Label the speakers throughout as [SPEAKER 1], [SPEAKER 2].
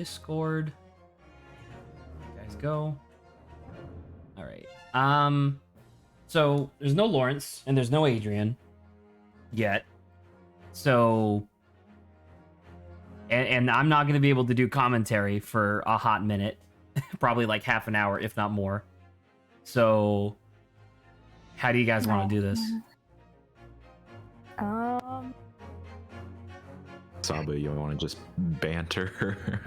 [SPEAKER 1] Discord. You guys go. All right. So there's no Lawrence and there's no Adrian yet. So, and I'm not going to be able to do commentary for a hot minute, probably like half an hour, if not more. So, how do you guys want to do this?
[SPEAKER 2] Saba, you want to just banter?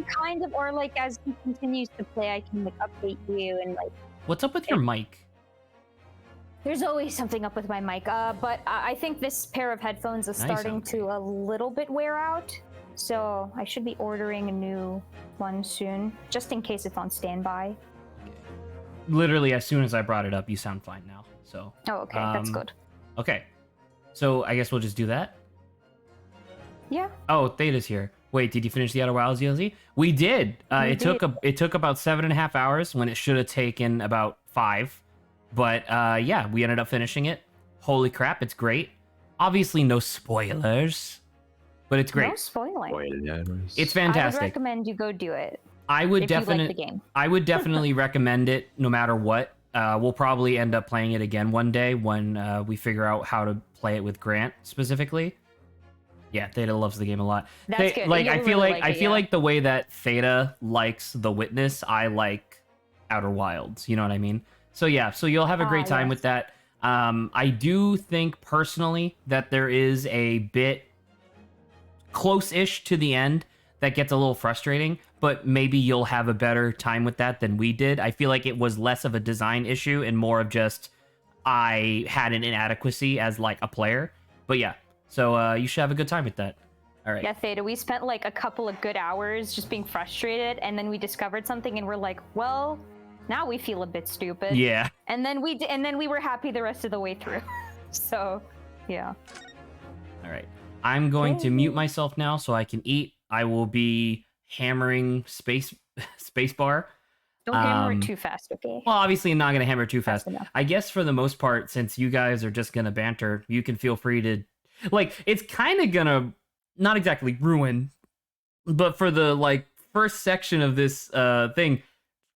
[SPEAKER 3] Kind of, or like as he continues to play, I can like update you and like.
[SPEAKER 1] What's up with your mic?
[SPEAKER 3] There's always something up with my mic, but I think this pair of headphones is starting to a little bit wear out, so I should be ordering a new one soon, just in case it's on standby.
[SPEAKER 1] Literally, as soon as I brought it up, you sound fine now. So.
[SPEAKER 3] Oh, okay, that's good.
[SPEAKER 1] Okay, so I guess we'll just do that.
[SPEAKER 3] Yeah.
[SPEAKER 1] Oh, Theta's here. Wait, did you finish the Outer Wilds DLC? We did. It took about 7.5 hours when it should have taken about 5. But yeah, we ended up finishing it. Holy crap, it's great. Obviously, no spoilers, but it's great.
[SPEAKER 3] No spoiling.
[SPEAKER 1] It's fantastic.
[SPEAKER 3] I would recommend you go do it.
[SPEAKER 1] I would definitely.
[SPEAKER 3] Like the game.
[SPEAKER 1] I would definitely recommend it, no matter what. We'll probably end up playing it again one day when we figure out how to play it with Grant specifically. Yeah, Theta loves the game a lot.
[SPEAKER 3] That's good.
[SPEAKER 1] Like, I feel like the way that Theta likes The Witness, I like Outer Wilds. You know what I mean? So yeah, so you'll have a great time with that. I do think personally that there is a bit close-ish to the end that gets a little frustrating, but maybe you'll have a better time with that than we did. I feel like it was less of a design issue and more of just I had an inadequacy as like a player. But yeah, so you should have a good time with that. All right.
[SPEAKER 3] Yeah, Theta, we spent like a couple of good hours just being frustrated, and then we discovered something and we're like, well, now we feel a bit stupid.
[SPEAKER 1] Yeah.
[SPEAKER 3] And then we were happy the rest of the way through. So, yeah.
[SPEAKER 1] All right. I'm going to mute myself now so I can eat. I will be hammering space bar.
[SPEAKER 3] Don't hammer it too fast, okay?
[SPEAKER 1] Well, obviously I'm not going to hammer too fast.
[SPEAKER 3] Enough.
[SPEAKER 1] I guess for the most part, since you guys are just going to banter, you can feel free to... Like, it's kind of going to... Not exactly ruin, but for the, like, first section of this thing...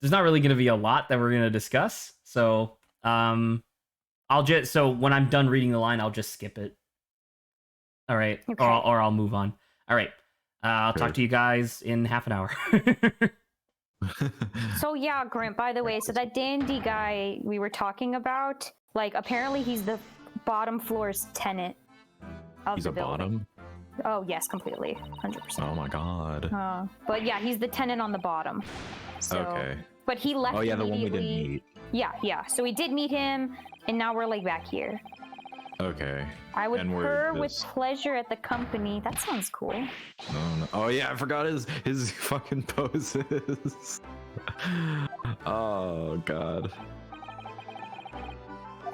[SPEAKER 1] There's not really going to be a lot that we're going to discuss. So, so when I'm done reading the line, I'll just skip it. All right.
[SPEAKER 3] Okay.
[SPEAKER 1] Or I'll move on. All right. I'll talk to you guys in half an hour.
[SPEAKER 3] So yeah, Grant, by the way, so that dandy guy we were talking about, like apparently he's the bottom floor's tenant of the building.
[SPEAKER 2] Bottom?
[SPEAKER 3] Oh yes, completely. 100%.
[SPEAKER 2] Oh my god.
[SPEAKER 3] But yeah, he's the tenant on the bottom. So,
[SPEAKER 2] okay.
[SPEAKER 3] But he left
[SPEAKER 2] Oh yeah, the
[SPEAKER 3] immediately.
[SPEAKER 2] one we didn't meet.
[SPEAKER 3] Yeah. So we did meet him, and now we're like back here.
[SPEAKER 2] Okay.
[SPEAKER 3] I would purr with pleasure at the company. That sounds cool.
[SPEAKER 2] No. Oh yeah, I forgot his fucking poses. Oh god.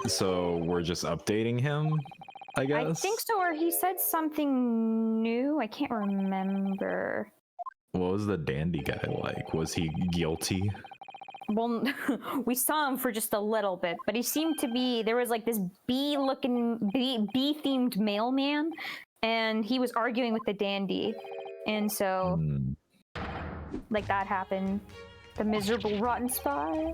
[SPEAKER 2] So we're just updating him, I guess?
[SPEAKER 3] I think so, or he said something new. I can't remember.
[SPEAKER 2] What was the dandy guy like? Was he guilty?
[SPEAKER 3] Well, we saw him for just a little bit, but he seemed to be, there was like this bee-themed mailman, and he was arguing with the dandy. And so, like that happened. The miserable rotten spy.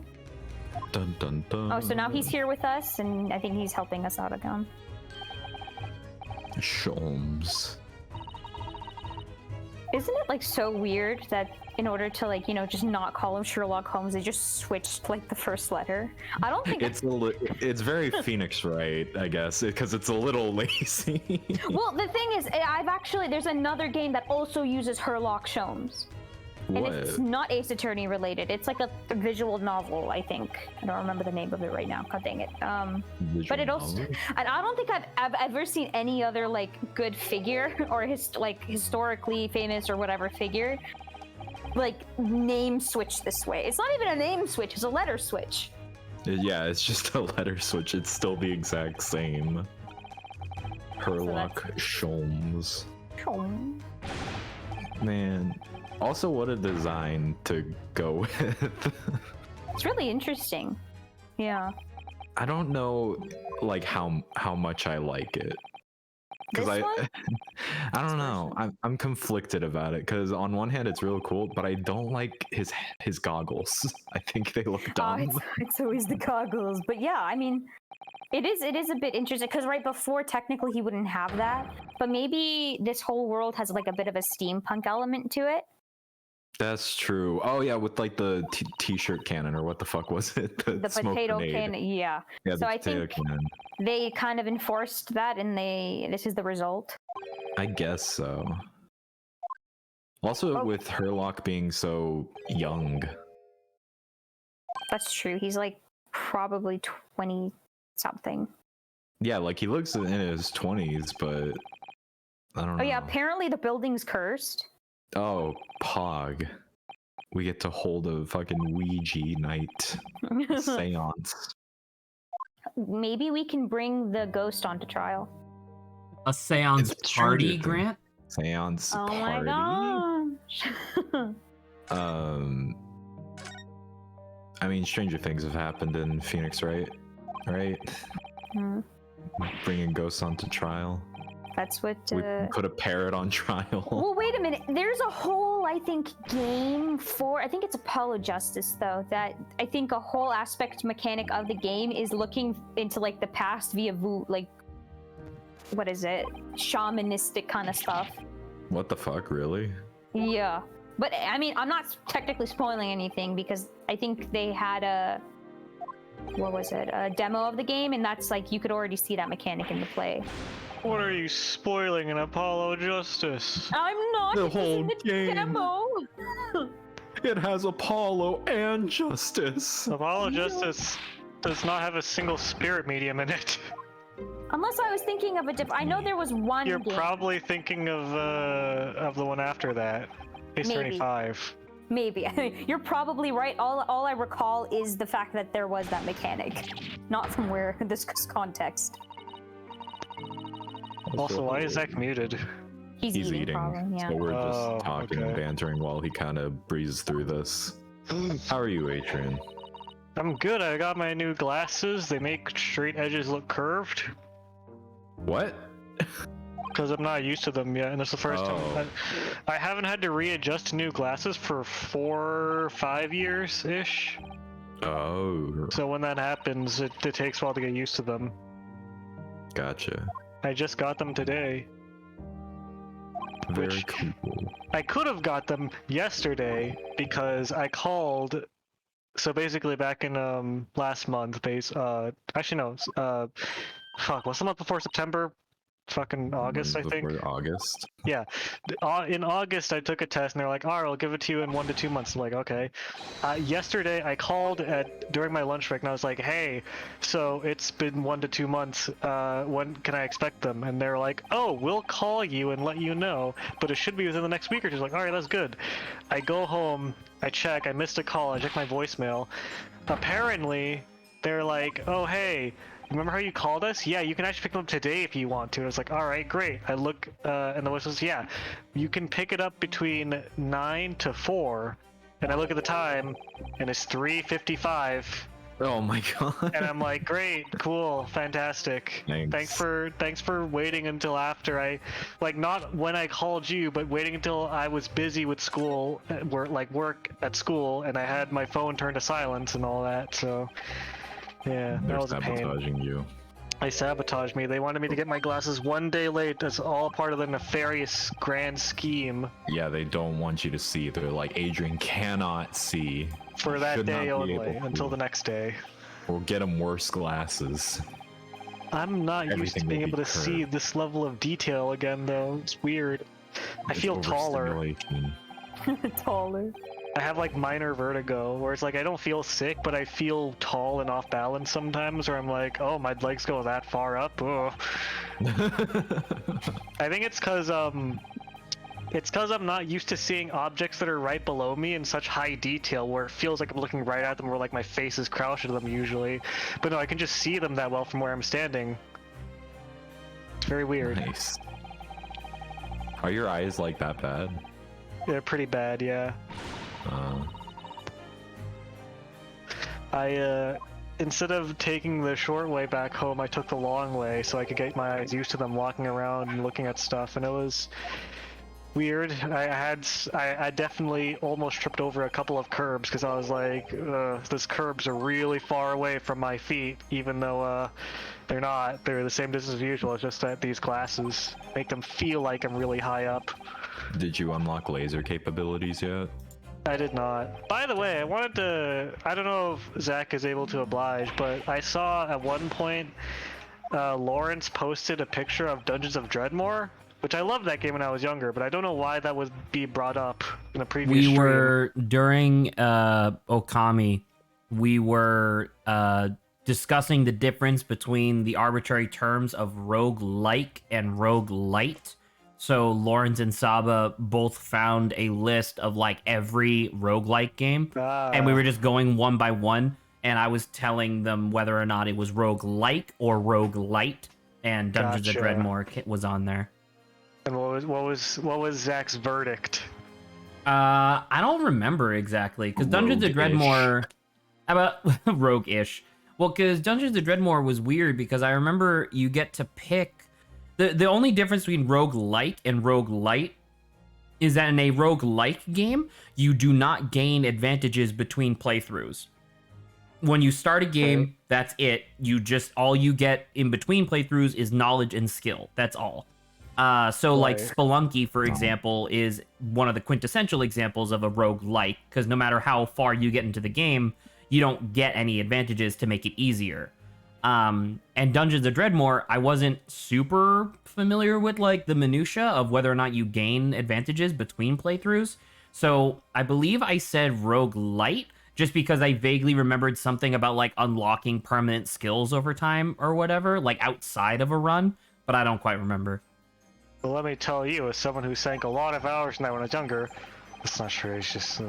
[SPEAKER 2] Dun dun dun.
[SPEAKER 3] Oh, so now he's here with us, and I think he's helping us out again.
[SPEAKER 2] Sholmes.
[SPEAKER 3] Isn't it like so weird that in order to like, you know, just not call him Sherlock Holmes, they just switched like the first letter? I don't think
[SPEAKER 2] it's very Phoenix Wright, I guess, because it's a little lazy.
[SPEAKER 3] Well, the thing is, there's another game that also uses Sherlock Holmes. And it's not Ace Attorney related. It's like a visual novel, I think. I don't remember the name of it right now. God dang it. But it also, and I don't think I've ever seen any other like good figure or historically famous or whatever figure like name switch this way. It's not even a name switch. It's a letter switch.
[SPEAKER 2] Yeah, it's just a letter switch. It's still the exact same. Sherlock Holmes. Man. Also, what a design to go with.
[SPEAKER 3] It's really interesting. Yeah.
[SPEAKER 2] I don't know, like, how much I like it. Because
[SPEAKER 3] This one?
[SPEAKER 2] I don't know. I'm conflicted about it because on one hand it's real cool, but I don't like his goggles. I think they look dumb.
[SPEAKER 3] It's always the goggles. But yeah, I mean, it is a bit interesting because right before technically he wouldn't have that, but maybe this whole world has like a bit of a steampunk element to it.
[SPEAKER 2] That's true. Oh yeah, with like the t-shirt cannon or what the fuck was it?
[SPEAKER 3] The potato cannon, yeah.
[SPEAKER 2] Yeah,
[SPEAKER 3] So
[SPEAKER 2] the
[SPEAKER 3] I
[SPEAKER 2] potato
[SPEAKER 3] think
[SPEAKER 2] cannon.
[SPEAKER 3] they kind of enforced that, and this is the result.
[SPEAKER 2] I guess so. Also, with Herlock being so young.
[SPEAKER 3] That's true. He's like probably 20 something.
[SPEAKER 2] Yeah, like he looks in his 20s, but I don't know.
[SPEAKER 3] Oh yeah, apparently the building's cursed.
[SPEAKER 2] Oh, Pog. We get to hold a fucking Ouija night seance.
[SPEAKER 3] Maybe we can bring the ghost onto trial.
[SPEAKER 1] A seance
[SPEAKER 2] It's
[SPEAKER 1] party,
[SPEAKER 2] Stranger
[SPEAKER 1] Grant?
[SPEAKER 2] Seance party.
[SPEAKER 3] Oh my gosh.
[SPEAKER 2] I mean, stranger things have happened in Phoenix, right? Right? Bringing ghosts onto trial.
[SPEAKER 3] That's what.
[SPEAKER 2] We put a parrot on trial.
[SPEAKER 3] Well, wait a minute. There's a whole, I think, game for. I think it's Apollo Justice, though. That I think a whole aspect mechanic of the game is looking into like the past via like, what is it? Shamanistic kind of stuff.
[SPEAKER 2] What the fuck, really?
[SPEAKER 3] Yeah, but I mean, I'm not technically spoiling anything because I think they had a. What was it? A demo of the game, and that's like you could already see that mechanic in the play.
[SPEAKER 4] What are you spoiling in Apollo Justice?
[SPEAKER 3] I'm not.
[SPEAKER 2] The
[SPEAKER 3] It's
[SPEAKER 2] whole
[SPEAKER 3] in the
[SPEAKER 2] game.
[SPEAKER 3] demo.
[SPEAKER 2] It has Apollo and Justice.
[SPEAKER 4] Apollo Justice does not have a single spirit medium in it.
[SPEAKER 3] Unless I was thinking of a different. I know there was one.
[SPEAKER 4] You're
[SPEAKER 3] game.
[SPEAKER 4] probably thinking of the one after that, Ace
[SPEAKER 3] Maybe.
[SPEAKER 4] 35.
[SPEAKER 3] Maybe. You're probably right. All I recall is the fact that there was that mechanic, not from where this context.
[SPEAKER 4] Also, why is Zach muted?
[SPEAKER 3] He's eating. Probably, yeah.
[SPEAKER 2] So we're just talking and
[SPEAKER 4] okay.
[SPEAKER 2] bantering while he kind of breezes through this. How are you, Adrian?
[SPEAKER 4] I'm good. I got my new glasses. They make straight edges look curved.
[SPEAKER 2] What?
[SPEAKER 4] Because I'm not used to them yet, and it's the first time. I haven't had to readjust to new glasses for 4 or 5 years ish.
[SPEAKER 2] Oh.
[SPEAKER 4] So when that happens, it takes a while to get used to them.
[SPEAKER 2] Gotcha.
[SPEAKER 4] I just got them today.
[SPEAKER 2] Very cool.
[SPEAKER 4] I could have got them yesterday because I called. So basically, back in last month, actually no, fuck, what's the month before September? Fucking August, I think.
[SPEAKER 2] August.
[SPEAKER 4] Yeah, in August I took a test and they're like, "Alright, I'll give it to you in 1 to 2 months." I'm like, okay. Yesterday I called during my lunch break and I was like, "Hey, so it's been 1 to 2 months. When can I expect them?" And they're like, "Oh, we'll call you and let you know, but it should be within the next week or two." Like, "All right, that's good." I go home, I check, I missed a call, I check my voicemail. Apparently, they're like, "Oh, hey. Remember how you called us? Yeah, you can actually pick them up today if you want to." I was like, all right, great. I look, and the voice says, yeah, you can pick it up between 9 to 4. And I look at the time, and it's 3:55.
[SPEAKER 2] Oh my god.
[SPEAKER 4] And I'm like, great, cool, fantastic.
[SPEAKER 2] Thanks.
[SPEAKER 4] Thanks for waiting until after not when I called you, but waiting until I was busy with school, work at school, and I had my phone turned to silence and all that, so... Yeah,
[SPEAKER 2] They're
[SPEAKER 4] that was a pain.
[SPEAKER 2] sabotaging you.
[SPEAKER 4] They sabotaged me. They wanted me to get my glasses 1 day late. That's all part of the nefarious grand scheme.
[SPEAKER 2] Yeah, they don't want you to see. They're like, Adrian cannot see.
[SPEAKER 4] For that
[SPEAKER 2] Should
[SPEAKER 4] day
[SPEAKER 2] not be
[SPEAKER 4] only,
[SPEAKER 2] able to.
[SPEAKER 4] until the next day.
[SPEAKER 2] We'll get him worse glasses.
[SPEAKER 4] I'm not used to
[SPEAKER 2] Everything
[SPEAKER 4] being
[SPEAKER 2] will
[SPEAKER 4] able
[SPEAKER 2] be
[SPEAKER 4] to see this level of detail again, though. It's weird. I feel taller.
[SPEAKER 2] Overstimulation.
[SPEAKER 3] Taller.
[SPEAKER 4] I have like minor vertigo, where it's like I don't feel sick, but I feel tall and off balance sometimes, where I'm like, oh, my legs go that far up. Oh. I think it's because I'm not used to seeing objects that are right below me in such high detail, where it feels like I'm looking right at them, where like my face is crouched to them usually. But no, I can just see them that well from where I'm standing. It's very weird.
[SPEAKER 2] Nice. Are your eyes like that bad?
[SPEAKER 4] They're pretty bad, yeah. instead of taking the short way back home, I took the long way so I could get my eyes used to them walking around and looking at stuff, and it was weird. I definitely almost tripped over a couple of curbs because I was like, these curbs are really far away from my feet, even though they're not. They're the same distance as usual. It's just that these glasses make them feel like I'm really high up.
[SPEAKER 2] Did you unlock laser capabilities yet?
[SPEAKER 4] I did not. By the way, I don't know if Zach is able to oblige, but I saw at one point Lawrence posted a picture of Dungeons of Dreadmore, which I loved that game when I was younger, but I don't know why that would be brought up in a previous stream.
[SPEAKER 1] Were, during Okami, we were discussing the difference between the arbitrary terms of roguelike and roguelite. So Lawrence and Saba both found a list of like every roguelike game, and we were just going one by one, and I was telling them whether or not it was roguelike or roguelite, and Dungeons of Dreadmore was on there.
[SPEAKER 4] And what was Zach's verdict?
[SPEAKER 1] I don't remember exactly, because Dungeons of Dreadmore, about rogue-ish. Well, because Dungeons of Dreadmore was weird because I remember you get to pick. The only difference between roguelike and roguelite is that in a roguelike game, you do not gain advantages between playthroughs. When you start a game, that's it. All you get in between playthroughs is knowledge and skill. That's all. So like Spelunky, for example, is one of the quintessential examples of a roguelike, because no matter how far you get into the game, you don't get any advantages to make it easier. And Dungeons of Dreadmore, I wasn't super familiar with like the minutia of whether or not you gain advantages between playthroughs. So I believe I said roguelite just because I vaguely remembered something about like unlocking permanent skills over time or whatever, like outside of a run, but I don't quite remember.
[SPEAKER 4] Well, let me tell you, as someone who sank a lot of hours in that when I was younger, it's not true. It's just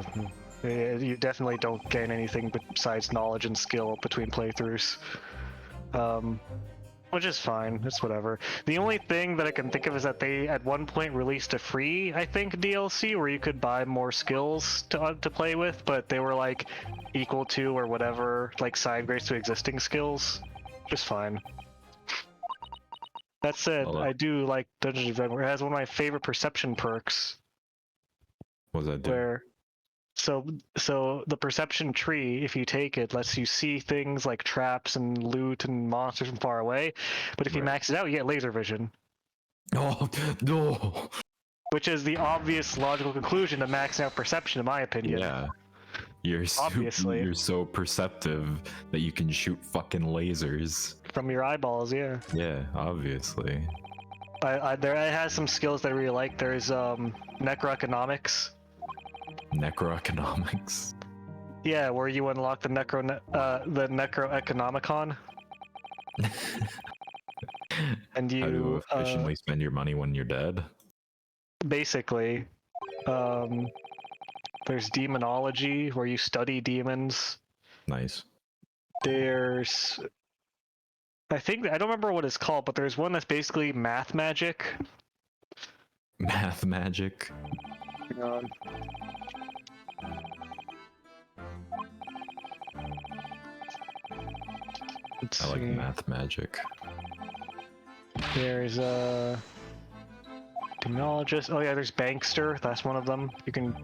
[SPEAKER 4] you definitely don't gain anything besides knowledge and skill between playthroughs. Which is fine, it's whatever. The only thing that I can think of is that they at one point released a free, I think, DLC where you could buy more skills to play with, but they were like equal to or whatever, like side grades to existing skills. Just fine. That said, I do like Dungeons of Dreadmore. It has one of my favorite perception perks.
[SPEAKER 2] What does that do?
[SPEAKER 4] So the perception tree, if you take it, lets you see things like traps and loot and monsters from far away. But if you max it out, you get laser vision.
[SPEAKER 2] Oh, no.
[SPEAKER 4] Which is the obvious logical conclusion to maxing out perception, in my opinion.
[SPEAKER 2] Yeah. You're so perceptive that you can shoot fucking lasers.
[SPEAKER 4] From your eyeballs, yeah.
[SPEAKER 2] Yeah, obviously.
[SPEAKER 4] It has some skills that I really like. There's necroeconomics.
[SPEAKER 2] Necroeconomics.
[SPEAKER 4] Yeah, where you unlock the necroeconomicon. And you
[SPEAKER 2] how to efficiently spend your money when you're dead.
[SPEAKER 4] Basically. There's demonology, where you study demons.
[SPEAKER 2] Nice.
[SPEAKER 4] There's I don't remember what it's called, but there's one that's basically math magic.
[SPEAKER 2] Math magic?
[SPEAKER 4] Hang on.
[SPEAKER 2] I like math magic.
[SPEAKER 4] There's a demonologist. Oh yeah, there's bankster. That's one of them. You can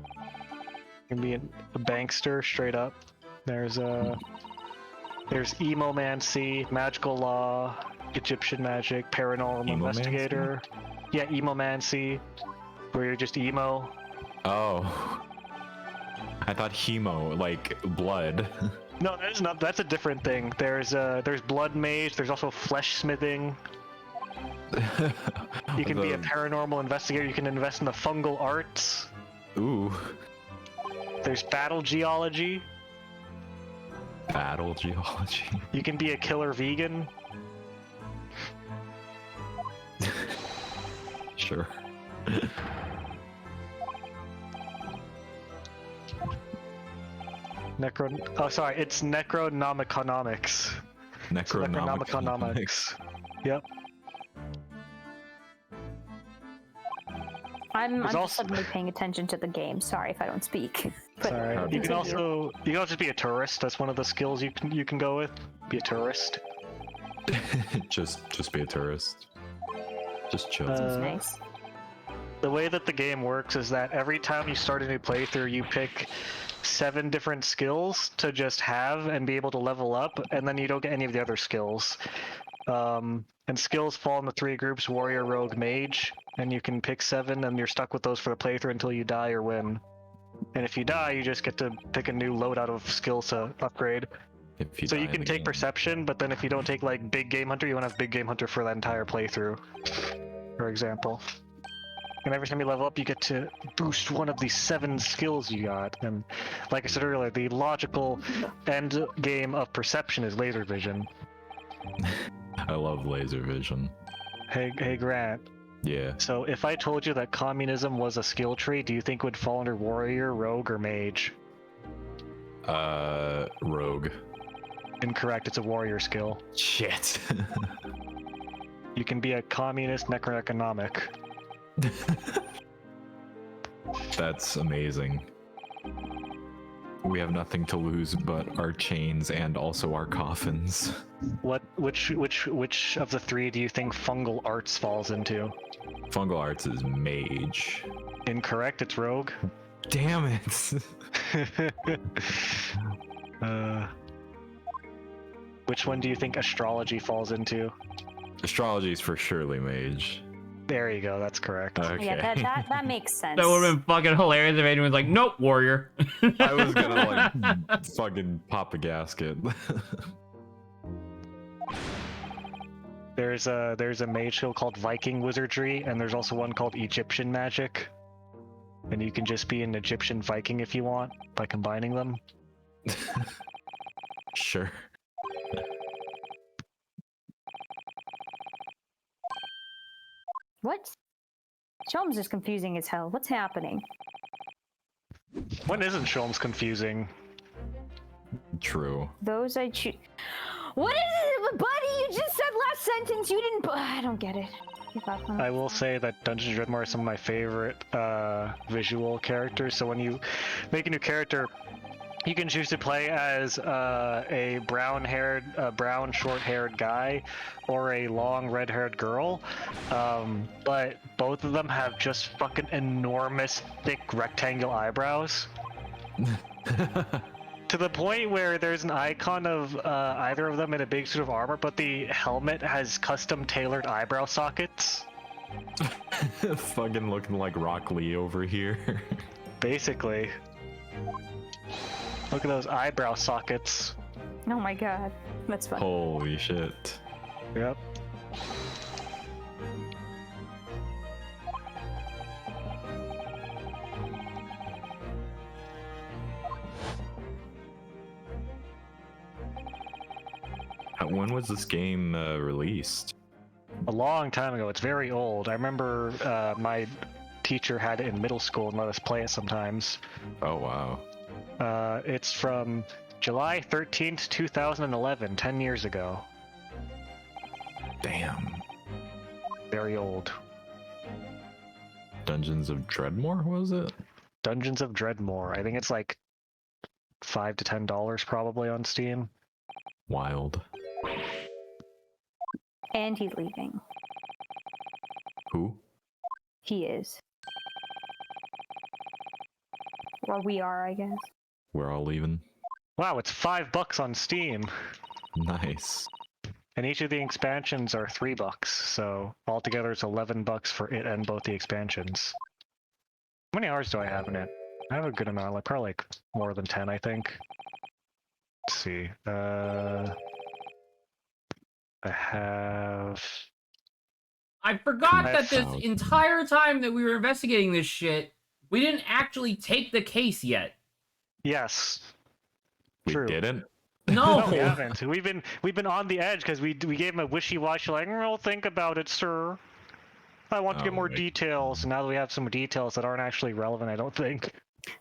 [SPEAKER 4] be a bankster straight up. There's emomancy, magical law, Egyptian magic, paranormal investigator. Yeah, emomancy, where you're just emo.
[SPEAKER 2] Oh. I thought hemo, like blood.
[SPEAKER 4] No, that is not. That's a different thing. There's blood mage. There's also flesh smithing. You can be a paranormal investigator. You can invest in the fungal arts.
[SPEAKER 2] Ooh.
[SPEAKER 4] There's battle geology.
[SPEAKER 2] Battle geology.
[SPEAKER 4] You can be a killer vegan.
[SPEAKER 2] Sure.
[SPEAKER 4] It's necronomiconomics.
[SPEAKER 2] Necronomiconomics.
[SPEAKER 4] Yep.
[SPEAKER 3] I'm
[SPEAKER 4] There's
[SPEAKER 3] just
[SPEAKER 4] also-
[SPEAKER 3] suddenly paying attention to the game. Sorry if I don't speak. But
[SPEAKER 4] Sorry. You can
[SPEAKER 3] continue.
[SPEAKER 4] also be a tourist. That's one of the skills you can go with. Be a tourist.
[SPEAKER 2] just be a tourist. Just chill.
[SPEAKER 3] Seems nice.
[SPEAKER 4] The way that the game works is that every time you start a new playthrough, you pick 7 different skills to just have and be able to level up, and then you don't get any of the other skills. And skills fall into 3 groups: warrior, rogue, mage, and you can pick 7, and you're stuck with those for the playthrough until you die or win. And if you die, you just get to pick a new loadout of skills to upgrade.
[SPEAKER 2] If you
[SPEAKER 4] So
[SPEAKER 2] die
[SPEAKER 4] you
[SPEAKER 2] in
[SPEAKER 4] can
[SPEAKER 2] the
[SPEAKER 4] take
[SPEAKER 2] game.
[SPEAKER 4] perception, but then if you don't take like big game hunter, you won't have big game hunter for that entire playthrough, for example. And every time you level up, you get to boost one of these 7 skills you got. And like I said earlier, the logical end game of perception is laser vision.
[SPEAKER 2] I love laser vision.
[SPEAKER 4] Hey Grant.
[SPEAKER 2] Yeah.
[SPEAKER 4] So if I told you that communism was a skill tree, do you think it would fall under warrior, rogue, or mage?
[SPEAKER 2] Rogue.
[SPEAKER 4] Incorrect. It's a warrior skill.
[SPEAKER 2] Shit.
[SPEAKER 4] You can be a communist necroeconomic.
[SPEAKER 2] That's amazing. We have nothing to lose but our chains and also our coffins.
[SPEAKER 4] Which of the 3 do you think fungal arts falls into?
[SPEAKER 2] Fungal arts is mage.
[SPEAKER 4] Incorrect. It's rogue.
[SPEAKER 2] Damn it.
[SPEAKER 4] Which one do you think astrology falls into?
[SPEAKER 2] Astrology is for surely mage.
[SPEAKER 4] There you go. That's correct.
[SPEAKER 2] Okay.
[SPEAKER 3] Yeah, that makes sense.
[SPEAKER 1] That would have been fucking hilarious if anyone was like, "Nope, warrior."
[SPEAKER 2] I was gonna like fucking pop a gasket.
[SPEAKER 4] There's a mage skill called Viking wizardry, and there's also one called Egyptian magic. And you can just be an Egyptian Viking if you want by combining them.
[SPEAKER 2] Sure.
[SPEAKER 3] What? Sholmes is confusing as hell. What's happening?
[SPEAKER 4] When isn't Sholmes confusing?
[SPEAKER 2] True.
[SPEAKER 3] Those I choose. What is it, buddy? You just said last sentence. You didn't. I don't get it. Give up on
[SPEAKER 4] I
[SPEAKER 3] it.
[SPEAKER 4] will say that Dungeons & Dragons are some of my favorite visual characters. So when you make a new character, you can choose to play as a brown short-haired guy or a long red-haired girl. But both of them have just fucking enormous, thick, rectangular eyebrows. To the point where there's an icon of either of them in a big suit of armor, but the helmet has custom-tailored eyebrow sockets.
[SPEAKER 2] Fucking looking like Rock Lee over here.
[SPEAKER 4] Basically. Look at those eyebrow sockets.
[SPEAKER 3] Oh my god, that's fun.
[SPEAKER 2] Holy shit.
[SPEAKER 4] Yep.
[SPEAKER 2] When was this game released?
[SPEAKER 4] A long time ago. It's very old. I remember my teacher had it in middle school and let us play it sometimes.
[SPEAKER 2] Oh wow.
[SPEAKER 4] It's from July 13th, 2011, 10 years ago.
[SPEAKER 2] Damn.
[SPEAKER 4] Very old.
[SPEAKER 2] Dungeons of Dreadmore, was it?
[SPEAKER 4] Dungeons of Dreadmore. I think it's like $5 to $10 probably on Steam.
[SPEAKER 2] Wild.
[SPEAKER 3] And he's leaving.
[SPEAKER 2] Who?
[SPEAKER 3] He is. Or we are, I guess.
[SPEAKER 2] We're all leaving.
[SPEAKER 4] Wow, it's $5 on Steam.
[SPEAKER 2] Nice.
[SPEAKER 4] And each of the expansions are $3, so altogether it's $11 for it and both the expansions. How many hours do I have in it? I have a good amount, like probably like more than 10, I think. Let's see. I have.
[SPEAKER 1] I forgot that this
[SPEAKER 2] 2,000.
[SPEAKER 1] entire time that we were investigating this shit, we didn't actually take the case yet.
[SPEAKER 4] Yes.
[SPEAKER 2] We
[SPEAKER 4] True.
[SPEAKER 2] didn't?
[SPEAKER 1] No.
[SPEAKER 4] No, we haven't. We've been on the edge because we gave him a wishy-washy like, "I'll think about it, sir. I want to get
[SPEAKER 2] Oh
[SPEAKER 4] more
[SPEAKER 2] my-
[SPEAKER 4] details." And now that we have some details that aren't actually relevant, I don't think.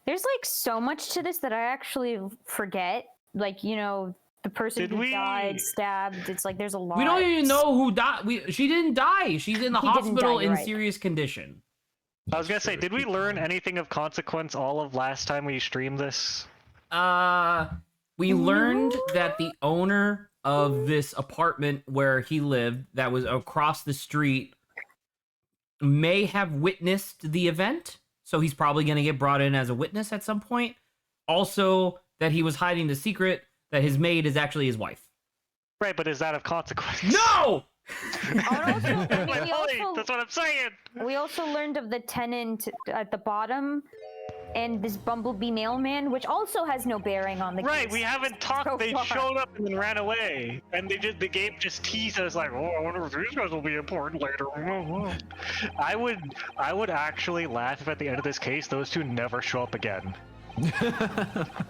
[SPEAKER 3] There's like so much to this that I actually forget. Like, you know, the person
[SPEAKER 4] Did
[SPEAKER 3] who
[SPEAKER 4] we-
[SPEAKER 3] died, stabbed. It's like there's a lot.
[SPEAKER 1] We don't even know who died. She didn't die. She's in the
[SPEAKER 3] He didn't
[SPEAKER 1] hospital
[SPEAKER 3] die, you're
[SPEAKER 1] in
[SPEAKER 3] right.
[SPEAKER 1] serious condition.
[SPEAKER 4] I was gonna say, did we learn anything of consequence all of last time we streamed this?
[SPEAKER 1] We learned that the owner of this apartment where he lived, that was across the street, may have witnessed the event. So he's probably going to get brought in as a witness at some point. Also, that he was hiding the secret that his maid is actually his wife.
[SPEAKER 4] Right, but is that of consequence?
[SPEAKER 1] No!
[SPEAKER 4] That's what I'm saying!
[SPEAKER 3] We also learned of the tenant at the bottom and this bumblebee mailman, which also has no bearing on the
[SPEAKER 4] Right,
[SPEAKER 3] case
[SPEAKER 4] we haven't talked.
[SPEAKER 3] so
[SPEAKER 4] They
[SPEAKER 3] far.
[SPEAKER 4] showed up and then ran away, and the game just teased us like, oh, I wonder if these guys will be important later. I would actually laugh if at the end of this case those two never show up again.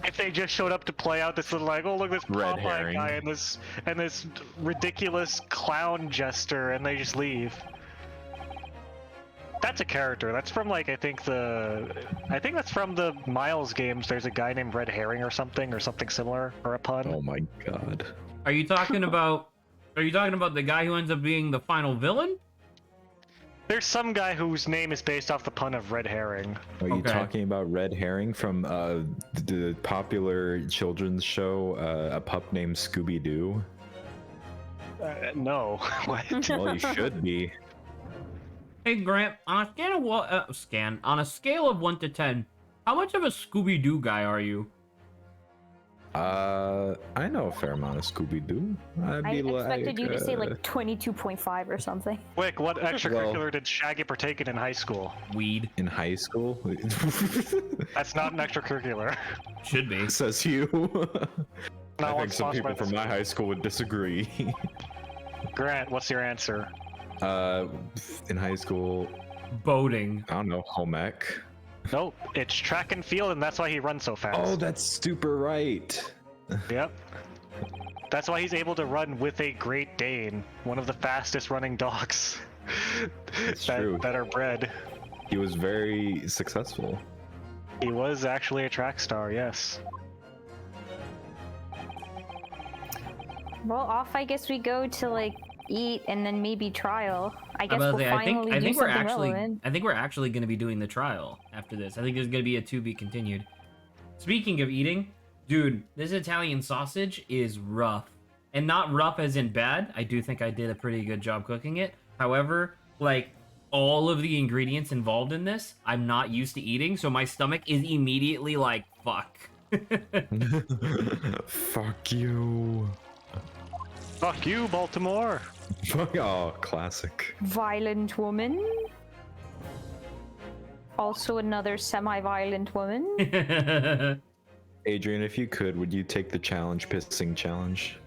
[SPEAKER 4] If they just showed up to play out this little like, oh look, this
[SPEAKER 2] Red
[SPEAKER 4] Popeye
[SPEAKER 2] herring.
[SPEAKER 4] guy and this ridiculous clown jester, and they just leave. That's a character. That's from like I think that's from the Miles games. There's a guy named Red Herring or something similar, or a pun.
[SPEAKER 2] Oh my god.
[SPEAKER 1] Are you talking about the guy who ends up being the final villain?
[SPEAKER 4] There's some guy whose name is based off the pun of Red Herring.
[SPEAKER 2] Are you
[SPEAKER 1] Okay.
[SPEAKER 2] talking about Red Herring from the popular children's show, A Pup Named Scooby-Doo?
[SPEAKER 4] No. What?
[SPEAKER 2] Well, you should be.
[SPEAKER 1] Hey Grant, on a scale of 1 to 10, how much of a Scooby-Doo guy are you?
[SPEAKER 2] I know a fair amount of Scooby-Doo. I'd
[SPEAKER 3] I
[SPEAKER 2] be
[SPEAKER 3] expected you to say
[SPEAKER 2] like,
[SPEAKER 3] like 22.5 or something.
[SPEAKER 4] Quick, what extracurricular did Shaggy partake in high school?
[SPEAKER 1] Weed.
[SPEAKER 2] in high school.
[SPEAKER 4] That's not an extracurricular.
[SPEAKER 1] Should be.
[SPEAKER 2] Says you.
[SPEAKER 4] Not
[SPEAKER 2] I
[SPEAKER 4] one
[SPEAKER 2] think some
[SPEAKER 4] sponsored by
[SPEAKER 2] people from
[SPEAKER 4] this.
[SPEAKER 2] my high school would disagree.
[SPEAKER 4] Grant, what's your answer?
[SPEAKER 2] In high school,
[SPEAKER 1] Boating.
[SPEAKER 2] I don't know, home ec.
[SPEAKER 4] Nope, it's track and field, and that's why he runs so fast.
[SPEAKER 2] Oh, that's super right.
[SPEAKER 4] Yep. That's why he's able to run with a Great Dane, one of the fastest running dogs
[SPEAKER 2] It's true.
[SPEAKER 4] that are bred.
[SPEAKER 2] He was very successful.
[SPEAKER 4] He was actually a track star, yes.
[SPEAKER 3] Well, off I guess we go to like eat and then maybe trial. I guess
[SPEAKER 1] about
[SPEAKER 3] we'll
[SPEAKER 1] to say,
[SPEAKER 3] finally
[SPEAKER 1] I
[SPEAKER 3] do
[SPEAKER 1] think we're
[SPEAKER 3] something
[SPEAKER 1] actually
[SPEAKER 3] relevant.
[SPEAKER 1] I think we're actually going to be doing the trial after this. I think there's going to be a to be continued. Speaking of eating, dude, this Italian sausage is rough. And not rough as in bad. I do think I did a pretty good job cooking it. However, like all of the ingredients involved in this, I'm not used to eating, so my stomach is immediately like, fuck.
[SPEAKER 2] Fuck you.
[SPEAKER 4] Fuck you, Baltimore!
[SPEAKER 2] Oh, classic.
[SPEAKER 3] Violent woman. Also another semi-violent woman.
[SPEAKER 2] Adrian, if you could, would you take the pissing challenge,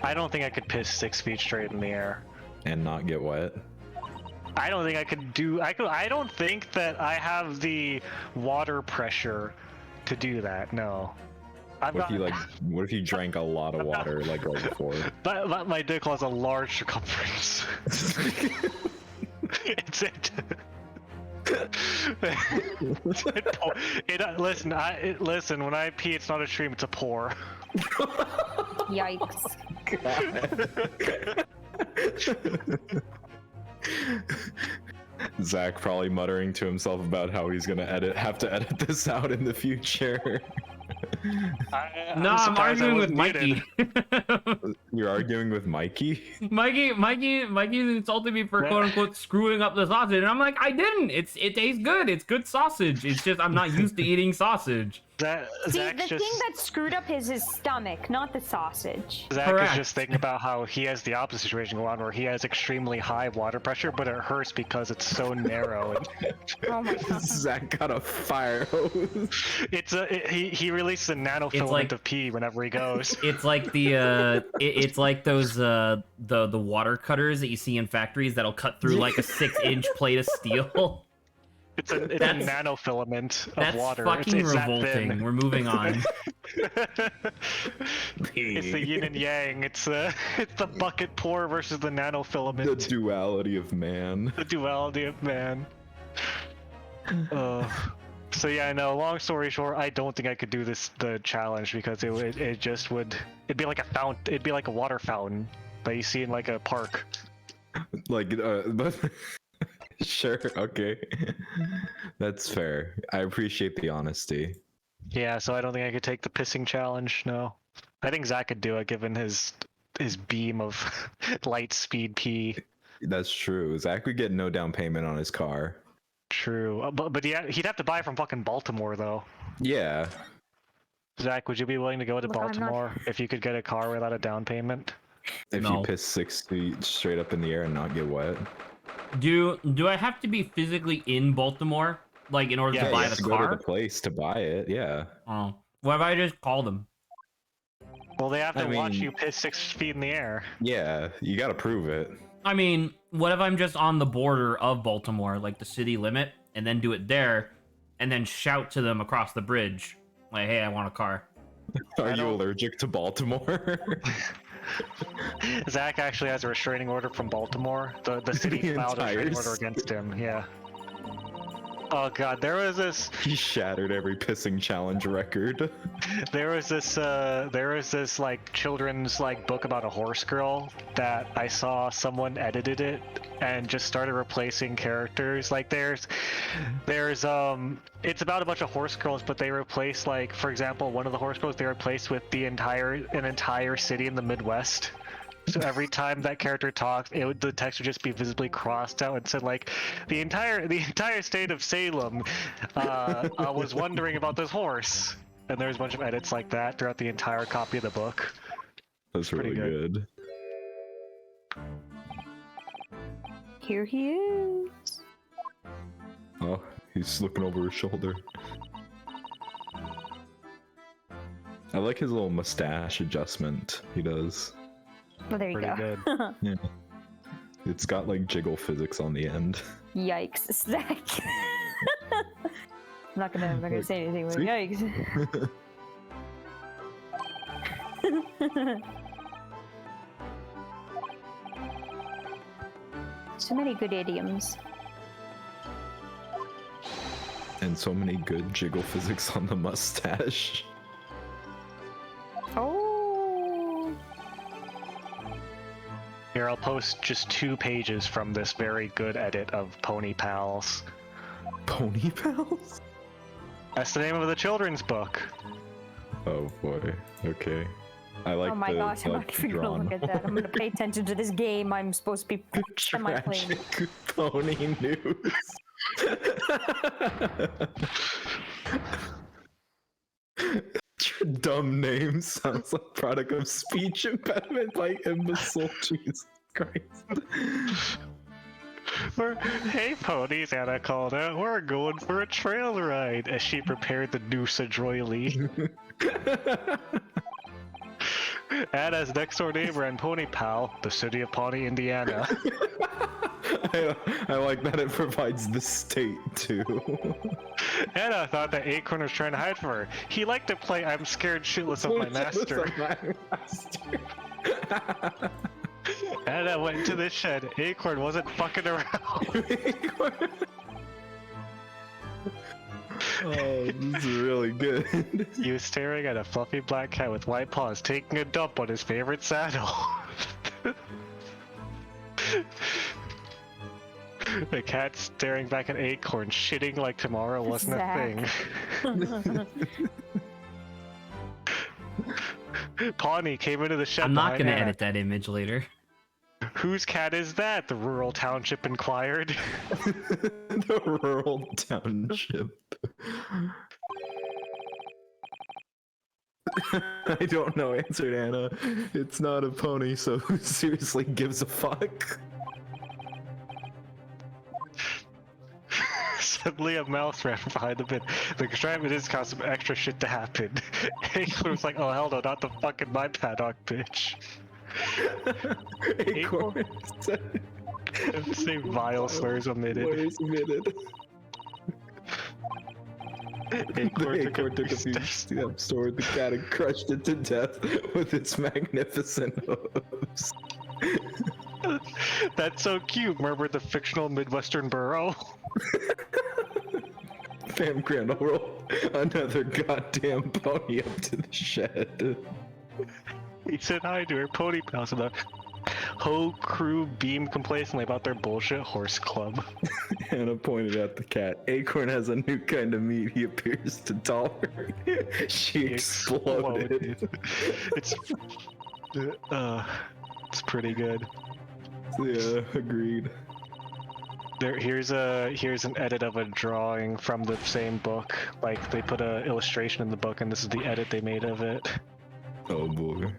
[SPEAKER 4] I don't think I could piss 6 feet straight in the air.
[SPEAKER 2] and not get wet?
[SPEAKER 4] I don't think I could do. I don't think that I have the water pressure to do that. No.
[SPEAKER 2] What if you drank a lot of water like right before?
[SPEAKER 4] My dick has a large circumference. It's it. Listen. When I pee, it's not a stream; it's a pour.
[SPEAKER 3] Yikes.
[SPEAKER 2] Zach probably muttering to himself about how he's gonna have to edit this out in the future.
[SPEAKER 1] No, I'm
[SPEAKER 4] surprised I
[SPEAKER 1] arguing with
[SPEAKER 4] wasn't muted.
[SPEAKER 1] Mikey.
[SPEAKER 2] You're arguing with Mikey?
[SPEAKER 1] Mikey insulted me for quote unquote screwing up the sausage, and I'm like, I didn't. It tastes good. It's good sausage. It's just I'm not used to eating sausage.
[SPEAKER 3] See,
[SPEAKER 4] Zach's
[SPEAKER 3] the
[SPEAKER 4] just,
[SPEAKER 3] thing that screwed up is his stomach, not the sausage.
[SPEAKER 4] Zach
[SPEAKER 1] Correct.
[SPEAKER 4] is just thinking about how he has the opposite situation going on, where he has extremely high water pressure, but it hurts because it's so narrow. And
[SPEAKER 3] Oh my god.
[SPEAKER 2] Zach got a fire hose.
[SPEAKER 4] he releases a nanofilament
[SPEAKER 1] like-
[SPEAKER 4] of pee whenever he goes.
[SPEAKER 1] It's like it's like those the water cutters that you see in factories that'll cut through like a 6-inch plate of steel.
[SPEAKER 4] It's a
[SPEAKER 1] That's-
[SPEAKER 4] nanofilament of
[SPEAKER 1] That's
[SPEAKER 4] water.
[SPEAKER 1] fucking
[SPEAKER 4] it's that
[SPEAKER 1] revolting.
[SPEAKER 4] thin.
[SPEAKER 1] We're moving on.
[SPEAKER 4] It's the yin and yang. It's the bucket pour versus the
[SPEAKER 2] The
[SPEAKER 4] nanofilament.
[SPEAKER 2] duality of man.
[SPEAKER 4] The duality of man. So yeah, I know. Long story short, I don't think I could do the challenge because it'd be like a fountain. It'd be like a water fountain that you see in like a park.
[SPEAKER 2] Like, Sure, okay. That's fair. I appreciate the honesty.
[SPEAKER 4] Yeah, so I don't think I could take the pissing challenge. No, I think Zach could do it given his beam of light speed pee.
[SPEAKER 2] That's true. Zach would get no down payment on his car.
[SPEAKER 4] True, but yeah, he'd have to buy from fucking Baltimore though.
[SPEAKER 2] Yeah.
[SPEAKER 4] Zach, would you be willing to go to
[SPEAKER 3] Look, I'm not-
[SPEAKER 4] Baltimore if you could get a car without a down payment?
[SPEAKER 2] If
[SPEAKER 1] No.
[SPEAKER 2] you piss 6 feet straight up in the air and not get wet.
[SPEAKER 1] Do I have to be physically in Baltimore, like, in order
[SPEAKER 4] Yeah,
[SPEAKER 1] to
[SPEAKER 2] you
[SPEAKER 1] buy
[SPEAKER 2] have
[SPEAKER 1] the
[SPEAKER 2] to go
[SPEAKER 1] car?
[SPEAKER 2] to the place to buy it, yeah.
[SPEAKER 1] Oh, what if I just call them?
[SPEAKER 4] Well, they have to
[SPEAKER 2] I
[SPEAKER 4] watch
[SPEAKER 2] mean-
[SPEAKER 4] you piss 6 feet in the air.
[SPEAKER 2] Yeah, you gotta prove it.
[SPEAKER 1] I mean, what if I'm just on the border of Baltimore, like the city limit, and then do it there, and then shout to them across the bridge, like, "Hey, I want a car."
[SPEAKER 2] Are you
[SPEAKER 4] don't-
[SPEAKER 2] allergic to Baltimore?
[SPEAKER 4] Zach actually has a restraining order from Baltimore. The city
[SPEAKER 2] The
[SPEAKER 4] filed a restraining
[SPEAKER 2] entire
[SPEAKER 4] order against him. Yeah. Oh god, there was this
[SPEAKER 2] He shattered every pissing challenge record.
[SPEAKER 4] there was this like children's like book about a horse girl that I saw someone edited it and just started replacing characters. Like there's it's about a bunch of horse girls, but they replace, like, for example, one of the horse girls they replaced with an entire city in the Midwest. So every time that character talked, the text would just be visibly crossed out and said, like, the entire state of Salem was wondering about this horse. And there's a bunch of edits like that throughout the entire copy of the book.
[SPEAKER 2] That's
[SPEAKER 4] pretty
[SPEAKER 2] really good.
[SPEAKER 3] Here he is.
[SPEAKER 2] Oh, he's looking over his shoulder. I like his little mustache adjustment he does.
[SPEAKER 3] Well, there you
[SPEAKER 4] Pretty
[SPEAKER 3] go.
[SPEAKER 4] good.
[SPEAKER 2] Yeah. It's got like jiggle physics on the end.
[SPEAKER 3] Yikes, Zach. I'm not gonna say anything. But
[SPEAKER 2] See?
[SPEAKER 3] yikes. So many good idioms.
[SPEAKER 2] And so many good jiggle physics on the mustache.
[SPEAKER 3] Oh.
[SPEAKER 4] Here, I'll post just 2 pages from this very good edit of Pony Pals.
[SPEAKER 2] Pony pals?
[SPEAKER 4] That's the name of the children's book.
[SPEAKER 2] Oh boy. Okay. I like
[SPEAKER 3] Oh my
[SPEAKER 2] the,
[SPEAKER 3] gosh, I'm
[SPEAKER 2] like,
[SPEAKER 3] not even gonna look at that. I'm gonna pay attention to this game. I'm supposed to be semi-playing.
[SPEAKER 2] tragic pony news. Your dumb name sounds like product of speech impediment by imbecile. Jesus Christ.
[SPEAKER 4] Hey ponies, Anna called out. We're going for a trail ride as she prepared the noose adroitly. Anna's next door neighbor and Pony Pal, the city of Pawnee, Indiana.
[SPEAKER 2] I like that it provides the state too.
[SPEAKER 4] Anna thought that Acorn was trying to hide from her. He liked to play I'm scared shitless of my master. Anna went into the shed. Acorn wasn't fucking around.
[SPEAKER 2] Oh, this is really good.
[SPEAKER 4] He was staring at a fluffy black cat with white paws taking a dump on his favorite saddle. The cat staring back at Acorn, shitting like tomorrow wasn't
[SPEAKER 3] Zach.
[SPEAKER 4] a thing. Pawnee came into the shed.
[SPEAKER 1] I'm not
[SPEAKER 4] behind
[SPEAKER 1] gonna
[SPEAKER 4] Anna.
[SPEAKER 1] edit that image later.
[SPEAKER 4] Whose cat is that? The rural township inquired.
[SPEAKER 2] The rural township. I don't know, answered Anna. It's not a pony, so who seriously gives a fuck?
[SPEAKER 4] Suddenly a mouse ran from behind the bin. The extravagance caused some extra shit to happen. Acorn was like, oh hell no, not the fucking my paddock, bitch.
[SPEAKER 2] Acorn
[SPEAKER 4] Say vile slurs omitted.
[SPEAKER 2] Slurs omitted.
[SPEAKER 4] Acorn
[SPEAKER 2] Acorn took a few steps toward the cat and crushed it to death with its magnificent hooves.
[SPEAKER 4] That's so cute, murmured the fictional Midwestern borough.
[SPEAKER 2] Damn, Crandall, roll another goddamn pony up to the shed.
[SPEAKER 4] He said hi to her pony pals and Whole crew beam complacently about their bullshit horse club.
[SPEAKER 2] Hannah pointed at the cat. Acorn has a new kind of meat. He appears to tolerate. She exploded.
[SPEAKER 4] It's pretty good.
[SPEAKER 2] Yeah, agreed.
[SPEAKER 4] Here's an edit of a drawing from the same book. Like they put a illustration in the book, and this is the edit they made of it.
[SPEAKER 2] Oh boy.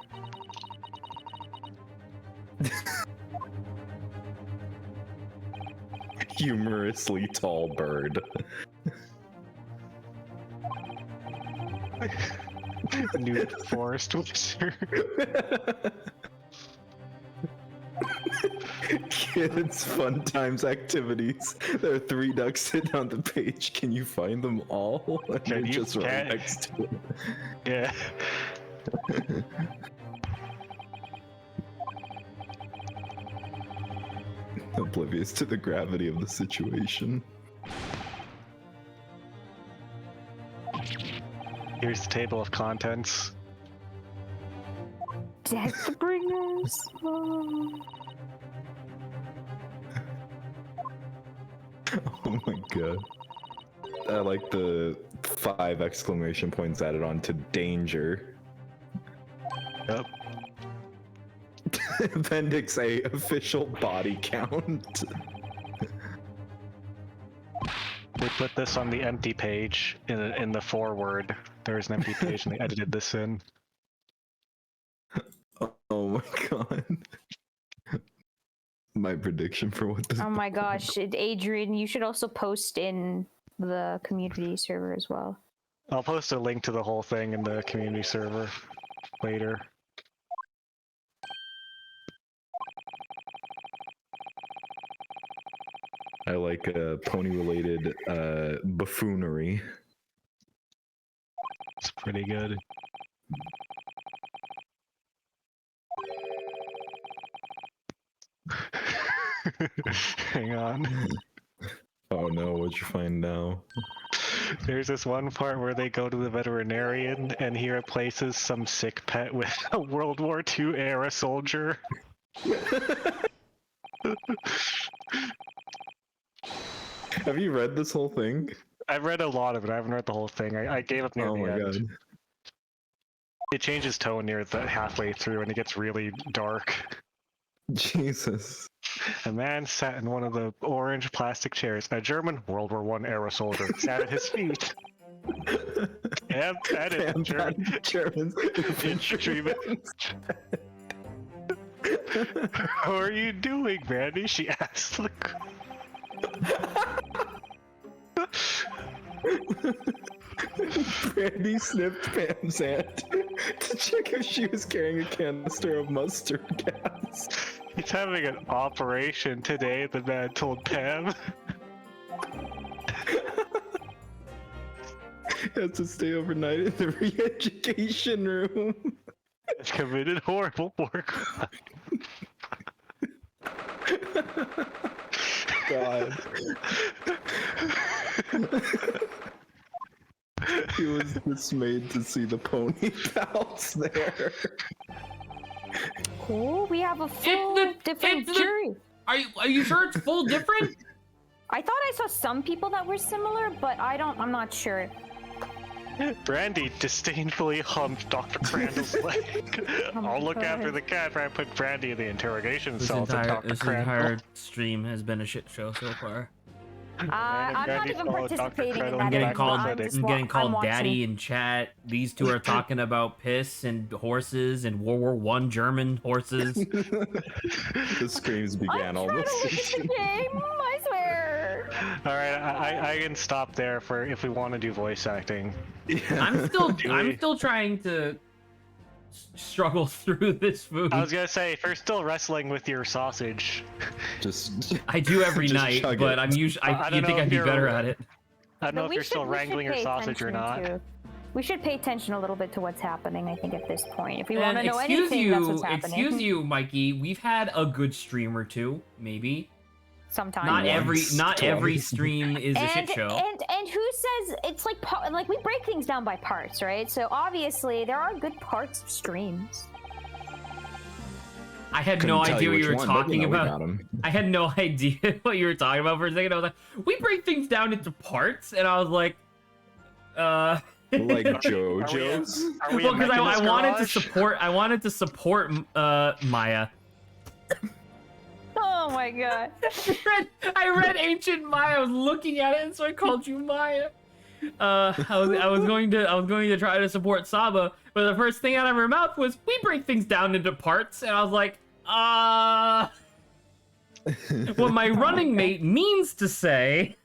[SPEAKER 2] Humorously tall bird.
[SPEAKER 4] New forest whisper.
[SPEAKER 2] Kids fun times activities. There are 3 ducks sitting on the page. Can you find them all? And
[SPEAKER 4] Can
[SPEAKER 2] they're
[SPEAKER 4] you
[SPEAKER 2] just right
[SPEAKER 4] can-
[SPEAKER 2] next to it.
[SPEAKER 4] Yeah.
[SPEAKER 2] Oblivious to the gravity of the situation.
[SPEAKER 4] Here's the table of contents.
[SPEAKER 3] Deathbringers.
[SPEAKER 2] Oh my god. I like the 5 exclamation points added on to danger.
[SPEAKER 4] Yep.
[SPEAKER 2] Appendix A, official body count.
[SPEAKER 4] They put this on the empty page in the foreword. There was an empty page and they edited this in.
[SPEAKER 2] Oh my god. My prediction for what this.
[SPEAKER 3] Oh my gosh, Adrian, you should also post in the community server as well.
[SPEAKER 4] I'll post a link to the whole thing in the community server later.
[SPEAKER 2] I like pony-related buffoonery.
[SPEAKER 4] It's pretty good. Hang on.
[SPEAKER 2] Oh no, what'd you find now?
[SPEAKER 4] There's this one part where they go to the veterinarian and he replaces some sick pet with a World War II era soldier.
[SPEAKER 2] Have you read this whole thing?
[SPEAKER 4] I've read a lot of it. I haven't read the whole thing. I gave up near
[SPEAKER 2] Oh
[SPEAKER 4] the
[SPEAKER 2] my
[SPEAKER 4] end.
[SPEAKER 2] god.
[SPEAKER 4] It changes tone near the halfway through and it gets really dark.
[SPEAKER 2] Jesus.
[SPEAKER 4] A man sat in one of the orange plastic chairs. A German World War I era soldier sat at his feet. Damn, that is German.
[SPEAKER 2] Germans.
[SPEAKER 4] infantryman. How are you doing, Brandy? She asked.
[SPEAKER 2] Brandy sniffed Pam's hand to check if she was carrying a canister of mustard gas.
[SPEAKER 4] He's having an operation today, the man told Pam.
[SPEAKER 2] He has to stay overnight in the re-education room.
[SPEAKER 4] Has committed horrible war crime.
[SPEAKER 2] God. He was dismayed to see the pony pals there.
[SPEAKER 3] Oh, we have a full different jury.
[SPEAKER 1] Are you sure it's full different?
[SPEAKER 3] I thought I saw some people that were similar, but I'm not sure.
[SPEAKER 4] Brandy disdainfully humped Dr. Crandall's leg.
[SPEAKER 3] Oh my
[SPEAKER 4] I'll look
[SPEAKER 3] God.
[SPEAKER 4] after the cat, but I put Brandy in the interrogation
[SPEAKER 1] This
[SPEAKER 4] cell to Dr.
[SPEAKER 1] entire
[SPEAKER 4] Crandall.
[SPEAKER 1] stream has been a shit show so far.
[SPEAKER 3] I'm not
[SPEAKER 4] Brandy
[SPEAKER 3] even
[SPEAKER 4] followed Dr.
[SPEAKER 3] participating in
[SPEAKER 4] Cradle.
[SPEAKER 3] that.
[SPEAKER 1] I'm getting
[SPEAKER 3] anymore.
[SPEAKER 1] called.
[SPEAKER 3] I'm
[SPEAKER 1] I'm
[SPEAKER 3] just
[SPEAKER 1] getting called
[SPEAKER 3] watching.
[SPEAKER 1] daddy in chat. These two are talking about piss and horses and World War I German horses.
[SPEAKER 2] The screams began
[SPEAKER 3] I'm trying to
[SPEAKER 2] almost.
[SPEAKER 3] look at the game. I swear.
[SPEAKER 4] All right, I can stop there for if we want to do voice acting.
[SPEAKER 1] I'm still trying to struggle through this food.
[SPEAKER 4] I was gonna say, if you're still wrestling with your sausage,
[SPEAKER 2] Just
[SPEAKER 1] I do every
[SPEAKER 2] Just
[SPEAKER 1] night,
[SPEAKER 2] chug
[SPEAKER 1] but
[SPEAKER 2] it.
[SPEAKER 1] I'm usually.
[SPEAKER 4] I
[SPEAKER 1] You
[SPEAKER 4] don't
[SPEAKER 1] think
[SPEAKER 4] know
[SPEAKER 1] I'd
[SPEAKER 4] if
[SPEAKER 1] be
[SPEAKER 4] you're-
[SPEAKER 1] better at it?
[SPEAKER 4] I don't know
[SPEAKER 3] But
[SPEAKER 4] if you're still
[SPEAKER 3] we should
[SPEAKER 4] wrangling your
[SPEAKER 3] pay
[SPEAKER 4] sausage or
[SPEAKER 3] attention
[SPEAKER 4] not.
[SPEAKER 3] to- We should pay attention a little bit to what's happening. I think at this point, if we want to know
[SPEAKER 1] excuse
[SPEAKER 3] anything, that's what's happening.
[SPEAKER 1] excuse you, Mikey. We've had a good stream or two, maybe.
[SPEAKER 3] Sometimes.
[SPEAKER 1] Not every
[SPEAKER 2] twice.
[SPEAKER 1] stream is a shit show.
[SPEAKER 3] And who says it's like we break things down by parts, right? So obviously there are good parts of streams.
[SPEAKER 1] I had
[SPEAKER 2] Couldn't
[SPEAKER 1] no
[SPEAKER 2] tell
[SPEAKER 1] idea what
[SPEAKER 2] which
[SPEAKER 1] you were
[SPEAKER 2] one, but,
[SPEAKER 1] talking
[SPEAKER 2] we
[SPEAKER 1] about.
[SPEAKER 2] got 'em.
[SPEAKER 1] I had no idea what you were talking about for a second. I was like, we break things down into parts, and I was like,
[SPEAKER 2] Like JoJo's.
[SPEAKER 4] Are we
[SPEAKER 1] well,
[SPEAKER 4] in
[SPEAKER 1] because I
[SPEAKER 4] Mechanis
[SPEAKER 1] wanted to
[SPEAKER 4] Garage?
[SPEAKER 1] support Maya.
[SPEAKER 3] Oh my god.
[SPEAKER 1] I read Ancient Maya. I was looking at it, and so I called you Maya. I was going to try to support Saba, but the first thing out of her mouth was, "We break things down into parts," and I was like, what my running mate means to say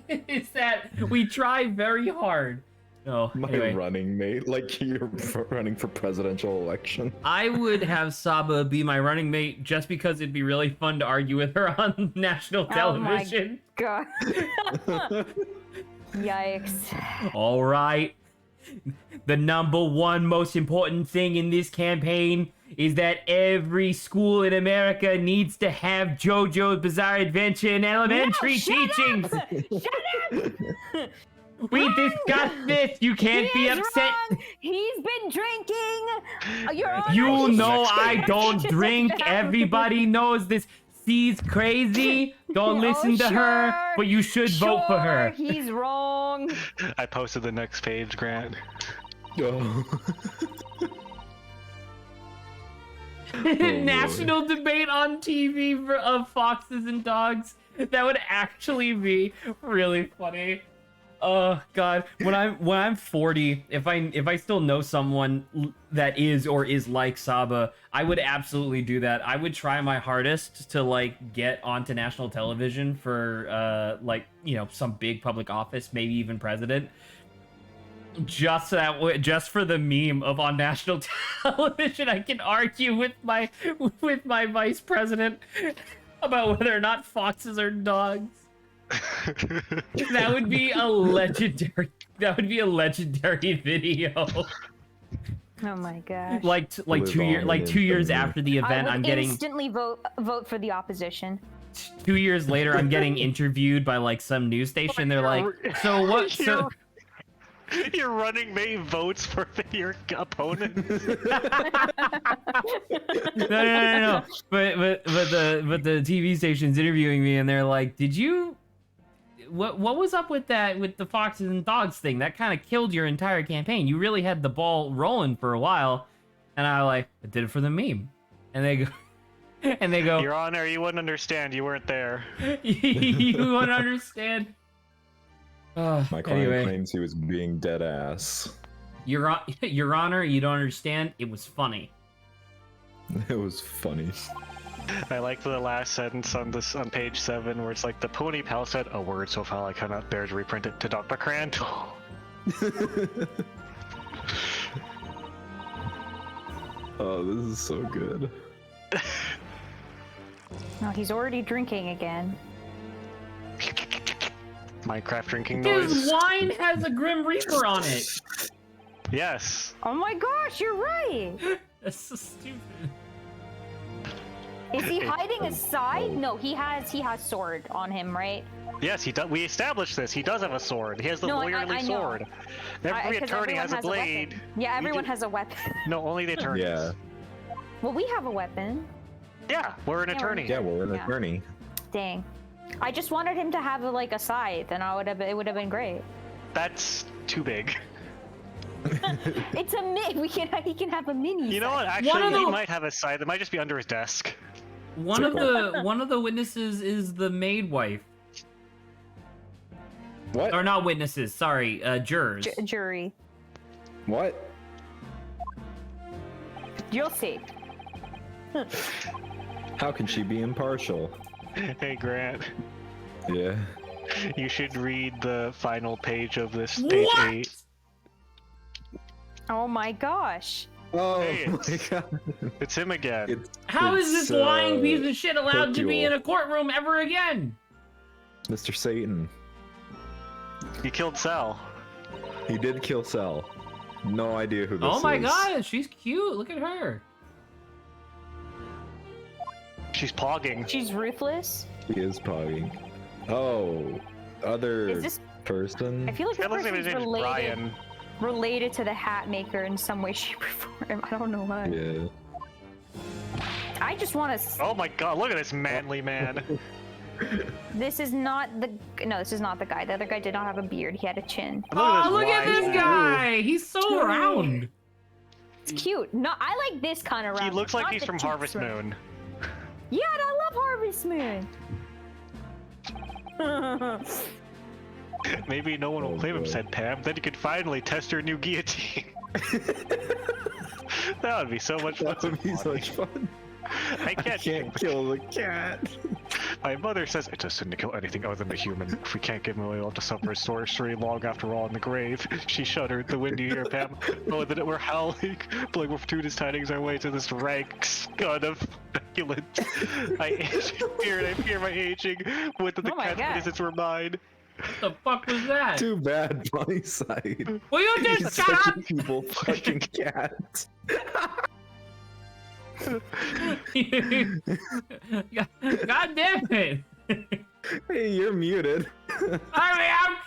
[SPEAKER 1] is that we try very hard. No,
[SPEAKER 2] My
[SPEAKER 1] anyway.
[SPEAKER 2] running mate, like you're running for presidential election.
[SPEAKER 1] I would have Saba be my running mate just because it'd be really fun to argue with her on national television.
[SPEAKER 3] God. Yikes.
[SPEAKER 1] All right. The number one most important thing in this campaign is that every school in America needs to have JoJo's Bizarre Adventure in elementary teachings.
[SPEAKER 3] Shut up!
[SPEAKER 1] We discussed this. You can't be
[SPEAKER 3] He's
[SPEAKER 1] upset.
[SPEAKER 3] wrong. He's been drinking. Your Honor,
[SPEAKER 1] You
[SPEAKER 3] he
[SPEAKER 1] know
[SPEAKER 3] should-
[SPEAKER 1] I don't drink. Everybody knows this. C's crazy. Don't listen to her,
[SPEAKER 3] sure,
[SPEAKER 1] but you should vote for her.
[SPEAKER 3] He's wrong.
[SPEAKER 4] I posted the next page, Grant.
[SPEAKER 2] Oh.
[SPEAKER 1] National debate on TV of foxes and dogs. That would actually be really funny. Oh God, when I'm 40, if I still know someone that is or is like Saba, I would absolutely do that. I would try my hardest to like get onto national television for like, you know, some big public office, maybe even president. Just that way, just for the meme of on national television, I can argue with my vice president about whether or not foxes are dogs. That would be a legendary. That would be a legendary video.
[SPEAKER 3] Oh my gosh.
[SPEAKER 1] Like
[SPEAKER 2] Live
[SPEAKER 1] 2 years,
[SPEAKER 2] on
[SPEAKER 1] like 2 years
[SPEAKER 2] infamy.
[SPEAKER 1] after the
[SPEAKER 3] I
[SPEAKER 1] event,
[SPEAKER 3] would
[SPEAKER 1] I'm getting
[SPEAKER 3] instantly vote for the opposition.
[SPEAKER 1] 2 years later, I'm getting interviewed by like some news station. They're like, "So what? So
[SPEAKER 4] Your running mate votes for your opponent.
[SPEAKER 1] no. But the TV station's interviewing me, and they're like, "Did you? What was up with that with the foxes and dogs thing? That kind of killed your entire campaign. You really had the ball rolling for a while." And I like, "I did it for the meme." And they go,
[SPEAKER 4] Your Honor, you wouldn't understand. You weren't there.
[SPEAKER 1] "You won't understand."
[SPEAKER 2] My client
[SPEAKER 1] Anyway.
[SPEAKER 2] claims he was being dead ass.
[SPEAKER 1] Your Honor, you don't understand. It was funny.
[SPEAKER 2] It was funny.
[SPEAKER 4] I like the last sentence on page 7 where it's like the pony pal said a word so foul I cannot bear to reprint it to Dr. Crant.
[SPEAKER 2] Oh, this is so good.
[SPEAKER 3] No, he's already drinking again.
[SPEAKER 4] Minecraft drinking
[SPEAKER 1] His
[SPEAKER 4] noise.
[SPEAKER 1] wine has a Grim Reaper on it.
[SPEAKER 4] Yes.
[SPEAKER 3] Oh my gosh, you're right.
[SPEAKER 1] That's so stupid.
[SPEAKER 3] Is he hiding a side? No, he has sword on him, right?
[SPEAKER 4] Yes, he does. We established this. He does have a sword. He has the
[SPEAKER 3] No, I
[SPEAKER 4] lawyerly
[SPEAKER 3] know.
[SPEAKER 4] sword. Every
[SPEAKER 3] 'Cause
[SPEAKER 4] attorney
[SPEAKER 3] everyone
[SPEAKER 4] has a blade.
[SPEAKER 3] weapon. Yeah, everyone has a weapon.
[SPEAKER 4] No, only the attorneys.
[SPEAKER 2] Yeah.
[SPEAKER 3] Well, we have a weapon.
[SPEAKER 4] Yeah, we're an
[SPEAKER 3] Yeah,
[SPEAKER 4] attorney.
[SPEAKER 2] Yeah, we're an
[SPEAKER 3] Yeah.
[SPEAKER 2] attorney.
[SPEAKER 3] Dang. I just wanted him to have a scythe, and it would have been great.
[SPEAKER 4] That's too big.
[SPEAKER 3] It's he can have a mini.
[SPEAKER 4] You know what?
[SPEAKER 3] scythe.
[SPEAKER 4] Actually, he
[SPEAKER 1] the-
[SPEAKER 4] might have a scythe. It might just be under his desk.
[SPEAKER 1] One of the witnesses is the maid wife.
[SPEAKER 2] What?
[SPEAKER 1] Or not witnesses, sorry, jurors.
[SPEAKER 3] Jury.
[SPEAKER 2] What?
[SPEAKER 3] You'll see.
[SPEAKER 2] How can she be impartial?
[SPEAKER 4] Hey, Grant.
[SPEAKER 2] Yeah.
[SPEAKER 4] You should read the final page of this page
[SPEAKER 1] What?
[SPEAKER 4] 8.
[SPEAKER 3] Oh my gosh.
[SPEAKER 2] Oh
[SPEAKER 4] Hey,
[SPEAKER 2] my
[SPEAKER 4] it's-
[SPEAKER 2] god.
[SPEAKER 4] It's him again.
[SPEAKER 1] How is this lying piece of shit allowed to be
[SPEAKER 2] Hercule.
[SPEAKER 1] in a courtroom ever again?
[SPEAKER 2] Mr. Satan.
[SPEAKER 4] You killed Sal.
[SPEAKER 2] He did kill Cell. No idea who this is.
[SPEAKER 1] Oh my god, she's cute. Look at her.
[SPEAKER 4] She's pogging.
[SPEAKER 3] She's ruthless.
[SPEAKER 2] He is pogging. Oh, other
[SPEAKER 3] Is this?
[SPEAKER 2] person?
[SPEAKER 3] I feel like this
[SPEAKER 4] It looks like his
[SPEAKER 3] person's
[SPEAKER 4] name is Brian.
[SPEAKER 3] related to the hat maker in some way, shape, or form. I don't know why.
[SPEAKER 2] Yeah.
[SPEAKER 3] I just want to.
[SPEAKER 4] Oh my god, look at this manly man.
[SPEAKER 3] This is not the. No, this is not the guy. The other guy did not have a beard. He had a chin.
[SPEAKER 1] Oh, look at this
[SPEAKER 4] wide-
[SPEAKER 1] guy! He's so round.
[SPEAKER 3] It's cute. No, I like this kind of round.
[SPEAKER 4] He looks like
[SPEAKER 3] not
[SPEAKER 4] he's
[SPEAKER 3] the
[SPEAKER 4] from
[SPEAKER 3] cheeks
[SPEAKER 4] Harvest
[SPEAKER 3] round.
[SPEAKER 4] Moon.
[SPEAKER 3] Yeah, and I love Harvest Moon.
[SPEAKER 4] Maybe no one will
[SPEAKER 2] Oh,
[SPEAKER 4] claim him,
[SPEAKER 2] boy.
[SPEAKER 4] said Pam. Then you could finally test your new guillotine. That would be so much fun.
[SPEAKER 2] That would be so much fun.
[SPEAKER 4] I can't
[SPEAKER 2] kill the cat.
[SPEAKER 4] My mother says it doesn't to kill anything other than a human. If we can't give him away, we'll have to suffer his sorcery long after all in the grave. She shuddered. The wind you hear, Pam. Oh, that we're howling, blowing fortuitous tidings our way to this rank scud of speculance. I fear my aging. Would that the
[SPEAKER 3] Oh my
[SPEAKER 4] cat's
[SPEAKER 3] God.
[SPEAKER 4] visits were mine.
[SPEAKER 1] What the fuck was that?
[SPEAKER 2] Too bad, funny side.
[SPEAKER 1] Will you just shut up?
[SPEAKER 2] People fucking cat.
[SPEAKER 1] God damn it!
[SPEAKER 2] Hey, you're muted.
[SPEAKER 1] I'm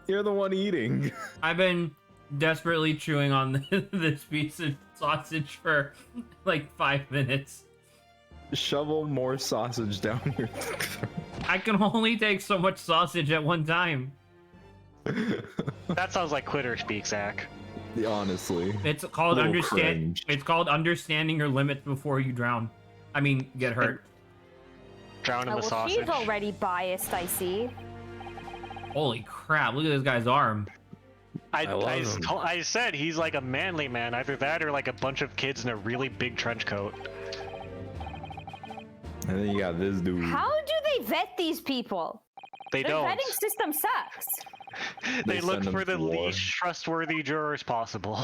[SPEAKER 2] You're the one eating.
[SPEAKER 1] I've been desperately chewing on this piece of sausage for like 5 minutes.
[SPEAKER 2] Shovel more sausage down your throat.
[SPEAKER 1] I can only take so much sausage at one time.
[SPEAKER 4] That sounds like quitter speak, Zach.
[SPEAKER 2] Honestly.
[SPEAKER 1] It's called
[SPEAKER 2] Little cringe.
[SPEAKER 1] It's called understanding your limits before you drown. I mean, get hurt.
[SPEAKER 4] Drown in
[SPEAKER 3] Oh,
[SPEAKER 4] the
[SPEAKER 3] well,
[SPEAKER 4] sausage.
[SPEAKER 3] she's already biased, I see.
[SPEAKER 1] Holy crap! Look at this guy's arm.
[SPEAKER 2] I love him.
[SPEAKER 4] I said he's like a manly man. Either that or like a bunch of kids in a really big trench coat.
[SPEAKER 2] And then you got this dude.
[SPEAKER 3] How do they vet these people?
[SPEAKER 4] They
[SPEAKER 3] Their
[SPEAKER 4] don't.
[SPEAKER 3] vetting system sucks.
[SPEAKER 4] They look
[SPEAKER 2] send them
[SPEAKER 4] for the
[SPEAKER 2] to war.
[SPEAKER 4] least trustworthy jurors possible.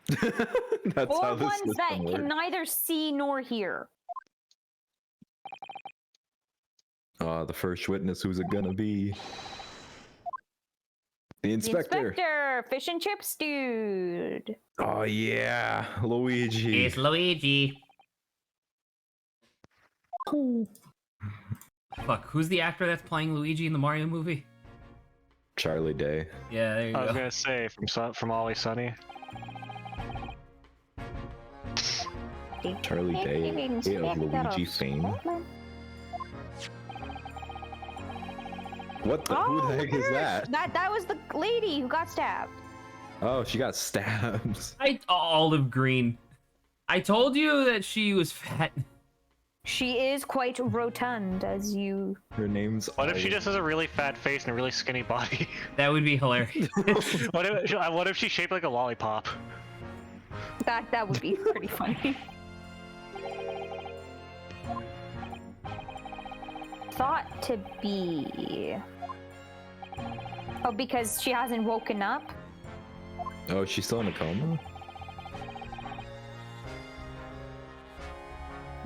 [SPEAKER 2] That's
[SPEAKER 3] Or
[SPEAKER 2] how this
[SPEAKER 3] ones that
[SPEAKER 2] system
[SPEAKER 3] can
[SPEAKER 2] works.
[SPEAKER 3] neither see nor hear.
[SPEAKER 2] The first witness, who's it gonna be? The inspector.
[SPEAKER 3] The inspector, fish and chips dude.
[SPEAKER 2] Oh yeah, Luigi.
[SPEAKER 1] It's Luigi. Fuck, who's the actor that's playing Luigi in the Mario movie?
[SPEAKER 2] Charlie Day.
[SPEAKER 1] Yeah, there you
[SPEAKER 4] I was
[SPEAKER 1] go.
[SPEAKER 4] gonna say from Always Sunny.
[SPEAKER 2] Charlie Day of Luigi fame. What the? Who the heck is
[SPEAKER 3] look at
[SPEAKER 2] that?
[SPEAKER 3] her. That was the lady who got stabbed.
[SPEAKER 2] Oh, she got stabs.
[SPEAKER 1] Olive green. I told you that she was fat.
[SPEAKER 3] She is quite rotund, as you.
[SPEAKER 2] Her name's.
[SPEAKER 4] What if she just has a really fat face and a really skinny body?
[SPEAKER 1] That would be hilarious.
[SPEAKER 4] What if she's shaped like a lollipop?
[SPEAKER 3] That would be pretty funny. Thought to be. Oh, because she hasn't woken up?
[SPEAKER 2] Oh, she's still in a coma.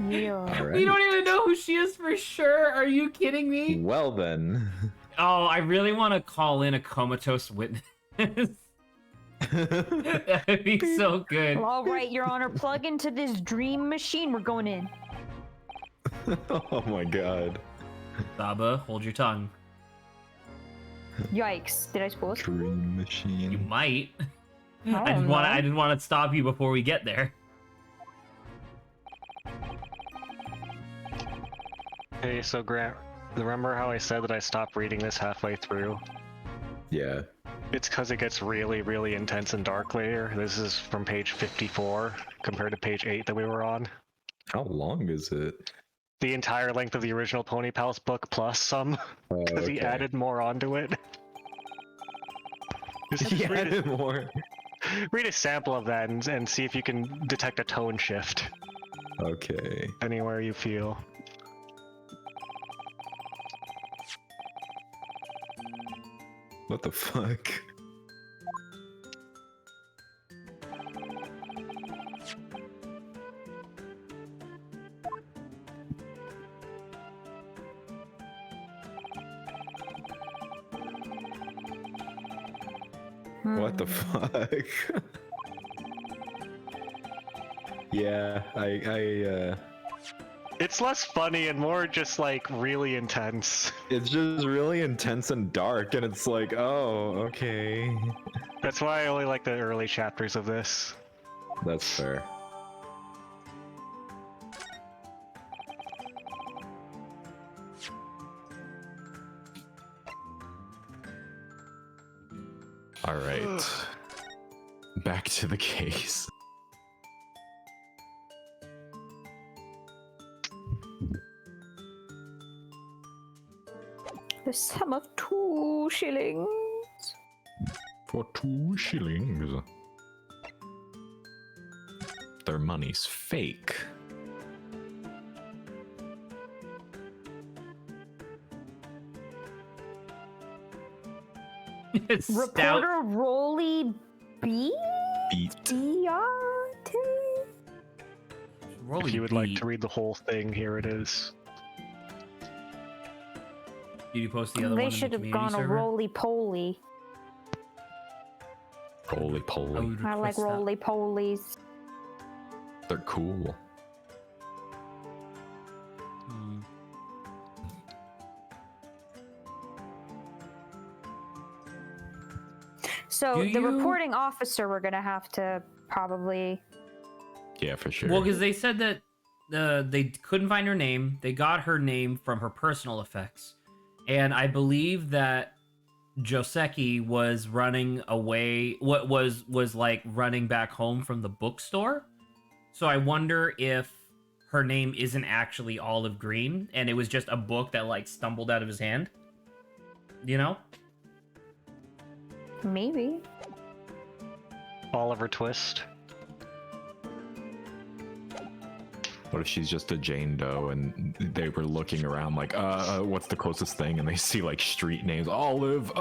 [SPEAKER 3] Yeah.
[SPEAKER 2] All right.
[SPEAKER 1] We don't even know who she is for sure. Are you kidding me?
[SPEAKER 2] Well then.
[SPEAKER 1] Oh, I really want to call in a comatose witness. That would be so good.
[SPEAKER 3] All right, Your Honor, plug into this dream machine. We're going in.
[SPEAKER 2] Oh my god.
[SPEAKER 1] Saba, hold your tongue.
[SPEAKER 3] Yikes! Did I spoil it?
[SPEAKER 2] Dream
[SPEAKER 1] You
[SPEAKER 2] machine.
[SPEAKER 1] might.
[SPEAKER 3] I don't
[SPEAKER 1] I
[SPEAKER 3] know.
[SPEAKER 1] didn't want to stop you before we get there.
[SPEAKER 4] Hey, so Grant, remember how I said that I stopped reading this halfway through?
[SPEAKER 2] Yeah.
[SPEAKER 4] It's because it gets really, really intense and dark later. This is from page 54 compared to page 8 that we were on.
[SPEAKER 2] How long is it?
[SPEAKER 4] The entire length of the original Pony Pals book plus some,
[SPEAKER 2] Oh,
[SPEAKER 4] because he
[SPEAKER 2] okay.
[SPEAKER 4] added more onto it. Just
[SPEAKER 2] He
[SPEAKER 4] read,
[SPEAKER 2] added more.
[SPEAKER 4] read a sample of that and see if you can detect a tone shift
[SPEAKER 2] Okay.
[SPEAKER 4] anywhere you feel.
[SPEAKER 2] What the fuck? What the fuck? Yeah,
[SPEAKER 4] It's less funny and more just like really intense.
[SPEAKER 2] it's just really intense and dark, and it's like, oh, okay.
[SPEAKER 4] That's why I only like the early chapters of this.
[SPEAKER 2] That's fair. All right. Back to the case.
[SPEAKER 3] The sum of 2 shillings.
[SPEAKER 2] For 2 shillings. Their money's fake.
[SPEAKER 1] Stout.
[SPEAKER 3] Reporter Rolly B?
[SPEAKER 2] Beat.
[SPEAKER 3] Diate?
[SPEAKER 1] Rolly
[SPEAKER 4] If you would like
[SPEAKER 1] beat.
[SPEAKER 4] to read the whole thing, here it is.
[SPEAKER 1] Did you post the other one
[SPEAKER 3] They
[SPEAKER 1] in the
[SPEAKER 3] should have
[SPEAKER 1] community
[SPEAKER 3] gone a
[SPEAKER 1] server?
[SPEAKER 3] roly-poly.
[SPEAKER 2] Roly
[SPEAKER 1] I
[SPEAKER 2] poly.
[SPEAKER 1] would
[SPEAKER 3] I like
[SPEAKER 1] request that.
[SPEAKER 3] roly-polies.
[SPEAKER 2] They're cool.
[SPEAKER 1] Hmm.
[SPEAKER 3] So
[SPEAKER 1] Do
[SPEAKER 3] the
[SPEAKER 1] you-
[SPEAKER 3] reporting officer we're gonna have to probably...
[SPEAKER 2] Yeah, for sure.
[SPEAKER 1] Well, because they said that they couldn't find her name. They got her name from her personal effects, and I believe that Joseki was running away. What was like running back home from the bookstore. So I wonder if her name isn't actually Olive Green, and it was just a book that like stumbled out of his hand. You know?
[SPEAKER 3] Maybe.
[SPEAKER 4] Oliver Twist.
[SPEAKER 2] What if she's just a Jane Doe and they were looking around like, what's the closest thing? And they see like street names, Olive,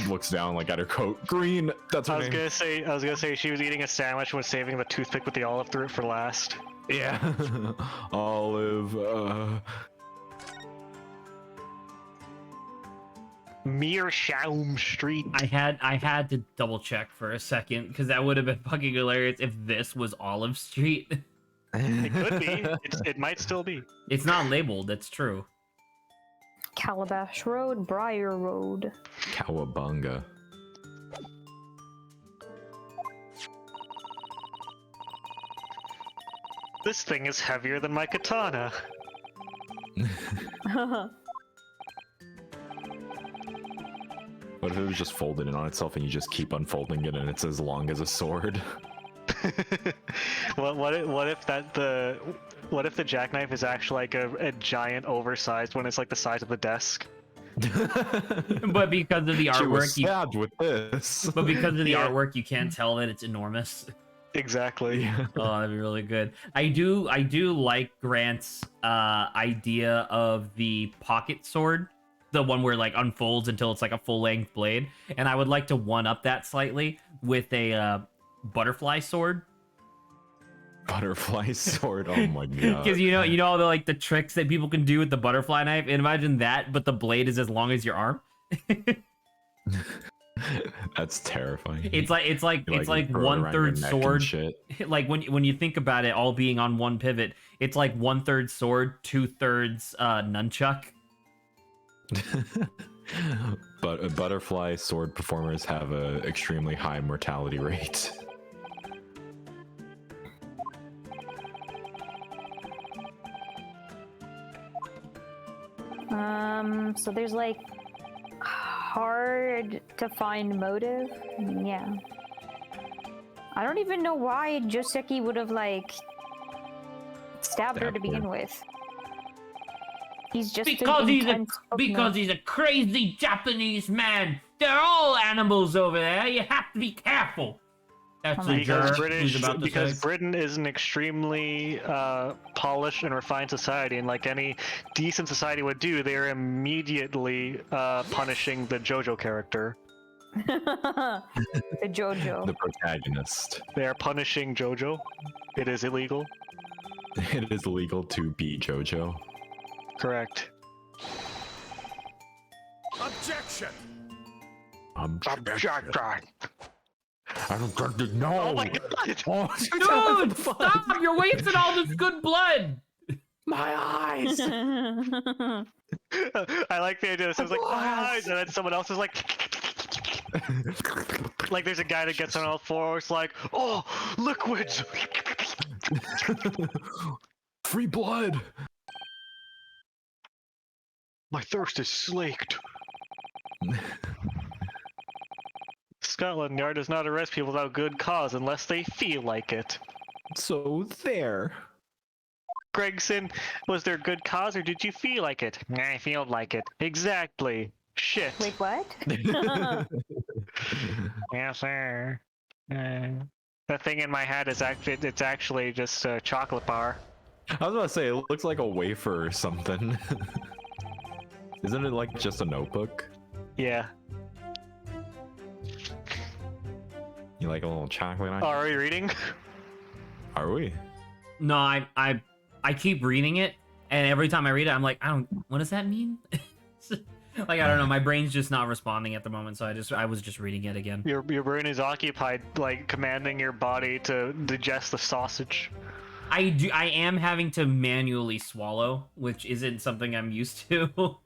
[SPEAKER 2] looks down like at her coat, Green, that's her
[SPEAKER 4] I was
[SPEAKER 2] name.
[SPEAKER 4] gonna say she was eating a sandwich and was saving the toothpick with the olive through it for last.
[SPEAKER 2] Yeah. Olive,
[SPEAKER 4] Meerschaum Street.
[SPEAKER 1] I had to double check for a second because that would have been fucking hilarious if this was Olive Street.
[SPEAKER 4] It could be. It might still be.
[SPEAKER 1] It's not labeled. That's true.
[SPEAKER 3] Calabash Road, Briar Road.
[SPEAKER 2] Cowabunga.
[SPEAKER 4] This thing is heavier than my katana.
[SPEAKER 2] What if it was just folded in on itself and you just keep unfolding it and it's as long as a sword?
[SPEAKER 4] What if the jackknife is actually like a giant oversized one? It's like the size of the desk.
[SPEAKER 1] But because of the
[SPEAKER 2] She was
[SPEAKER 1] artwork, you,
[SPEAKER 2] stabbed with this.
[SPEAKER 1] but because of the
[SPEAKER 4] Yeah.
[SPEAKER 1] artwork, you can't tell that it's enormous.
[SPEAKER 4] Exactly.
[SPEAKER 2] Yeah.
[SPEAKER 1] Oh, that'd be really good. I do like Grant's idea of the pocket sword, the one where it, like unfolds until it's like a full length blade, and I would like to one up that slightly with a butterfly sword.
[SPEAKER 2] Butterfly sword. Oh my god.
[SPEAKER 1] Because you know all the like the tricks that people can do with the butterfly knife. And imagine that, but the blade is as long as your arm.
[SPEAKER 2] That's terrifying.
[SPEAKER 1] It's like
[SPEAKER 2] You,
[SPEAKER 1] it's like
[SPEAKER 2] throw it around your
[SPEAKER 1] 1/3
[SPEAKER 2] neck and
[SPEAKER 1] sword.
[SPEAKER 2] shit.
[SPEAKER 1] Like when you think about it all being on one pivot, it's like 1/3 sword, 2/3 nunchuck.
[SPEAKER 2] But butterfly sword performers have a extremely high mortality rate.
[SPEAKER 3] So there's like hard to find motive. Yeah. I don't even know why Joseki would have like stabbed her to
[SPEAKER 2] Stabbed
[SPEAKER 3] begin
[SPEAKER 2] her.
[SPEAKER 3] with. He's just
[SPEAKER 1] Because
[SPEAKER 3] an
[SPEAKER 1] he's a
[SPEAKER 3] intense
[SPEAKER 1] because he's a crazy Japanese man. They're all animals over there. You have to be careful. That's
[SPEAKER 3] Oh
[SPEAKER 1] the
[SPEAKER 3] my
[SPEAKER 1] jerk
[SPEAKER 3] God.
[SPEAKER 1] who's about to
[SPEAKER 4] Because
[SPEAKER 1] say.
[SPEAKER 4] Britain is an extremely polished and refined society, and like any decent society would do, they are immediately punishing the JoJo character.
[SPEAKER 3] the JoJo.
[SPEAKER 2] The protagonist.
[SPEAKER 4] They are punishing JoJo. It is illegal.
[SPEAKER 2] It is illegal to be JoJo.
[SPEAKER 4] Correct.
[SPEAKER 5] Objection!
[SPEAKER 2] I don't got to know.
[SPEAKER 4] Oh my god!
[SPEAKER 2] Oh,
[SPEAKER 1] Dude, stop! You're wasting all this good blood.
[SPEAKER 2] my eyes.
[SPEAKER 4] I like the idea that someone's like, "Ah," and then someone else is like, like there's a guy that gets on all fours, like, oh, liquids.
[SPEAKER 2] Free blood.
[SPEAKER 4] My thirst is slaked. Scotland Yard does not arrest people without good cause unless they feel like it.
[SPEAKER 2] So there.
[SPEAKER 4] Gregson, was there good cause or did you feel like it? I feel like it. Exactly. Shit.
[SPEAKER 3] Wait, what?
[SPEAKER 4] Yes, sir. The thing in my head is actually just a chocolate bar.
[SPEAKER 2] I was about to say, it looks like a wafer or something. Isn't it like just a notebook?
[SPEAKER 4] Yeah.
[SPEAKER 2] You like a little chocolate on
[SPEAKER 4] Oh, are you reading?
[SPEAKER 2] Are we?
[SPEAKER 1] No, I keep reading it, and every time I read it, I'm like, what does that mean? Like, I don't know, my brain's just not responding at the moment, so I was just reading it again.
[SPEAKER 4] Your brain is occupied, like, commanding your body to digest the sausage.
[SPEAKER 1] I am having to manually swallow, which isn't something I'm used to.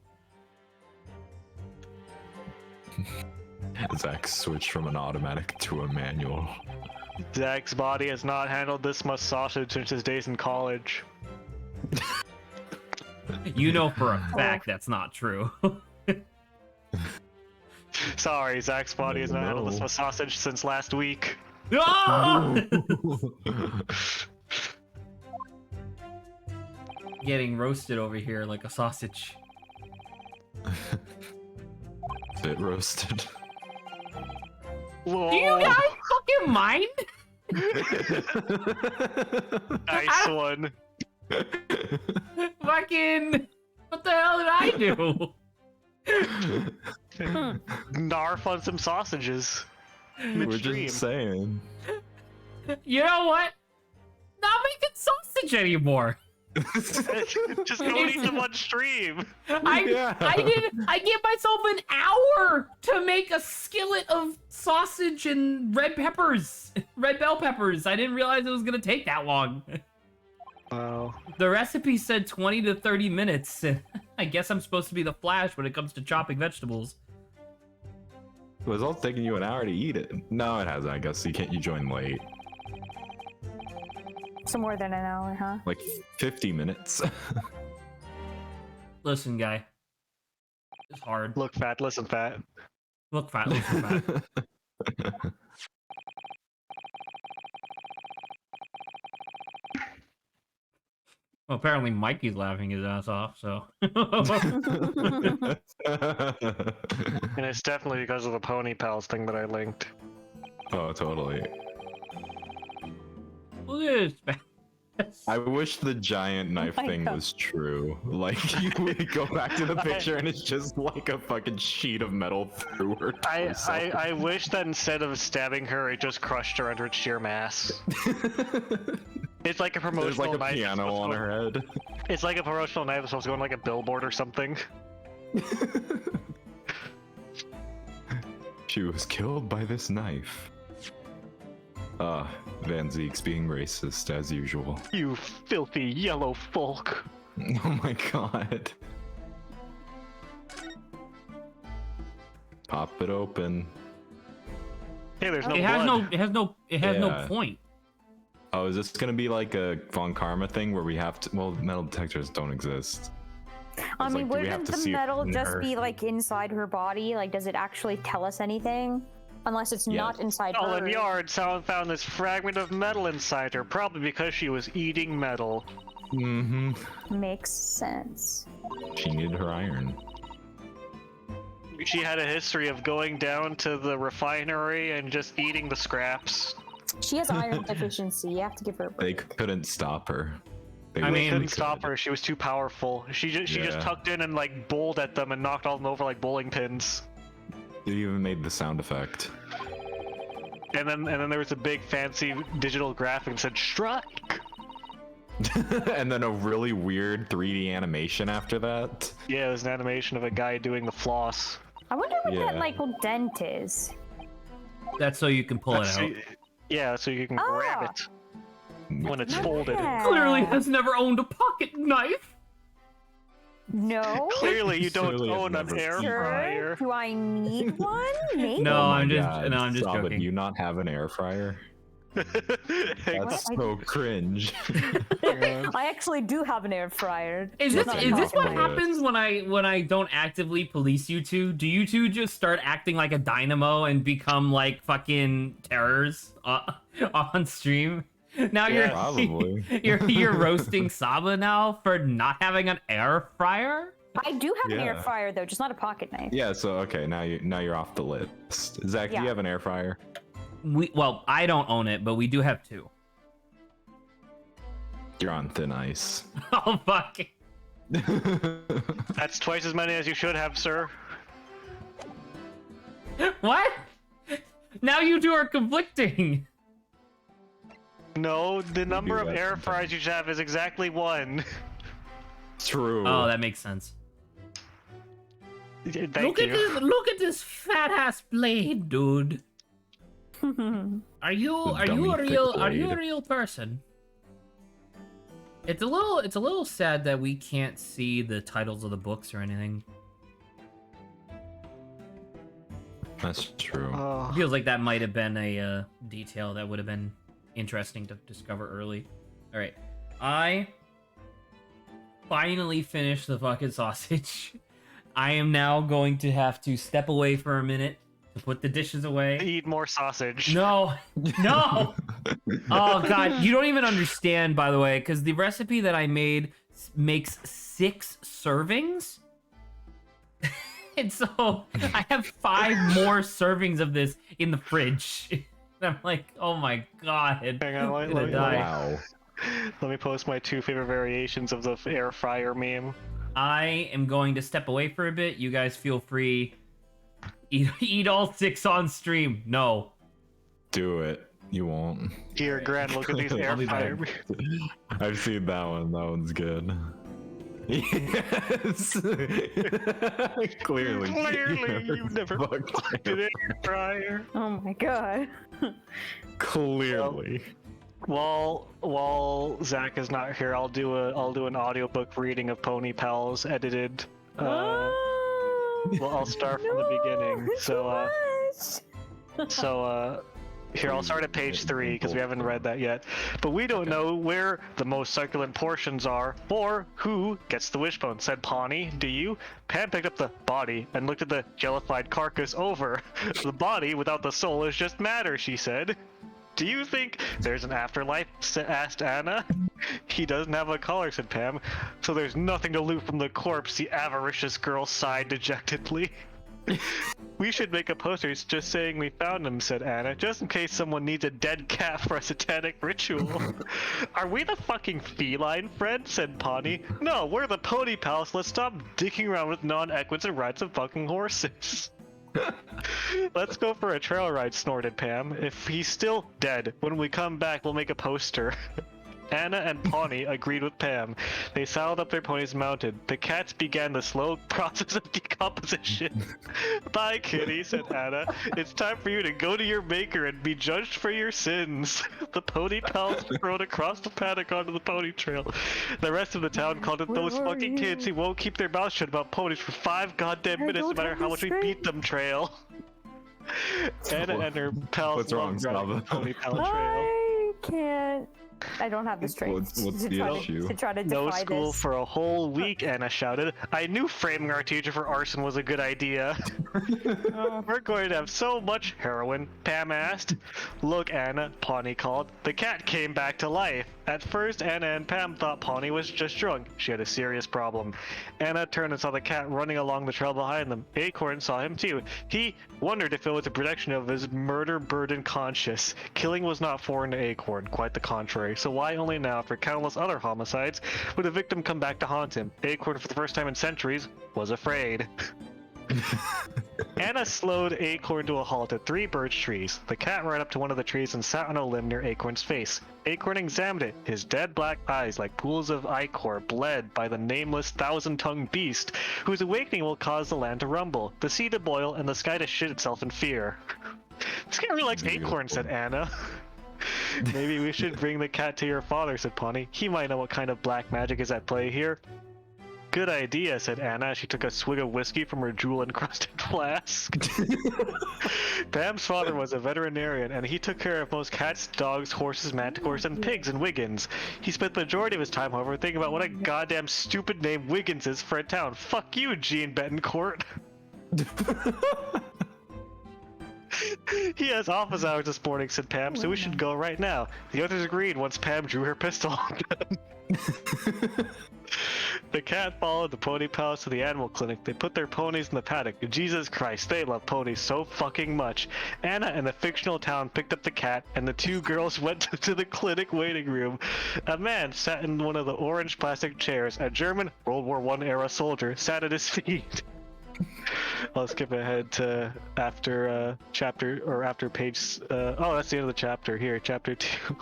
[SPEAKER 2] Zach switched from an automatic to a manual.
[SPEAKER 4] Zach's body has not handled this much sausage since his days in college.
[SPEAKER 1] You know for a fact that's not true.
[SPEAKER 4] Sorry, Zach's body has not handled this much sausage since last week.
[SPEAKER 1] Ah! Getting roasted over here like a sausage.
[SPEAKER 2] Bit roasted.
[SPEAKER 4] Whoa.
[SPEAKER 1] Do you guys fucking mind?
[SPEAKER 4] Nice one.
[SPEAKER 1] Fucking, what the hell did I do?
[SPEAKER 4] Narf on some sausages.
[SPEAKER 2] We're
[SPEAKER 4] Midstream.
[SPEAKER 2] just saying.
[SPEAKER 1] You know what? Not making sausage anymore.
[SPEAKER 4] Just don't eat them on stream.
[SPEAKER 1] I gave myself an hour to make a skillet of sausage and red peppers, red bell peppers. I didn't realize it was gonna take that long.
[SPEAKER 4] Wow.
[SPEAKER 1] The recipe said 20 to 30 minutes. I guess I'm supposed to be the Flash when it comes to chopping vegetables.
[SPEAKER 2] It was all taking you an hour to eat it. No, it hasn't. I guess you joined late.
[SPEAKER 3] So more than an hour, huh?
[SPEAKER 2] Like 50 minutes.
[SPEAKER 1] Listen, guy. It's hard.
[SPEAKER 4] Look fat, listen fat.
[SPEAKER 1] Look fat, listen fat. Well, apparently Mikey's laughing his ass off, so.
[SPEAKER 4] And it's definitely because of the Pony Pals thing that I linked.
[SPEAKER 2] Oh, totally.
[SPEAKER 1] Look at this.
[SPEAKER 2] I wish the giant knife
[SPEAKER 3] my
[SPEAKER 2] thing
[SPEAKER 3] God.
[SPEAKER 2] was true. Like, you would go back to the picture and it's just like a fucking sheet of metal through her torso.
[SPEAKER 4] I wish that instead of stabbing her, it just crushed her under its sheer mass. It's like a promotional
[SPEAKER 2] There's like a
[SPEAKER 4] knife.
[SPEAKER 2] piano on her head.
[SPEAKER 4] It's like a promotional knife that's supposed to go on like a billboard or something.
[SPEAKER 2] She was killed by this knife. Van Zeek's being racist as usual.
[SPEAKER 4] You filthy yellow folk.
[SPEAKER 2] Oh my god. Pop it open.
[SPEAKER 4] Hey, there's no
[SPEAKER 1] It
[SPEAKER 4] blood.
[SPEAKER 1] has no
[SPEAKER 2] Yeah.
[SPEAKER 1] point.
[SPEAKER 2] Oh, is this gonna be like a Von Karma thing where we have to? Well, metal detectors don't exist.
[SPEAKER 3] I
[SPEAKER 2] It's
[SPEAKER 3] mean,
[SPEAKER 2] like, do we have
[SPEAKER 3] wouldn't
[SPEAKER 2] to
[SPEAKER 3] the
[SPEAKER 2] see it
[SPEAKER 3] metal
[SPEAKER 2] in
[SPEAKER 3] just
[SPEAKER 2] her?
[SPEAKER 3] be like inside her body? Like, does it actually tell us anything? Unless it's
[SPEAKER 2] Yeah.
[SPEAKER 3] not inside her.
[SPEAKER 4] Scotland Yard, someone found this fragment of metal inside her, probably because she was eating metal.
[SPEAKER 2] Mm-hmm.
[SPEAKER 3] Makes sense.
[SPEAKER 2] She needed her iron.
[SPEAKER 4] She had a history of going down to the refinery and just eating the scraps.
[SPEAKER 3] She has iron deficiency. You have to give her a
[SPEAKER 2] They
[SPEAKER 3] break.
[SPEAKER 2] couldn't stop her. They
[SPEAKER 1] I mean-
[SPEAKER 2] really
[SPEAKER 4] Couldn't stop
[SPEAKER 2] could.
[SPEAKER 4] her. She was too powerful. She just
[SPEAKER 2] Yeah.
[SPEAKER 4] tucked in and like bowled at them and knocked all of them over like bowling pins.
[SPEAKER 2] They even made the sound effect.
[SPEAKER 4] And then there was a big fancy digital graphic that said strike.
[SPEAKER 2] And then a really weird 3D animation after that.
[SPEAKER 4] Yeah, it was an animation of a guy doing the floss.
[SPEAKER 3] I wonder what that
[SPEAKER 2] Yeah.
[SPEAKER 3] like dent is.
[SPEAKER 1] That's so you can pull it
[SPEAKER 4] That's
[SPEAKER 1] out.
[SPEAKER 4] yeah, so you can
[SPEAKER 3] Ah.
[SPEAKER 4] grab it when it's
[SPEAKER 3] Not
[SPEAKER 4] folded.
[SPEAKER 3] bad.
[SPEAKER 1] Clearly has never owned a pocket knife.
[SPEAKER 3] No.
[SPEAKER 4] Clearly, you don't
[SPEAKER 2] Clearly has
[SPEAKER 4] own an
[SPEAKER 2] never
[SPEAKER 4] air
[SPEAKER 2] seen
[SPEAKER 3] Sure.
[SPEAKER 4] fryer.
[SPEAKER 3] Do I need one? Maybe.
[SPEAKER 1] No,
[SPEAKER 2] Oh my
[SPEAKER 1] I'm just
[SPEAKER 2] God,
[SPEAKER 1] no, I'm just
[SPEAKER 2] Saw, but
[SPEAKER 1] joking.
[SPEAKER 2] do you not have an air fryer? That's so cringe.
[SPEAKER 3] I actually do have an air fryer.
[SPEAKER 1] Is
[SPEAKER 3] It's
[SPEAKER 1] this
[SPEAKER 3] not
[SPEAKER 1] is this what
[SPEAKER 2] possible.
[SPEAKER 1] happens when I don't actively police you two? Do you two just start acting like a dynamo and become like fucking terrors on stream? Now
[SPEAKER 4] Yeah.
[SPEAKER 2] Probably.
[SPEAKER 1] you're roasting Saba now for not having an air fryer?
[SPEAKER 3] I do have an air
[SPEAKER 2] Yeah.
[SPEAKER 3] fryer though, just not a pocket knife.
[SPEAKER 2] Yeah, so okay, now you're off the list. Zach, do
[SPEAKER 3] Yeah.
[SPEAKER 2] you have an air fryer?
[SPEAKER 1] Well, I don't own it, but we do have two.
[SPEAKER 2] You're on thin ice.
[SPEAKER 1] Oh fuck.
[SPEAKER 4] That's twice as many as you should have, sir.
[SPEAKER 1] What? Now you two are conflicting.
[SPEAKER 4] No, the number of
[SPEAKER 2] that
[SPEAKER 4] air
[SPEAKER 2] sometimes.
[SPEAKER 4] fryers you should have is exactly one.
[SPEAKER 2] True.
[SPEAKER 1] Oh, that makes sense.
[SPEAKER 4] Thank
[SPEAKER 1] Look
[SPEAKER 4] you.
[SPEAKER 1] at this! Look at this fat ass blade, dude. Are you
[SPEAKER 2] The dummy thick
[SPEAKER 1] are you a
[SPEAKER 2] blade.
[SPEAKER 1] real person? It's a little sad that we can't see the titles of the books or anything.
[SPEAKER 2] That's true.
[SPEAKER 4] Oh.
[SPEAKER 1] It feels like that might have been a detail that would have been interesting to discover early. All right, I finally finished the fucking sausage. I am now going to have to step away for a minute to put the dishes away.
[SPEAKER 4] Eat more sausage.
[SPEAKER 1] No, no. Oh god, you don't even understand, by the way, because the recipe that I made makes 6 servings. And so I have 5 more servings of this in the fridge. And I'm like, oh my god,
[SPEAKER 4] Hang on,
[SPEAKER 1] I'm gonna die.
[SPEAKER 2] Wow.
[SPEAKER 4] Let me post my 2 favorite variations of the air fryer meme.
[SPEAKER 1] I am going to step away for a bit. You guys feel free. Eat all 6 on stream. No.
[SPEAKER 2] Do it. You won't.
[SPEAKER 4] Here, Gran, look at these air
[SPEAKER 2] I'll be
[SPEAKER 4] fryer.
[SPEAKER 2] back. I've seen that one. That one's good. Yes. Clearly.
[SPEAKER 4] Clearly, you've never
[SPEAKER 2] fucked
[SPEAKER 4] fucked an air fryer.
[SPEAKER 3] Oh my god.
[SPEAKER 2] Clearly.
[SPEAKER 4] While Zach is not here, I'll do an audiobook reading of Pony Pals edited. Well, I'll start from the beginning. So here, I'll start at page 3 because we haven't read that yet. But we don't know where the most succulent portions are or who gets the wishbone, said Pawnee. Do you? Pam picked up the body and looked at the jellified carcass over. The body without the soul is just matter, she said. Do you think there's an afterlife? Asked Anna. He doesn't have a collar, said Pam. So there's nothing to loot from the corpse, the avaricious girl sighed dejectedly. We should make a poster just saying we found him, said Anna, just in case someone needs a dead cat for a satanic ritual. Are we the fucking feline friend? Said Pawnee. No, we're the Pony Pals. Let's stop dicking around with non-equids and ride some fucking horses. Let's go for a trail ride, snorted Pam. If he's still dead, when we come back, we'll make a poster. Anna and Pawnee agreed with Pam. They saddled up their ponies and mounted. The cats began the slow process of decomposition. Bye, kitty, said Anna. It's time for you to go to your maker and be judged for your sins. The Pony Pals rode across the paddock onto the pony trail. The rest of the town called it those fucking kids who won't keep their mouths shut about ponies for 5 goddamn minutes, no matter how much we beat them trail. Anna and her pals
[SPEAKER 2] What's wrong,
[SPEAKER 4] loved riding the
[SPEAKER 2] Slava?
[SPEAKER 4] Pony Pal trail.
[SPEAKER 3] I can't. I don't have the strength
[SPEAKER 2] What's
[SPEAKER 3] to,
[SPEAKER 2] the
[SPEAKER 3] try
[SPEAKER 2] issue?
[SPEAKER 3] to try to
[SPEAKER 4] No
[SPEAKER 3] defy
[SPEAKER 4] school
[SPEAKER 3] this.
[SPEAKER 4] for a whole week, Anna shouted. I knew framing our teacher for arson was a good idea. We're going to have so much heroin, Pam asked. Look, Anna, Pawnee called. The cat came back to life. At first, Anna and Pam thought Pawnee was just drunk. She had a serious problem. Anna turned and saw the cat running along the trail behind them. Acorn saw him too. He wondered if it was a projection of his murder-burdened conscience. Killing was not foreign to Acorn, quite the contrary. So why only now, for countless other homicides, would a victim come back to haunt him? Acorn, for the first time in centuries, was afraid. Anna slowed Acorn to a halt at 3 birch trees. The cat ran up to one of the trees and sat on a limb near Acorn's face. Acorn examined it. His dead black eyes, like pools of ichor, bled by the nameless thousand-tongued beast, whose awakening will cause the land to rumble, the sea to boil, and the sky to shit itself in fear. This guy really likes Acorn, said Anna. Maybe we should bring the cat to your father, said Pawnee. He might know what kind of black magic is at play here. Good idea, said Anna as she took a swig of whiskey from her jewel-encrusted flask. Pam's father was a veterinarian, and he took care of most cats, dogs, horses, manticores, and pigs in Wiggins. He spent the majority of his time, however, thinking about what a goddamn stupid name Wiggins is for a town. Fuck you, Gene Betancourt. He has office hours this morning, said Pam, so we should go right now. The others agreed once Pam drew her pistol. The cat followed the pony pals to the animal clinic. They put their ponies in the paddock. Jesus Christ, they love ponies so fucking much. Anna and the fictional town picked up the cat, and the two girls went to the clinic waiting room. A man sat in one of the orange plastic chairs. A German World War I era soldier sat at his feet. I'll skip ahead to after after page. Oh, that's the end of the chapter. Here, chapter 2.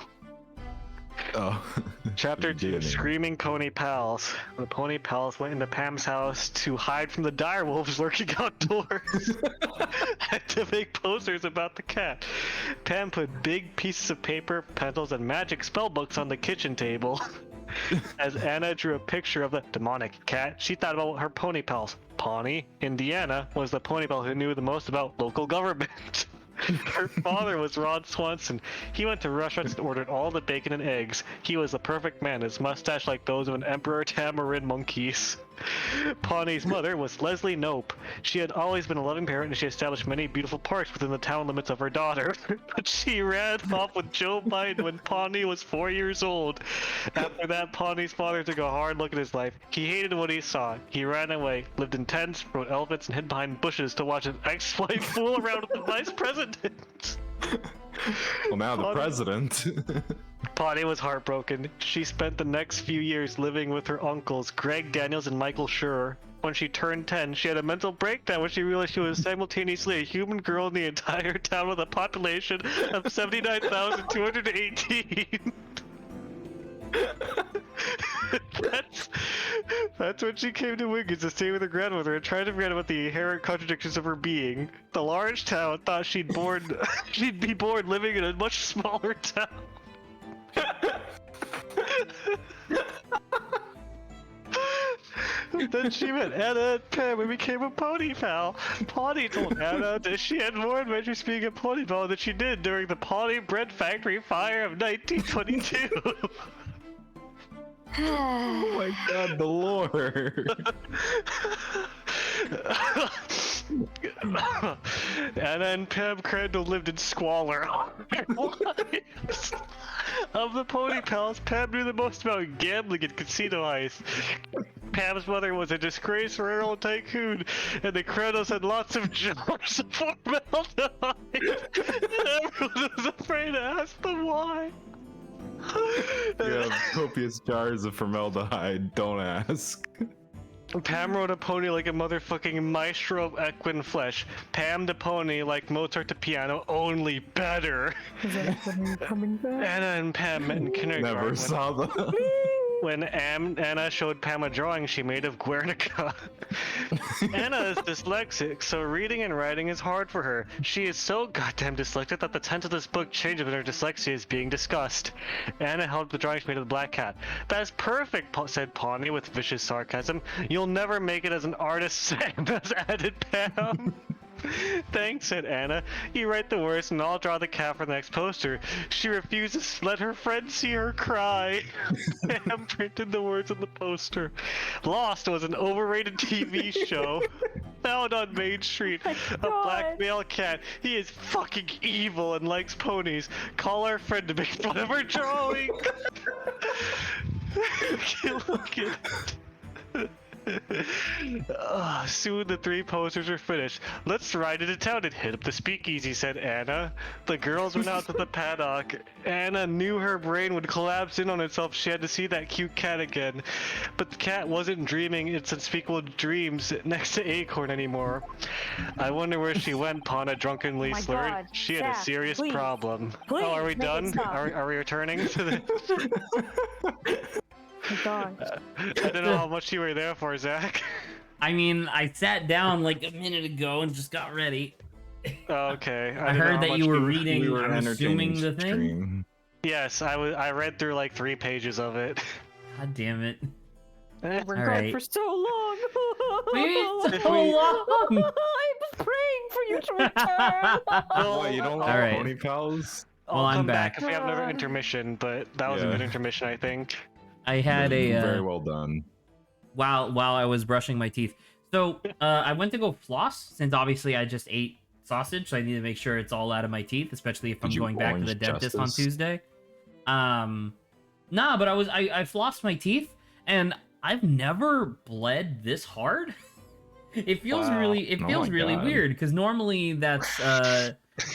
[SPEAKER 2] Oh.
[SPEAKER 4] Chapter 2, Screaming Pony Pals. The Pony Pals went into Pam's house to hide from the direwolves lurking outdoors and to make posters about the cat. Pam put big pieces of paper, pencils, and magic spell books on the kitchen table. As Anna drew a picture of the demonic cat, she thought about her pony pals. Pawnee, Indiana, was the pony pal who knew the most about local government. Her father was Ron Swanson. He went to restaurants and ordered all the bacon and eggs. He was the perfect man, his mustache like those of an emperor tamarin monkeys. Pawnee's mother was Leslie Nope. She had always been a loving parent, and she established many beautiful parks within the town limits of her daughter. But she ran off with Joe Biden when Pawnee was 4 years old. After that, Pawnee's father took a hard look at his life. He hated what he saw. He ran away, lived in tents, rode elephants, and hid behind bushes to watch an ex-wife fool around with the vice president.
[SPEAKER 2] Well, now the president.
[SPEAKER 4] Pawnee was heartbroken. She spent the next few years living with her uncles, Greg Daniels and Michael Schur. When she turned 10, she had a mental breakdown when she realized she was simultaneously a human girl in the entire town with a population of 79,218. That's when she came to Wiggins to stay with her grandmother and tried to forget about the inherent contradictions of her being. The large town thought she'd be bored living in a much smaller town. Then she met Anna and Pam and became a pony pal. Pawnee told Anna that she had more adventures being a pony pal than she did during the Pawnee Bread Factory fire of 1922.
[SPEAKER 2] Oh my god, the lore.
[SPEAKER 4] Anna and Pam Crandall lived in squalor. Of the pony pals, Pam knew the most about gambling and casino ice. Pam's mother was a disgraced railroad tycoon, and the Crandalls had lots of jars of formaldehyde. And everyone was afraid to ask them why.
[SPEAKER 2] You have copious jars of formaldehyde, don't ask.
[SPEAKER 4] Pam rode a pony like a motherfucking maestro of equine flesh. Pam the pony like Mozart the piano, only better.
[SPEAKER 3] Coming back?
[SPEAKER 4] Anna and Pam met in kindergarten.
[SPEAKER 2] Never saw them.
[SPEAKER 4] When Anna showed Pam a drawing she made of Guernica. Anna is dyslexic, so reading and writing is hard for her. She is so goddamn dyslexic that the tense of this book changes when her dyslexia is being discussed. Anna held the drawing she made of the black cat. That's perfect, said Pawnee with vicious sarcasm. You'll never make it as an artist, Sam, has added Pam. Thanks, said Anna. You write the words and I'll draw the cat for the next poster. She refuses to let her friends see her cry. Pam printed the words on the poster. Lost was an overrated TV show found on Main Street. A black male cat. He is fucking evil and likes ponies. Call our friend to make fun of her drawing. Look at it. Soon the three posters were finished. Let's ride into town and hit up the speakeasy, said Anna. The girls went out to the paddock. Anna knew her brain would collapse in on itself. She had to see that cute cat again. But the cat wasn't dreaming its unspeakable dreams next to Acorn anymore. I wonder where she went, Pawnee drunkenly slurred.
[SPEAKER 3] God.
[SPEAKER 4] She had a serious
[SPEAKER 3] please.
[SPEAKER 4] problem.
[SPEAKER 3] Please,
[SPEAKER 4] oh, are we
[SPEAKER 3] make it
[SPEAKER 4] done?
[SPEAKER 3] stop.
[SPEAKER 4] Are we returning to the...
[SPEAKER 3] Oh my God.
[SPEAKER 4] I don't know how much you were there for, Zach.
[SPEAKER 1] I mean, I sat down like a minute ago and just got ready.
[SPEAKER 4] Okay.
[SPEAKER 1] I
[SPEAKER 4] didn't know
[SPEAKER 1] heard
[SPEAKER 4] how
[SPEAKER 1] that
[SPEAKER 4] much
[SPEAKER 1] you were reading.
[SPEAKER 2] We were
[SPEAKER 1] I'm assuming the thing.
[SPEAKER 2] stream.
[SPEAKER 4] Yes, I read through like 3 pages of it.
[SPEAKER 1] God damn it.
[SPEAKER 3] We're
[SPEAKER 1] All
[SPEAKER 3] gone
[SPEAKER 1] right.
[SPEAKER 3] for so long.
[SPEAKER 1] Wait, so long.
[SPEAKER 3] I was praying for you to return.
[SPEAKER 2] What, you don't like
[SPEAKER 1] All right.
[SPEAKER 2] pony pals?
[SPEAKER 4] I'll
[SPEAKER 1] Well, I'm
[SPEAKER 4] come back
[SPEAKER 1] back.
[SPEAKER 4] if we have another intermission, but that was a
[SPEAKER 2] Yeah.
[SPEAKER 4] good intermission, I think.
[SPEAKER 1] I had
[SPEAKER 2] Very
[SPEAKER 1] a
[SPEAKER 2] well done.
[SPEAKER 1] while I was brushing my teeth. So I went to go floss since obviously I just ate sausage, so I need to make sure it's all out of my teeth, especially if I'm
[SPEAKER 2] Did you
[SPEAKER 1] going back to the
[SPEAKER 2] orange
[SPEAKER 1] dentist on
[SPEAKER 2] justice?
[SPEAKER 1] Tuesday. Nah, but I flossed my teeth and I've never bled this hard. It feels
[SPEAKER 4] Wow.
[SPEAKER 1] really
[SPEAKER 2] Oh my
[SPEAKER 1] really
[SPEAKER 2] God.
[SPEAKER 1] weird because normally that's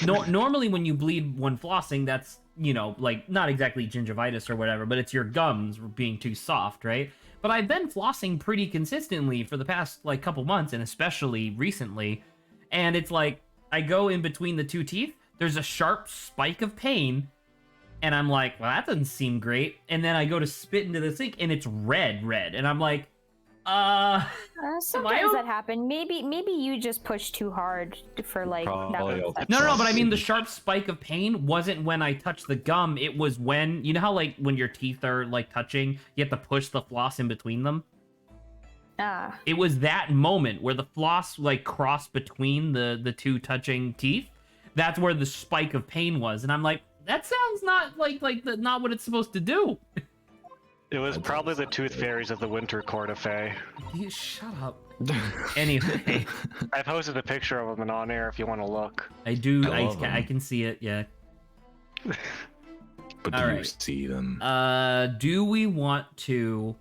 [SPEAKER 1] normally when you bleed when flossing, that's, you know, like not exactly gingivitis or whatever, but it's your gums being too soft, right? But I've been flossing pretty consistently for the past like couple months, and especially recently, and it's like I go in between the two teeth, there's a sharp spike of pain, and I'm like, well, that doesn't seem great. And then I go to spit into the sink and it's red, and I'm like,
[SPEAKER 3] Sometimes that happen. Maybe you just pushed too hard for like
[SPEAKER 2] Probably
[SPEAKER 3] that.
[SPEAKER 2] all the
[SPEAKER 1] No, but I mean the
[SPEAKER 2] sausage.
[SPEAKER 1] sharp spike of pain wasn't when I touched the gum. It was when, you know how like when your teeth are like touching, you have to push the floss in between them?
[SPEAKER 3] Ah,
[SPEAKER 1] It was that moment where the floss like crossed between the two touching teeth. That's where the spike of pain was. And I'm like, that sounds not not what it's supposed to do.
[SPEAKER 4] It was probably the tooth fairies of the winter court of Fae.
[SPEAKER 1] You shut up. Anyway,
[SPEAKER 4] I posted a picture of them on air if you want to look.
[SPEAKER 1] I do.
[SPEAKER 2] I love
[SPEAKER 1] I
[SPEAKER 2] them.
[SPEAKER 1] can see it. Yeah.
[SPEAKER 2] But do
[SPEAKER 1] All
[SPEAKER 2] you
[SPEAKER 1] right.
[SPEAKER 2] see them?
[SPEAKER 1] Do we want to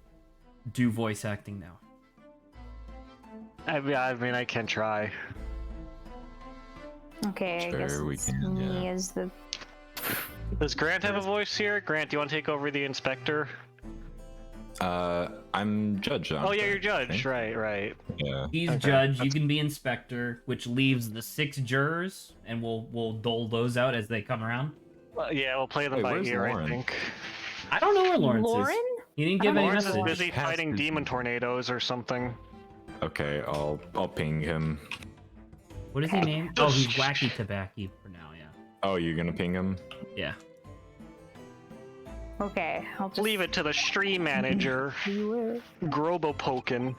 [SPEAKER 1] do voice acting now?
[SPEAKER 4] I mean, I can try.
[SPEAKER 3] okay. I
[SPEAKER 2] Sure,
[SPEAKER 3] guess
[SPEAKER 2] we
[SPEAKER 3] it's
[SPEAKER 2] can,
[SPEAKER 3] me
[SPEAKER 2] yeah.
[SPEAKER 3] as the.
[SPEAKER 4] Does Grant have a voice here? Grant, do you want to take over the inspector?
[SPEAKER 2] I'm judge.
[SPEAKER 4] Oh yeah,
[SPEAKER 2] I
[SPEAKER 4] you're judge.
[SPEAKER 2] think.
[SPEAKER 4] Right.
[SPEAKER 2] Yeah.
[SPEAKER 1] He's
[SPEAKER 4] Okay,
[SPEAKER 1] judge. You can be inspector, which leaves the 6 jurors, and we'll dole those out as they come around.
[SPEAKER 4] Well, yeah, we'll play them
[SPEAKER 2] Wait,
[SPEAKER 4] by
[SPEAKER 2] where's
[SPEAKER 4] ear,
[SPEAKER 2] Lauren?
[SPEAKER 4] I think.
[SPEAKER 1] I don't know where Lawrence
[SPEAKER 3] Lauren?
[SPEAKER 1] is. He didn't
[SPEAKER 3] I
[SPEAKER 1] give
[SPEAKER 3] don't
[SPEAKER 1] any
[SPEAKER 3] know
[SPEAKER 4] Lawrence is
[SPEAKER 3] where
[SPEAKER 1] message.
[SPEAKER 4] busy
[SPEAKER 2] Passed
[SPEAKER 4] fighting
[SPEAKER 2] his-
[SPEAKER 4] demon tornadoes or something.
[SPEAKER 2] Okay, I'll ping him.
[SPEAKER 1] What is he named? Oh, he's Wacky Tobacco for now. Yeah.
[SPEAKER 2] Oh, you're gonna ping him?
[SPEAKER 1] Yeah.
[SPEAKER 3] Okay, I'll just
[SPEAKER 4] Leave it to the stream manager,
[SPEAKER 3] do it.
[SPEAKER 4] Grobopoken.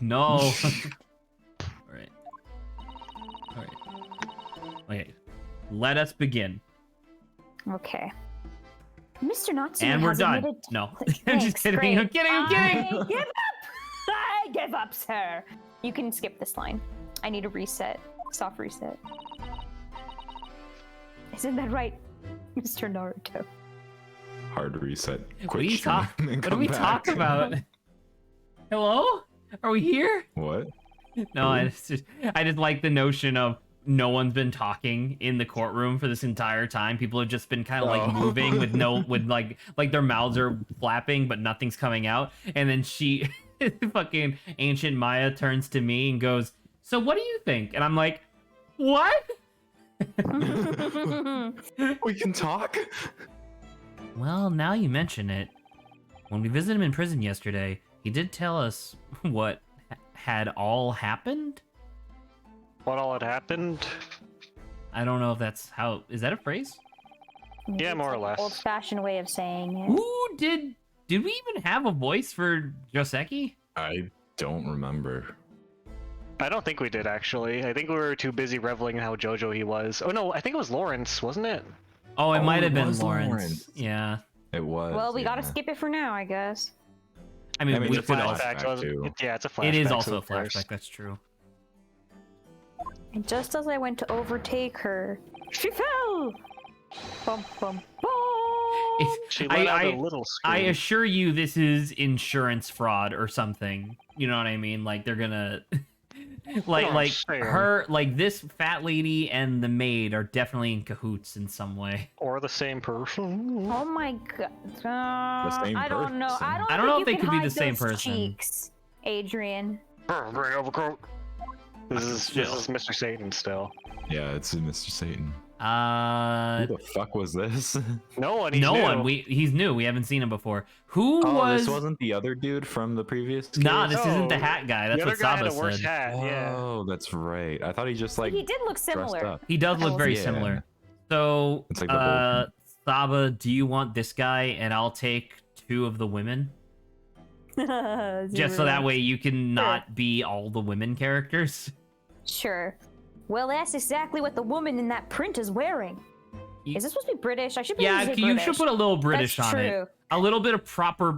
[SPEAKER 1] No. All right. Okay. Let us begin.
[SPEAKER 3] Okay. Mr. Natsu
[SPEAKER 1] And we're
[SPEAKER 3] has
[SPEAKER 1] done.
[SPEAKER 3] admitted-
[SPEAKER 1] No. I'm
[SPEAKER 3] Thanks,
[SPEAKER 1] just kidding.
[SPEAKER 3] great.
[SPEAKER 1] I'm kidding. I'm kidding.
[SPEAKER 3] I give up. I give up, sir. You can skip this line. I need a reset. Soft reset. Isn't that right, Mr. Naruto?
[SPEAKER 2] Hard reset.
[SPEAKER 1] What do you talk? What do we talk about? Hello? Are we here?
[SPEAKER 2] What?
[SPEAKER 1] No, I just like the notion of no one's been talking in the courtroom for this entire time. People have just been kind of like
[SPEAKER 2] Oh.
[SPEAKER 1] moving with like their mouths are flapping, but nothing's coming out. And then she, fucking ancient Maya, turns to me and goes, "So what do you think?" And I'm like, "What?"
[SPEAKER 2] We can talk.
[SPEAKER 1] Well, now you mention it. When we visited him in prison yesterday, he did tell us what had all happened.
[SPEAKER 4] What all had happened?
[SPEAKER 1] I don't know if that's how. Is that a phrase?
[SPEAKER 4] Yeah, more or less.
[SPEAKER 3] Old-fashioned way of saying it.
[SPEAKER 1] Who did we even have a voice for Joseki?
[SPEAKER 2] I don't remember.
[SPEAKER 4] I don't think we did, actually. I think we were too busy reveling in how JoJo he was. Oh no, I think it was Lawrence, wasn't it?
[SPEAKER 1] Oh, it
[SPEAKER 2] Oh,
[SPEAKER 1] might have
[SPEAKER 2] it
[SPEAKER 1] been
[SPEAKER 2] was
[SPEAKER 1] Lawrence.
[SPEAKER 2] Lawrence.
[SPEAKER 1] Yeah.
[SPEAKER 2] It was.
[SPEAKER 3] Well, we gotta
[SPEAKER 2] yeah.
[SPEAKER 3] skip it for now, I guess.
[SPEAKER 1] I mean,
[SPEAKER 2] I mean,
[SPEAKER 1] we
[SPEAKER 2] it's
[SPEAKER 1] could
[SPEAKER 2] a
[SPEAKER 1] also.
[SPEAKER 2] flashback.
[SPEAKER 4] so
[SPEAKER 2] too.
[SPEAKER 4] yeah, it's a flashback.
[SPEAKER 1] It is
[SPEAKER 4] so
[SPEAKER 1] also a
[SPEAKER 4] of course.
[SPEAKER 1] flashback. That's true.
[SPEAKER 3] And just as I went to overtake her, she fell! Bum, bum, bum!
[SPEAKER 4] She let out
[SPEAKER 1] I
[SPEAKER 4] a little scream.
[SPEAKER 1] I assure you, this is insurance fraud or something. You know what I mean? Like they're gonna, like
[SPEAKER 4] saying.
[SPEAKER 1] her, like this fat lady and the maid are definitely in cahoots in some way.
[SPEAKER 4] Or the same person.
[SPEAKER 3] Oh my god.
[SPEAKER 2] same
[SPEAKER 3] I don't know.
[SPEAKER 2] person.
[SPEAKER 3] I
[SPEAKER 1] don't know
[SPEAKER 3] think
[SPEAKER 1] if they
[SPEAKER 3] you
[SPEAKER 1] could
[SPEAKER 3] can
[SPEAKER 1] be the
[SPEAKER 3] hide
[SPEAKER 1] same
[SPEAKER 3] those
[SPEAKER 1] person.
[SPEAKER 3] Cheeks, Adrian.
[SPEAKER 4] Gray overcoat. This is
[SPEAKER 1] Chill.
[SPEAKER 4] Mr. Satan still.
[SPEAKER 2] Yeah, it's Mr. Satan. Who the fuck was this?
[SPEAKER 4] No one. He's
[SPEAKER 1] no
[SPEAKER 4] new.
[SPEAKER 1] one. He's new. We haven't seen him before. Who
[SPEAKER 2] Oh,
[SPEAKER 1] was?
[SPEAKER 2] this wasn't the other dude from the previous case?
[SPEAKER 1] Nah, this isn't the
[SPEAKER 4] No,
[SPEAKER 1] hat guy. That's
[SPEAKER 4] the other
[SPEAKER 1] what
[SPEAKER 4] guy
[SPEAKER 1] Saba
[SPEAKER 4] had a worse
[SPEAKER 1] said.
[SPEAKER 4] hat. Yeah.
[SPEAKER 2] Oh, that's right. I thought he just like
[SPEAKER 3] he did look
[SPEAKER 2] dressed
[SPEAKER 3] similar.
[SPEAKER 2] up.
[SPEAKER 1] He does look very
[SPEAKER 2] Yeah.
[SPEAKER 1] similar. So,
[SPEAKER 2] It's like the
[SPEAKER 1] Saba, do you want this guy, and I'll take 2 of the women? Just so that way you can not be all the women characters.
[SPEAKER 3] Sure. Well, that's exactly what the woman in that print is wearing. Is this supposed to be British? I should be
[SPEAKER 1] Yeah, you
[SPEAKER 3] British.
[SPEAKER 1] should put a little British
[SPEAKER 3] That's
[SPEAKER 1] on
[SPEAKER 3] true.
[SPEAKER 1] it. A little bit of proper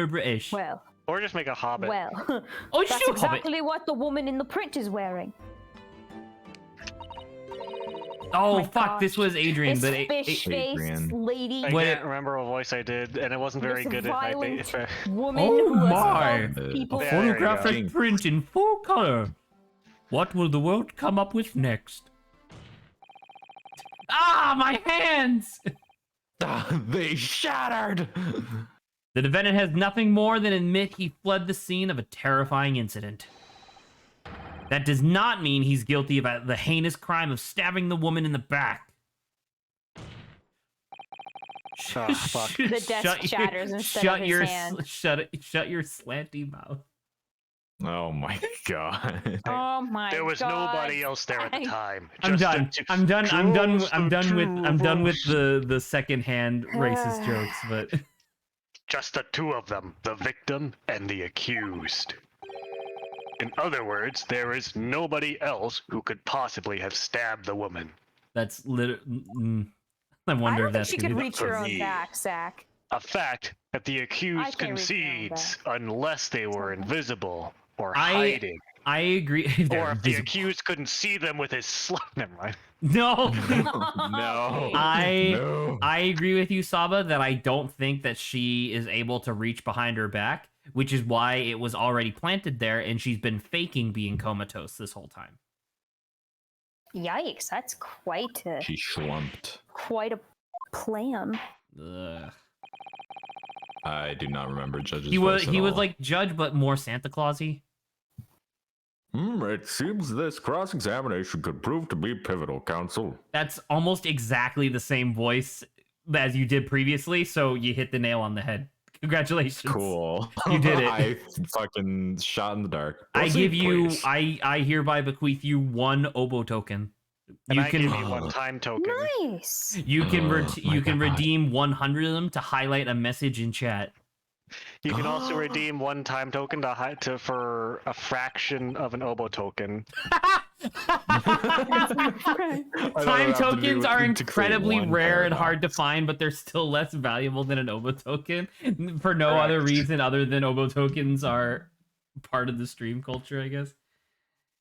[SPEAKER 1] British.
[SPEAKER 3] Well,
[SPEAKER 4] Or just make a hobbit.
[SPEAKER 1] Oh, you
[SPEAKER 3] that's
[SPEAKER 1] should
[SPEAKER 3] exactly what the woman in the print is wearing.
[SPEAKER 1] Oh,
[SPEAKER 3] my
[SPEAKER 1] fuck,
[SPEAKER 3] gosh.
[SPEAKER 1] this was Adrian,
[SPEAKER 3] This
[SPEAKER 1] but
[SPEAKER 3] fish-faced
[SPEAKER 2] Adrian.
[SPEAKER 3] lady.
[SPEAKER 4] I
[SPEAKER 1] What-
[SPEAKER 4] can't remember what voice I did, and it wasn't very
[SPEAKER 3] This
[SPEAKER 4] good
[SPEAKER 3] violent
[SPEAKER 4] if I
[SPEAKER 3] woman
[SPEAKER 1] Oh
[SPEAKER 3] who
[SPEAKER 1] my.
[SPEAKER 3] assaults people.
[SPEAKER 4] Yeah, there you
[SPEAKER 1] photographic
[SPEAKER 2] go.
[SPEAKER 1] print in full color. What will the world come up with next? Ah, my hands!
[SPEAKER 2] They shattered.
[SPEAKER 1] The defendant has nothing more than admit he fled the scene of a terrifying incident. That does not mean he's guilty of the heinous crime of stabbing the woman in the back.
[SPEAKER 4] Oh, fuck.
[SPEAKER 3] The desk shatters instead of his hand.
[SPEAKER 1] Shut your slanty mouth.
[SPEAKER 2] Oh my god.
[SPEAKER 3] Oh my god.
[SPEAKER 4] There was nobody else there at the time.
[SPEAKER 1] I'm
[SPEAKER 4] Just
[SPEAKER 1] done.
[SPEAKER 4] the two-
[SPEAKER 1] I'm done. I'm done with
[SPEAKER 4] two
[SPEAKER 1] the secondhand racist jokes, but
[SPEAKER 4] Just the two of them, the victim and the accused. In other words, there is nobody else who could possibly have stabbed the woman.
[SPEAKER 1] that's literally. I
[SPEAKER 3] I
[SPEAKER 1] wonder
[SPEAKER 3] don't
[SPEAKER 1] if
[SPEAKER 3] think
[SPEAKER 1] that's
[SPEAKER 3] she
[SPEAKER 1] gonna
[SPEAKER 3] could
[SPEAKER 1] be
[SPEAKER 3] reach her own
[SPEAKER 4] me.
[SPEAKER 3] back, Zach.
[SPEAKER 4] A fact that the
[SPEAKER 3] I
[SPEAKER 4] accused
[SPEAKER 3] can't reach my own
[SPEAKER 4] concedes unless they were invisible or
[SPEAKER 1] I-
[SPEAKER 4] hiding.
[SPEAKER 1] I agree.
[SPEAKER 4] Or if the accused couldn't see them with his Never mind.
[SPEAKER 1] No.
[SPEAKER 2] No. No.
[SPEAKER 1] I agree with you, Saba, that I don't think that she is able to reach behind her back, which is why it was already planted there, and she's been faking being comatose this whole time.
[SPEAKER 3] Yikes, that's quite
[SPEAKER 2] She schlumped.
[SPEAKER 3] a plan.
[SPEAKER 1] Ugh.
[SPEAKER 2] I do not remember Judge's
[SPEAKER 1] He was
[SPEAKER 2] voice at all.
[SPEAKER 1] like Judge, but more Santa Clausy.
[SPEAKER 2] It seems this cross-examination could prove to be pivotal, counsel.
[SPEAKER 1] That's almost exactly the same voice as you did previously, so you hit the nail on the head. Congratulations.
[SPEAKER 2] Cool.
[SPEAKER 1] You did it.
[SPEAKER 2] I fucking shot in the dark.
[SPEAKER 1] I
[SPEAKER 2] Proceed,
[SPEAKER 1] give you,
[SPEAKER 2] please.
[SPEAKER 1] I hereby bequeath you 1 oboe token.
[SPEAKER 4] And
[SPEAKER 1] You
[SPEAKER 4] I give you
[SPEAKER 1] can,
[SPEAKER 4] one time token.
[SPEAKER 3] Nice.
[SPEAKER 1] you can,
[SPEAKER 2] Oh, my
[SPEAKER 1] you can
[SPEAKER 2] God.
[SPEAKER 1] redeem 100 of them to highlight a message in chat.
[SPEAKER 4] You can also redeem one time token for a fraction of an oboe token.
[SPEAKER 1] Time tokens are incredibly rare and hard to find, but they're still less valuable than an oboe token for no other
[SPEAKER 4] Correct.
[SPEAKER 1] reason other than oboe tokens are part of the stream culture, I guess.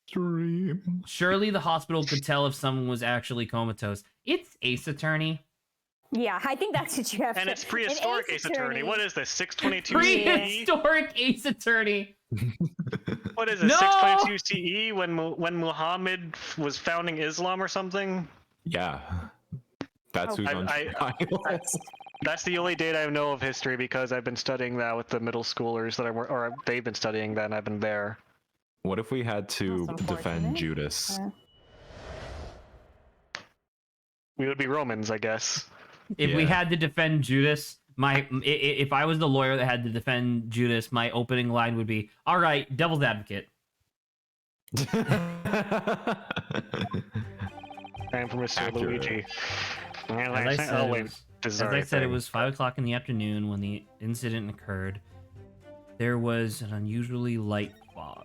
[SPEAKER 2] Stream.
[SPEAKER 1] Surely the hospital could tell if someone was actually comatose. It's Ace Attorney.
[SPEAKER 3] Yeah, I think that's what you have
[SPEAKER 4] And
[SPEAKER 3] to...
[SPEAKER 4] it's prehistoric
[SPEAKER 3] an
[SPEAKER 4] Ace Attorney. What is this? 622 CE?
[SPEAKER 1] Prehistoric Ace Attorney.
[SPEAKER 4] What is it?
[SPEAKER 1] No!
[SPEAKER 4] 622 CE when Muhammad was founding Islam or something?
[SPEAKER 2] Yeah. That's who's on trial.
[SPEAKER 4] That's the only date I know of history because I've been studying that with the middle schoolers that or they've been studying that and I've been there.
[SPEAKER 2] What if we had to
[SPEAKER 3] That's
[SPEAKER 2] defend
[SPEAKER 3] unfortunate.
[SPEAKER 2] Judas?
[SPEAKER 4] We would be Romans, I guess.
[SPEAKER 1] If we
[SPEAKER 2] Yeah.
[SPEAKER 1] had to defend Judas, if I was the lawyer that had to defend Judas, my opening line would be, "All right, devil's advocate."
[SPEAKER 4] I am from Mr.
[SPEAKER 2] Accurate.
[SPEAKER 4] Luigi.
[SPEAKER 1] As I said,
[SPEAKER 4] Oh,
[SPEAKER 1] it
[SPEAKER 4] wait,
[SPEAKER 1] was,
[SPEAKER 4] this is
[SPEAKER 1] as I
[SPEAKER 4] already a
[SPEAKER 1] said, it
[SPEAKER 4] thing.
[SPEAKER 1] was 5 o'clock in the afternoon when the incident occurred. There was an unusually light fog.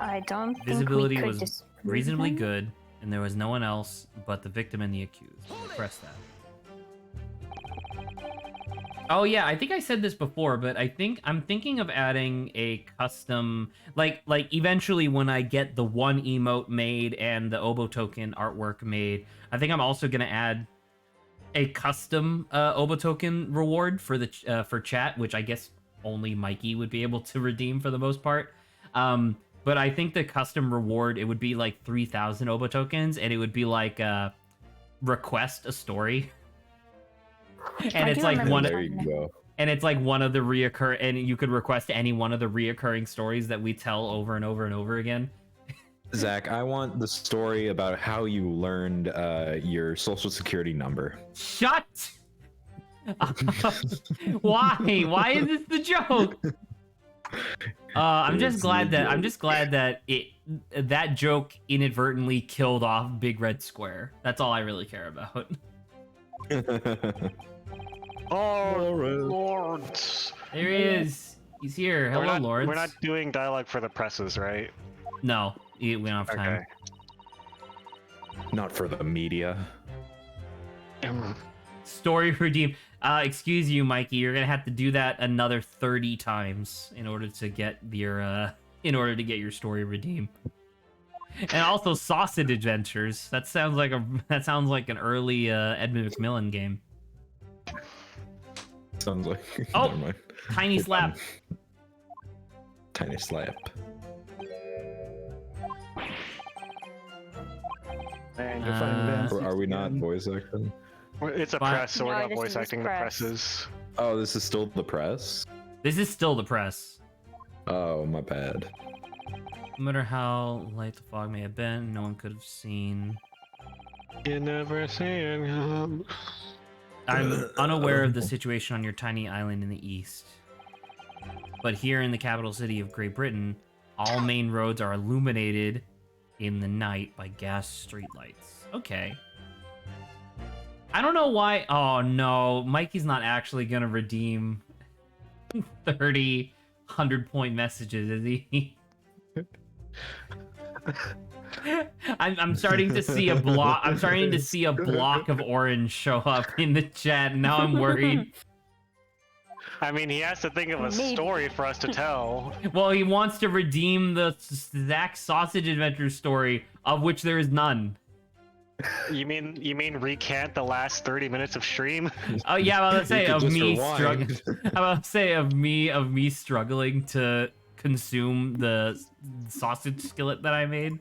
[SPEAKER 3] I don't think
[SPEAKER 1] Visibility
[SPEAKER 3] we could
[SPEAKER 1] was
[SPEAKER 3] disprove
[SPEAKER 1] reasonably
[SPEAKER 3] him.
[SPEAKER 1] good, and there was no one else but the victim and the accused. Press that. Oh yeah, I think I said this before, but I'm thinking of adding a custom, like eventually when I get the one emote made and the oboe token artwork made, I think I'm also gonna add a custom oboe token reward for the for chat, which I guess only Mikey would be able to redeem for the most part. But I think the custom reward, it would be like 3,000 oboe tokens, and it would be like request a story. And
[SPEAKER 3] I
[SPEAKER 1] it's
[SPEAKER 3] do
[SPEAKER 1] like
[SPEAKER 3] remember
[SPEAKER 1] one,
[SPEAKER 3] that.
[SPEAKER 2] There you go.
[SPEAKER 1] and it's like one of the and you could request any one of the reoccurring stories that we tell over and over and over again.
[SPEAKER 2] Zach, I want the story about how you learned your social security number.
[SPEAKER 1] Shut! Why? Why is this the joke? I'm just
[SPEAKER 2] It's
[SPEAKER 1] glad
[SPEAKER 2] the
[SPEAKER 1] that
[SPEAKER 2] joke.
[SPEAKER 1] that joke inadvertently killed off Big Red Square. That's all I really care about.
[SPEAKER 4] Oh, Lawrence.
[SPEAKER 1] There he is. He's here. Hello, Lawrence.
[SPEAKER 4] We're not doing dialogue for the presses, right?
[SPEAKER 1] No, we don't have time.
[SPEAKER 4] Okay.
[SPEAKER 2] Not for the media.
[SPEAKER 1] Story redeem. Excuse you, Mikey. You're gonna have to do that another 30 times in order to get your story redeem. And also Sausage Adventures. That sounds like an early Edmund McMillan game.
[SPEAKER 2] Sounds like.
[SPEAKER 1] Oh,
[SPEAKER 2] Never mind.
[SPEAKER 1] Tiny Slap.
[SPEAKER 2] Tiny slap.
[SPEAKER 5] Man, you're fighting Vance.
[SPEAKER 2] Are we not
[SPEAKER 5] again.
[SPEAKER 2] voice acting?
[SPEAKER 4] It's a
[SPEAKER 1] But-
[SPEAKER 4] press, so we're
[SPEAKER 3] No,
[SPEAKER 4] not
[SPEAKER 3] this
[SPEAKER 4] voice
[SPEAKER 3] is just
[SPEAKER 4] acting the
[SPEAKER 3] press.
[SPEAKER 4] presses.
[SPEAKER 2] Oh, this is still the press?
[SPEAKER 1] This is still the press.
[SPEAKER 2] Oh, my bad.
[SPEAKER 1] No matter how light the fog may have been, no one could have seen.
[SPEAKER 4] You never say it.
[SPEAKER 1] I'm unaware of the situation on your tiny island in the east. But here in the capital city of Great Britain, all main roads are illuminated in the night by gas streetlights. Okay. I don't know why. Oh no, Mikey's not actually gonna redeem 30 100-point messages, is he? I'm starting to see a block. I'm starting to see a block of orange show up in the chat. And now I'm worried.
[SPEAKER 4] I mean, he has to think of a
[SPEAKER 3] Maybe.
[SPEAKER 4] story for us to tell.
[SPEAKER 1] Well, he wants to redeem the Zach Sausage Adventure story, of which there is none.
[SPEAKER 4] You mean recant the last 30 minutes of stream?
[SPEAKER 1] Oh yeah, I was gonna say
[SPEAKER 2] You could
[SPEAKER 1] of
[SPEAKER 2] just
[SPEAKER 1] me
[SPEAKER 2] rewind.
[SPEAKER 1] struggling. I was gonna say of me struggling to consume the sausage skillet that I made.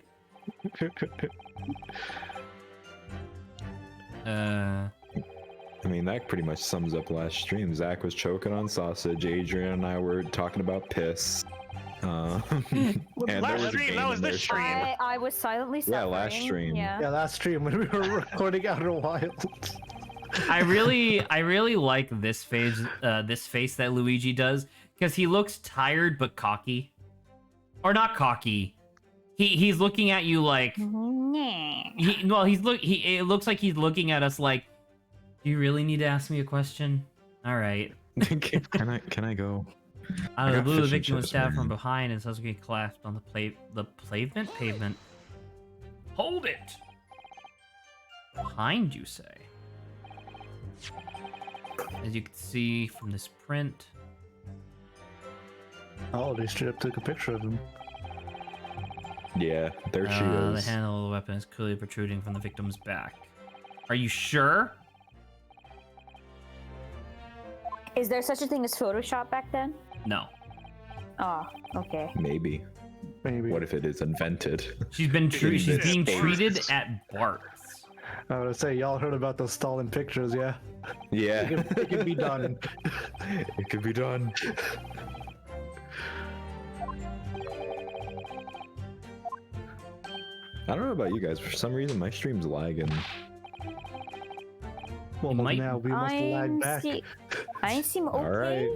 [SPEAKER 2] I mean, that pretty much sums up last stream. Zach was choking on sausage. Adrian and I were talking about piss. And there
[SPEAKER 4] Last
[SPEAKER 2] was a
[SPEAKER 4] stream,
[SPEAKER 2] game
[SPEAKER 4] that was
[SPEAKER 2] in
[SPEAKER 4] this
[SPEAKER 2] there.
[SPEAKER 4] stream.
[SPEAKER 3] I was silently suffering.
[SPEAKER 2] Yeah, last stream.
[SPEAKER 3] Yeah.
[SPEAKER 5] Yeah, last stream when we were recording Outer Wilds.
[SPEAKER 1] I really like this face that Luigi does, because he looks tired but cocky, or not cocky. He's looking at you like it looks like he's looking at us like, do you really need to ask me a question? All right.
[SPEAKER 2] Can I go?
[SPEAKER 1] Out of
[SPEAKER 2] I
[SPEAKER 1] the
[SPEAKER 2] got
[SPEAKER 1] blue, the
[SPEAKER 2] fish and
[SPEAKER 1] victim was
[SPEAKER 2] chips,
[SPEAKER 1] stabbed
[SPEAKER 2] man.
[SPEAKER 1] from behind and subsequently collapsed on the pavement. Hold it. Behind, you say? As you can see from this print,
[SPEAKER 5] Oh, they straight up took a picture of him.
[SPEAKER 2] Yeah, there she
[SPEAKER 1] the
[SPEAKER 2] is.
[SPEAKER 1] handle of the weapon is clearly protruding from the victim's back. Are you sure?
[SPEAKER 3] Is there such a thing as Photoshop back then?
[SPEAKER 1] No.
[SPEAKER 3] Oh, okay.
[SPEAKER 2] Maybe.
[SPEAKER 5] Maybe.
[SPEAKER 2] What if it is invented?
[SPEAKER 1] She's she's
[SPEAKER 2] this
[SPEAKER 1] being
[SPEAKER 2] case.
[SPEAKER 1] treated at Bart's.
[SPEAKER 5] I would say y'all heard about those stolen pictures, yeah?
[SPEAKER 2] Yeah.
[SPEAKER 5] It can be done.
[SPEAKER 2] It could be done. I don't know about you guys. For some reason, my stream's lagging.
[SPEAKER 5] Well,
[SPEAKER 1] might-
[SPEAKER 5] now we must lag back.
[SPEAKER 3] I seem okay.
[SPEAKER 2] All right.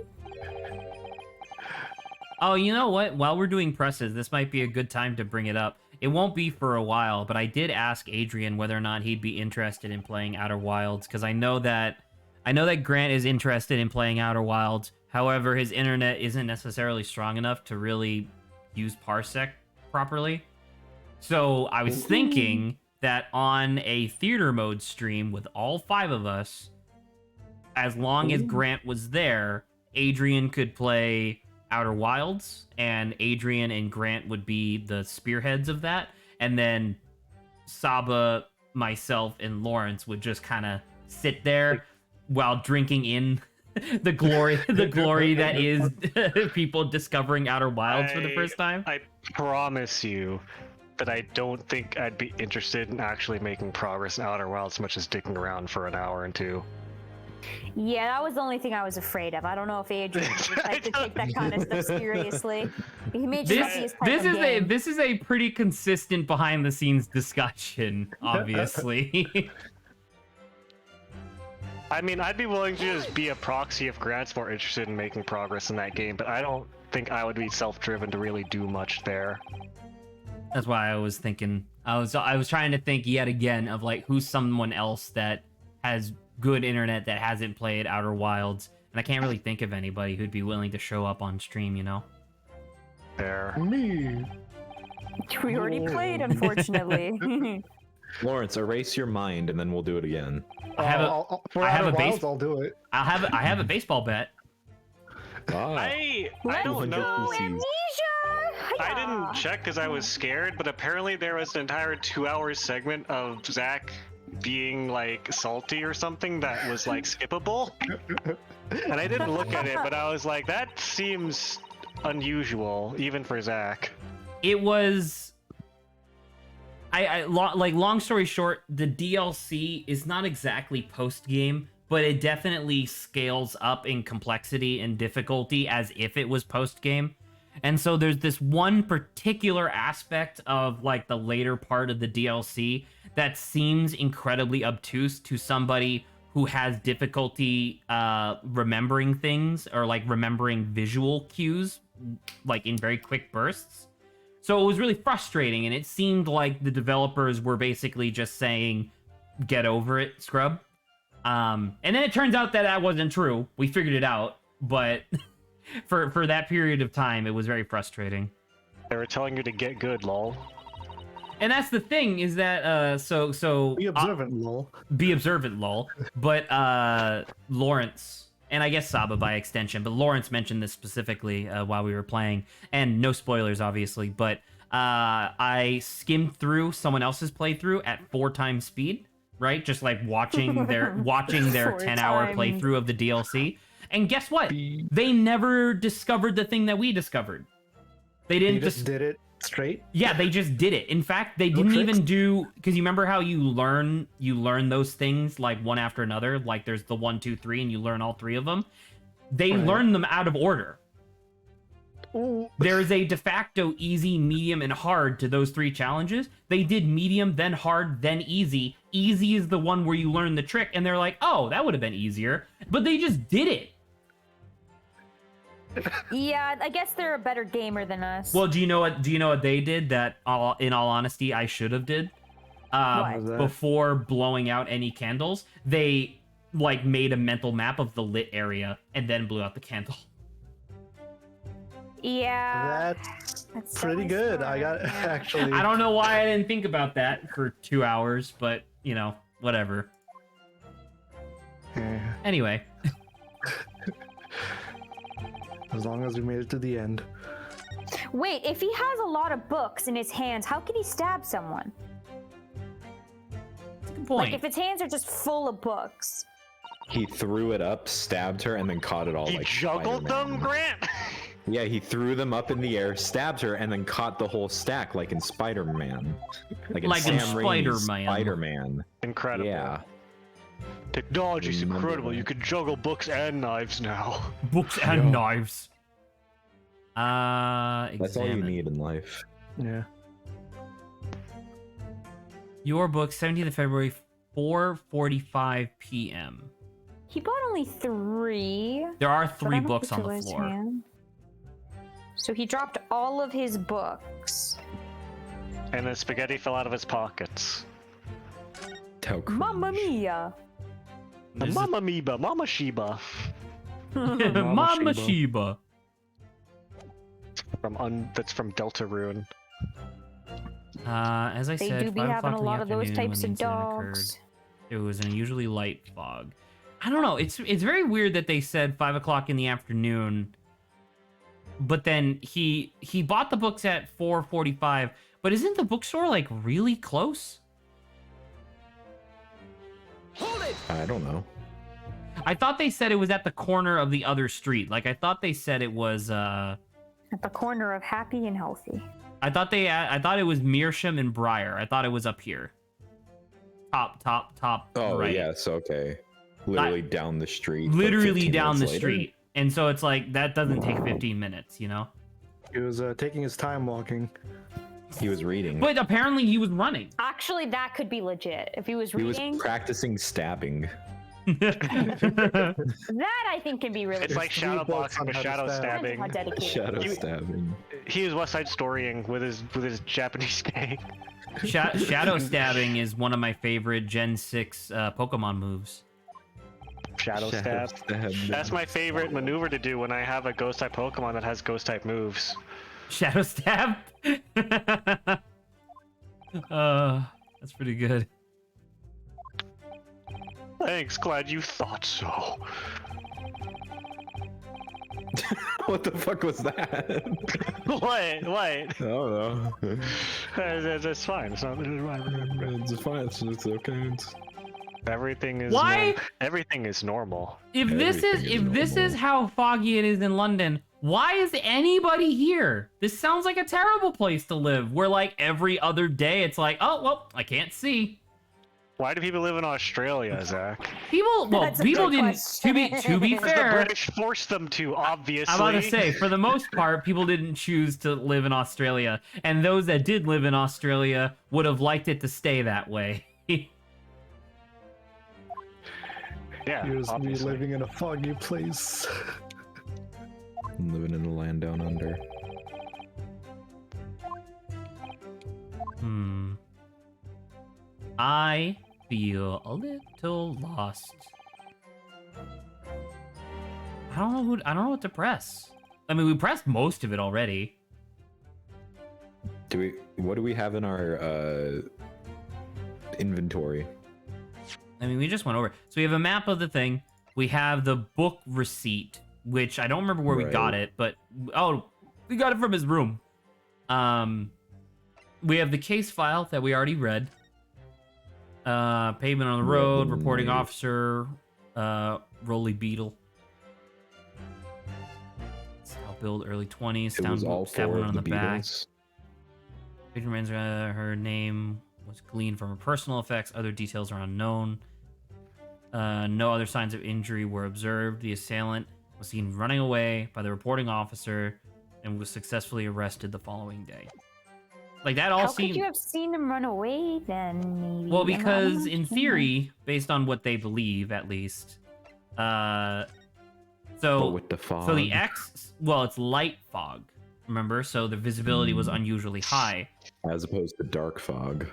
[SPEAKER 1] Oh, you know what? While we're doing presses, this might be a good time to bring it up. It won't be for a while, but I did ask Adrian whether or not he'd be interested in playing Outer Wilds, because I know that Grant is interested in playing Outer Wilds. However, his internet isn't necessarily strong enough to really use Parsec properly. So I was thinking that on a theater mode stream with all 5 of us, as long as Grant was there, Adrian could play Outer Wilds, and Adrian and Grant would be the spearheads of that, and then Saba, myself, and Lawrence would just kind of sit there while drinking in the glory that is people discovering Outer Wilds for the first time.
[SPEAKER 4] I promise you that I don't think I'd be interested in actually making progress in Outer Wilds as much as dicking around for an hour and 2.
[SPEAKER 3] Yeah, that was the only thing I was afraid of. I don't know if Adrian would like to take that kind of stuff seriously. He may just not be his type of game.
[SPEAKER 1] This is a pretty consistent behind the scenes discussion, obviously.
[SPEAKER 4] I mean, I'd be willing to just be a proxy if Grant's more interested in making progress in that game, but I don't think I would be self-driven to really do much there.
[SPEAKER 1] That's why I was thinking. I was trying to think yet again of like who's someone else that has good internet that hasn't played Outer Wilds, and I can't really think of anybody who'd be willing to show up on stream, you know?
[SPEAKER 4] There.
[SPEAKER 5] Me.
[SPEAKER 3] We already played, unfortunately.
[SPEAKER 2] Lawrence, erase your mind, and then we'll do it again.
[SPEAKER 1] I have a-
[SPEAKER 5] for
[SPEAKER 1] I have
[SPEAKER 5] Outer
[SPEAKER 1] a base-
[SPEAKER 5] Wilds, I'll do it.
[SPEAKER 1] I have a baseball bet.
[SPEAKER 2] Ah,
[SPEAKER 4] I
[SPEAKER 3] Let's
[SPEAKER 4] don't know.
[SPEAKER 3] go,
[SPEAKER 2] NPCs.
[SPEAKER 3] Amnesia!
[SPEAKER 4] I didn't check because I was scared, but apparently there was an entire 2-hour segment of Zach being like salty or something that was like skippable. And I didn't look at it, but I was like, that seems unusual, even for Zach.
[SPEAKER 1] It was long story short, the DLC is not exactly post game, but it definitely scales up in complexity and difficulty as if it was post game. And so there's this one particular aspect of like the later part of the DLC that seems incredibly obtuse to somebody who has difficulty remembering things or like remembering visual cues like in very quick bursts. So it was really frustrating, and it seemed like the developers were basically just saying, get over it, scrub. And then it turns out that that wasn't true. We figured it out, but for that period of time, it was very frustrating.
[SPEAKER 4] They were telling you to get good, lol.
[SPEAKER 1] And that's the thing, is that so
[SPEAKER 5] Be observant, lol.
[SPEAKER 1] be observant, lol. But Lawrence, and I guess Saba by extension, but Lawrence mentioned this specifically while we were playing, and no spoilers, obviously, but I skimmed through someone else's playthrough at 4 times speed, right? Just like watching their 10-hour playthrough of the DLC. And guess what? They never discovered the thing that we discovered. They didn't
[SPEAKER 5] You just did it straight.
[SPEAKER 1] Yeah, they just did it. In fact, they didn't
[SPEAKER 5] tricks?
[SPEAKER 1] even do, because you remember how you learn those things like one after another. Like there's the 1, 2, 3, and you learn all 3 of them. They learn them out of order.
[SPEAKER 5] Ooh.
[SPEAKER 1] There is a de facto easy, medium, and hard to those 3 challenges. They did medium, then hard, then easy. Easy is the one where you learn the trick, and they're like, "Oh, that would have been easier," but they just did it.
[SPEAKER 3] Yeah, I guess they're a better gamer than us.
[SPEAKER 1] Well, do you know what they did that in all honesty I should have did?
[SPEAKER 3] What?
[SPEAKER 5] was that?
[SPEAKER 1] Before blowing out any candles, they like made a mental map of the lit area and then blew out the candle.
[SPEAKER 3] Yeah.
[SPEAKER 5] That's pretty good. I got actually.
[SPEAKER 1] I don't know why I didn't think about that for 2 hours, but you know, whatever.
[SPEAKER 5] Yeah,
[SPEAKER 1] Anyway,
[SPEAKER 5] as long as we made it to the end.
[SPEAKER 3] Wait, if he has a lot of books in his hands, how can he stab someone?
[SPEAKER 1] good
[SPEAKER 3] Like,
[SPEAKER 1] point.
[SPEAKER 3] if his hands are just full of books.
[SPEAKER 2] he threw it up, stabbed her, and then caught it all
[SPEAKER 4] He
[SPEAKER 2] like
[SPEAKER 4] juggled them,
[SPEAKER 2] Spider-Man.
[SPEAKER 4] Grant?
[SPEAKER 2] Yeah, he threw them up in the air, stabbed her, and then caught the whole stack like in Spider-Man. Like in
[SPEAKER 1] Like in
[SPEAKER 2] Sam Raimi's
[SPEAKER 1] Spider-Man.
[SPEAKER 2] Spider-Man.
[SPEAKER 4] Incredible.
[SPEAKER 2] Yeah.
[SPEAKER 4] Technology's
[SPEAKER 2] Remember
[SPEAKER 4] incredible.
[SPEAKER 2] that.
[SPEAKER 4] You can juggle books and knives now.
[SPEAKER 1] Books and
[SPEAKER 2] Yeah.
[SPEAKER 1] knives.
[SPEAKER 2] That's all you
[SPEAKER 1] Examine.
[SPEAKER 2] need in life.
[SPEAKER 5] Yeah.
[SPEAKER 1] Your book, 17th of February, 4:45 p.m.
[SPEAKER 3] He bought only 3.
[SPEAKER 1] There are
[SPEAKER 3] but
[SPEAKER 1] 3
[SPEAKER 3] I don't
[SPEAKER 1] books
[SPEAKER 3] think
[SPEAKER 1] on
[SPEAKER 3] it
[SPEAKER 1] the
[SPEAKER 3] was
[SPEAKER 1] floor.
[SPEAKER 3] him. So he dropped all of his books.
[SPEAKER 4] And then spaghetti fell out of his pockets.
[SPEAKER 2] How
[SPEAKER 3] Mamma
[SPEAKER 2] cringe.
[SPEAKER 3] mia!
[SPEAKER 1] This is-
[SPEAKER 4] Mama Meba, Mama Sheba.
[SPEAKER 1] Mama
[SPEAKER 5] Sheba.
[SPEAKER 1] Sheba.
[SPEAKER 4] That's from Deltarune.
[SPEAKER 1] As I
[SPEAKER 3] They
[SPEAKER 1] said,
[SPEAKER 3] do be
[SPEAKER 1] 5
[SPEAKER 3] having
[SPEAKER 1] o'clock
[SPEAKER 3] a
[SPEAKER 1] in the
[SPEAKER 3] lot of those
[SPEAKER 1] afternoon
[SPEAKER 3] types
[SPEAKER 1] when
[SPEAKER 3] of
[SPEAKER 1] the incident occurred.
[SPEAKER 3] dogs.
[SPEAKER 1] It was an unusually light fog. I don't know. It's very weird that they said 5 o'clock in the afternoon, but then he bought the books at 4:45. But isn't the bookstore like really close?
[SPEAKER 2] I don't know.
[SPEAKER 1] I thought they said it was at the corner of the other street. Like I thought they said it was.
[SPEAKER 3] At the corner of happy and healthy.
[SPEAKER 1] I thought it was Meersham and Briar. I thought it was up here. Top.
[SPEAKER 2] Oh,
[SPEAKER 1] right.
[SPEAKER 2] yes, okay. Literally down the street. but
[SPEAKER 1] Literally
[SPEAKER 2] 15
[SPEAKER 1] down the
[SPEAKER 2] minutes later?
[SPEAKER 1] street. And so it's like that doesn't take 15 minutes, you know?
[SPEAKER 5] He was taking his time walking.
[SPEAKER 2] He was reading.
[SPEAKER 1] But apparently he was running.
[SPEAKER 3] Actually, that could be legit. If he was
[SPEAKER 2] He was
[SPEAKER 3] reading,
[SPEAKER 2] practicing stabbing.
[SPEAKER 3] that I think can be really
[SPEAKER 4] It's like
[SPEAKER 5] three
[SPEAKER 4] shadow
[SPEAKER 5] books
[SPEAKER 4] boxing
[SPEAKER 5] on
[SPEAKER 4] with
[SPEAKER 5] how to
[SPEAKER 4] shadow
[SPEAKER 5] stab.
[SPEAKER 4] stabbing.
[SPEAKER 3] How dedicated.
[SPEAKER 2] Shadow
[SPEAKER 4] You-
[SPEAKER 2] stabbing.
[SPEAKER 4] He was West Side Storying with his Japanese gang.
[SPEAKER 1] Shadow stabbing is one of my favorite Gen 6 Pokemon moves.
[SPEAKER 4] Shadow Stab. That's my favorite maneuver to do when I have a ghost type Pokemon that has ghost type moves.
[SPEAKER 1] Shadow Stab. That's pretty good.
[SPEAKER 4] Thanks, glad you thought so.
[SPEAKER 2] What the fuck was that?
[SPEAKER 4] What?
[SPEAKER 2] I don't know.
[SPEAKER 4] It's fine. It's not.
[SPEAKER 2] It's fine. It's okay.
[SPEAKER 4] Everything is.
[SPEAKER 1] Why?
[SPEAKER 4] Everything is normal.
[SPEAKER 1] If this is how foggy it is in London, why is anybody here? This sounds like a terrible place to live. Where like every other day it's like, oh well, I can't see.
[SPEAKER 4] Why do people live in Australia, Zach?
[SPEAKER 1] People
[SPEAKER 3] That's a
[SPEAKER 1] people
[SPEAKER 3] good
[SPEAKER 1] didn't. To be
[SPEAKER 3] question.
[SPEAKER 4] The
[SPEAKER 1] fair,
[SPEAKER 4] British forced them to, obviously.
[SPEAKER 1] I'm about to say, for the most part, people didn't choose to live in Australia, and those that did live in Australia would have liked it to stay that way.
[SPEAKER 4] Yeah,
[SPEAKER 5] Here's me
[SPEAKER 4] obviously.
[SPEAKER 5] living in a foggy place.
[SPEAKER 2] I'm living in the land down under.
[SPEAKER 1] I feel a little lost. I don't know what to press. I mean, we pressed most of it already.
[SPEAKER 2] What do we have in our inventory?
[SPEAKER 1] I mean, we just went over. So we have a map of the thing. We have the book receipt, which I don't remember where we got it, but we got it from his room. We have the case file that we already read. Pavement on the road, reporting officer, Rolly Beetle. South build early 20s.
[SPEAKER 2] It was all
[SPEAKER 1] stab
[SPEAKER 2] four
[SPEAKER 1] wound
[SPEAKER 2] of
[SPEAKER 1] on
[SPEAKER 2] the
[SPEAKER 1] the back.
[SPEAKER 2] Beatles.
[SPEAKER 1] Patron Man's, her name was gleaned from her personal effects. Other details are unknown. No other signs of injury were observed. The assailant was seen running away by the reporting officer and was successfully arrested the following day. Like that all
[SPEAKER 3] How
[SPEAKER 1] seemed.
[SPEAKER 3] could you have seen him run away then? Maybe?
[SPEAKER 1] Well,
[SPEAKER 3] I'm not
[SPEAKER 1] because in
[SPEAKER 3] sure.
[SPEAKER 1] theory, based on what they believe, at least,
[SPEAKER 2] But
[SPEAKER 1] so
[SPEAKER 2] with the fog.
[SPEAKER 1] so the X, well, it's light fog. Remember, so the visibility was unusually high.
[SPEAKER 2] As opposed to dark fog.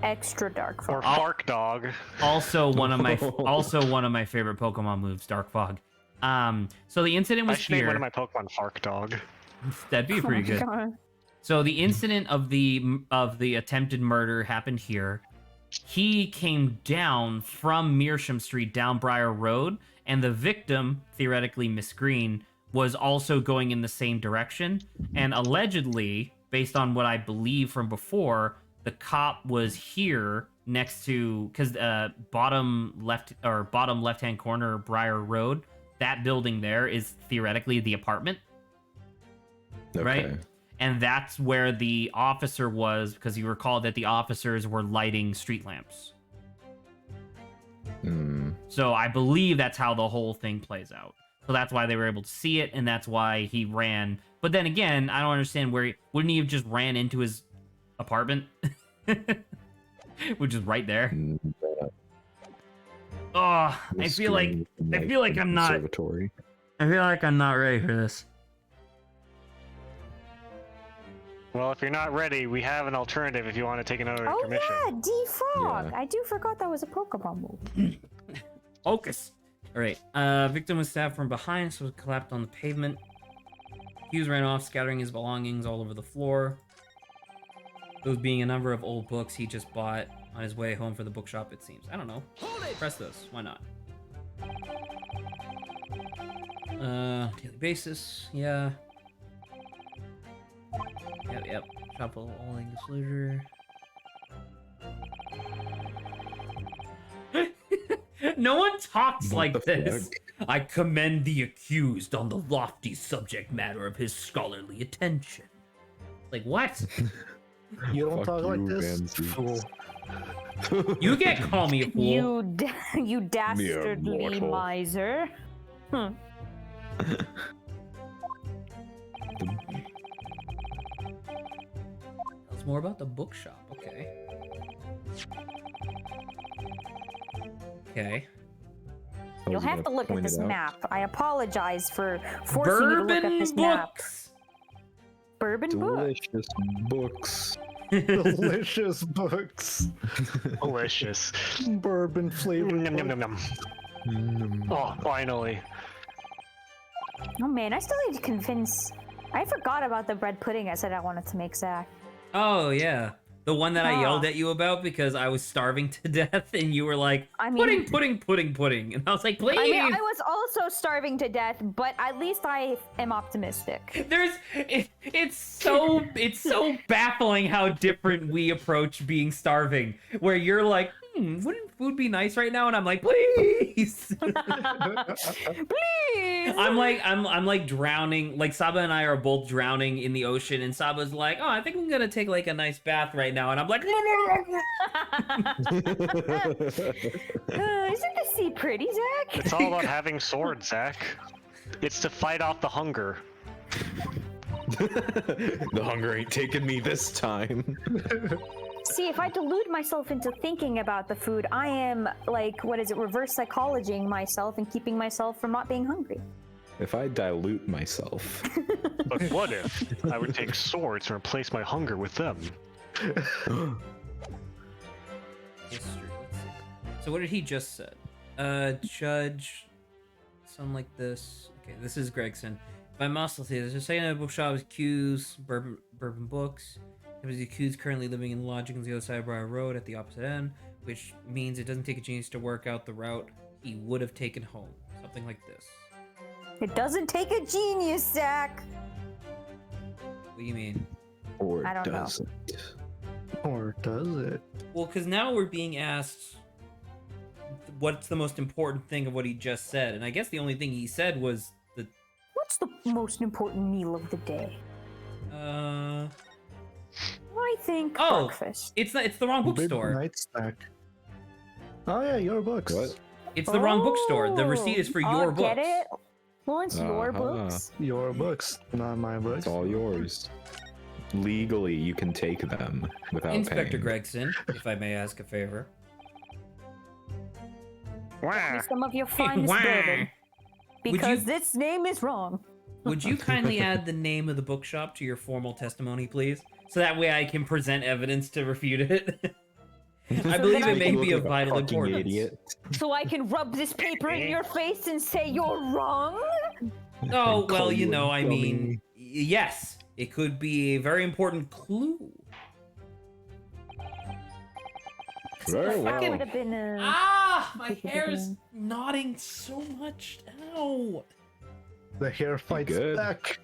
[SPEAKER 3] Extra dark fog.
[SPEAKER 4] Or Fark Dog.
[SPEAKER 1] Also one of my favorite Pokemon moves, Dark Fog. So the incident
[SPEAKER 4] I
[SPEAKER 1] was
[SPEAKER 4] should name one
[SPEAKER 1] here.
[SPEAKER 4] of my Pokemon Fark Dog.
[SPEAKER 1] That'd be pretty good.
[SPEAKER 3] God.
[SPEAKER 1] So the incident of the attempted murder happened here. He came down from Meersham Street down Briar Road, and the victim, theoretically Miss Green, was also going in the same direction. And allegedly, based on what I believe from before, the cop was here next to, because bottom left-hand corner Briar Road, that building there is theoretically the apartment,
[SPEAKER 2] Okay.
[SPEAKER 1] right? And that's where the officer was, because you recall that the officers were lighting street lamps. So I believe that's how the whole thing plays out. So that's why they were able to see it, and that's why he ran. But then again, I don't understand wouldn't he have just ran into his apartment? Which is right there. Oh, I feel like I'm not.
[SPEAKER 2] Observatory.
[SPEAKER 1] I feel like I'm not ready for this.
[SPEAKER 4] Well, if you're not ready, we have an alternative if you want to take another
[SPEAKER 3] Oh
[SPEAKER 4] commission.
[SPEAKER 3] yeah, defrog.
[SPEAKER 2] Yeah.
[SPEAKER 3] I do forgot that was a Pokemon move.
[SPEAKER 1] Focus. All right. Victim was stabbed from behind, so collapsed on the pavement. Hughes ran off, scattering his belongings all over the floor. Those being a number of old books he just bought on his way home for the bookshop, it seems. I don't know. Press this. Why not? Daily basis. Yeah. Yep. Shuffle all English literature. No one talks like
[SPEAKER 2] the
[SPEAKER 1] this.
[SPEAKER 2] fuck?
[SPEAKER 1] I commend the accused on the lofty subject matter of his scholarly attention. Like, what?
[SPEAKER 5] You don't
[SPEAKER 2] Fuck
[SPEAKER 5] talk like
[SPEAKER 2] you,
[SPEAKER 5] this,
[SPEAKER 2] Vancy.
[SPEAKER 5] fool.
[SPEAKER 1] You can't call me a fool.
[SPEAKER 3] You dastardly
[SPEAKER 2] mortal.
[SPEAKER 3] miser.
[SPEAKER 1] Tell us more about the bookshop. Okay. Okay.
[SPEAKER 2] I
[SPEAKER 3] You'll
[SPEAKER 2] was
[SPEAKER 3] have
[SPEAKER 2] gonna
[SPEAKER 3] to look at
[SPEAKER 2] point
[SPEAKER 3] this
[SPEAKER 2] it out.
[SPEAKER 3] map. I apologize for forcing you to look at
[SPEAKER 1] Bourbon
[SPEAKER 3] this map.
[SPEAKER 1] books.
[SPEAKER 3] Bourbon book.
[SPEAKER 2] Delicious books.
[SPEAKER 5] Delicious books.
[SPEAKER 4] Delicious.
[SPEAKER 5] Bourbon flavored.
[SPEAKER 4] Yum, yum, yum, yum. Oh, finally.
[SPEAKER 3] Oh man, I still need to convince. I forgot about the bread pudding I said I wanted to make, Zach.
[SPEAKER 1] Oh yeah, the one that I yelled
[SPEAKER 3] Ah.
[SPEAKER 1] at you about because I was starving to death, and you were like,
[SPEAKER 3] I mean-
[SPEAKER 1] pudding," and I was like, please.
[SPEAKER 3] I mean, I was also starving to death, but at least I am optimistic.
[SPEAKER 1] It's so baffling how different we approach being starving. Where you're like, wouldn't food be nice right now? And I'm like, please.
[SPEAKER 3] Please.
[SPEAKER 1] I'm like drowning. Like Saba and I are both drowning in the ocean, and Saba's like, oh, I think I'm gonna take like a nice bath right now, and I'm like,
[SPEAKER 3] Isn't the sea pretty, Zach?
[SPEAKER 4] It's all about having swords, Zach. It's to fight off the hunger.
[SPEAKER 2] The hunger ain't taking me this time.
[SPEAKER 3] See, if I delude myself into thinking about the food, I am like, reverse psychologying myself and keeping myself from not being hungry.
[SPEAKER 2] If I dilute myself.
[SPEAKER 4] But what if I would take swords and replace my hunger with them?
[SPEAKER 1] history. Let's see. So what did he just said? Judge, something like this. Okay, this is Gregson. By Muscle Theater, there's a second bookshop is Q's Bourbon Books. There was accused currently living in lodging on the other side of Briar Road at the opposite end, which means it doesn't take a genius to work out the route he would have taken home. Something like this.
[SPEAKER 3] It doesn't take a genius, Zach.
[SPEAKER 1] What do you mean?
[SPEAKER 2] Or
[SPEAKER 3] I don't know.
[SPEAKER 2] does it?
[SPEAKER 5] Or does it?
[SPEAKER 1] Well, because now we're being asked what's the most important thing of what he just said, and I guess the only thing he said was the
[SPEAKER 3] What's the most important meal of the day? I think breakfast.
[SPEAKER 1] it's the wrong
[SPEAKER 5] Big
[SPEAKER 1] bookstore.
[SPEAKER 5] night snack. Oh yeah, your books.
[SPEAKER 2] What?
[SPEAKER 1] It's the wrong bookstore. The receipt is for your books.
[SPEAKER 3] Get it? Well, it's your
[SPEAKER 2] Uh-huh.
[SPEAKER 3] books.
[SPEAKER 5] Your books, not my books.
[SPEAKER 2] It's all yours. Legally, you can take them without
[SPEAKER 1] Inspector
[SPEAKER 2] paying.
[SPEAKER 1] Gregson, if I may ask a favor.
[SPEAKER 3] Give me
[SPEAKER 4] Wah.
[SPEAKER 3] some of your finest
[SPEAKER 1] Wah.
[SPEAKER 3] bourbon. Because
[SPEAKER 1] you-
[SPEAKER 3] this name is wrong.
[SPEAKER 1] Would you kindly add the name of the bookshop to your formal testimony, please? So that way I can present evidence to refute it. I believe it may be of vital
[SPEAKER 2] Fucking
[SPEAKER 1] importance.
[SPEAKER 2] idiot.
[SPEAKER 3] So I can rub this paper in your face and say you're wrong?
[SPEAKER 1] Oh, well,
[SPEAKER 2] Call
[SPEAKER 1] you
[SPEAKER 2] you a
[SPEAKER 1] know, I mean,
[SPEAKER 2] dummy.
[SPEAKER 1] yes, it could be a very important clue.
[SPEAKER 2] Very
[SPEAKER 3] That
[SPEAKER 2] well.
[SPEAKER 3] would have been
[SPEAKER 1] Ah, my hair's nodding so much. Ow.
[SPEAKER 5] The hair fights
[SPEAKER 2] good.
[SPEAKER 5] back.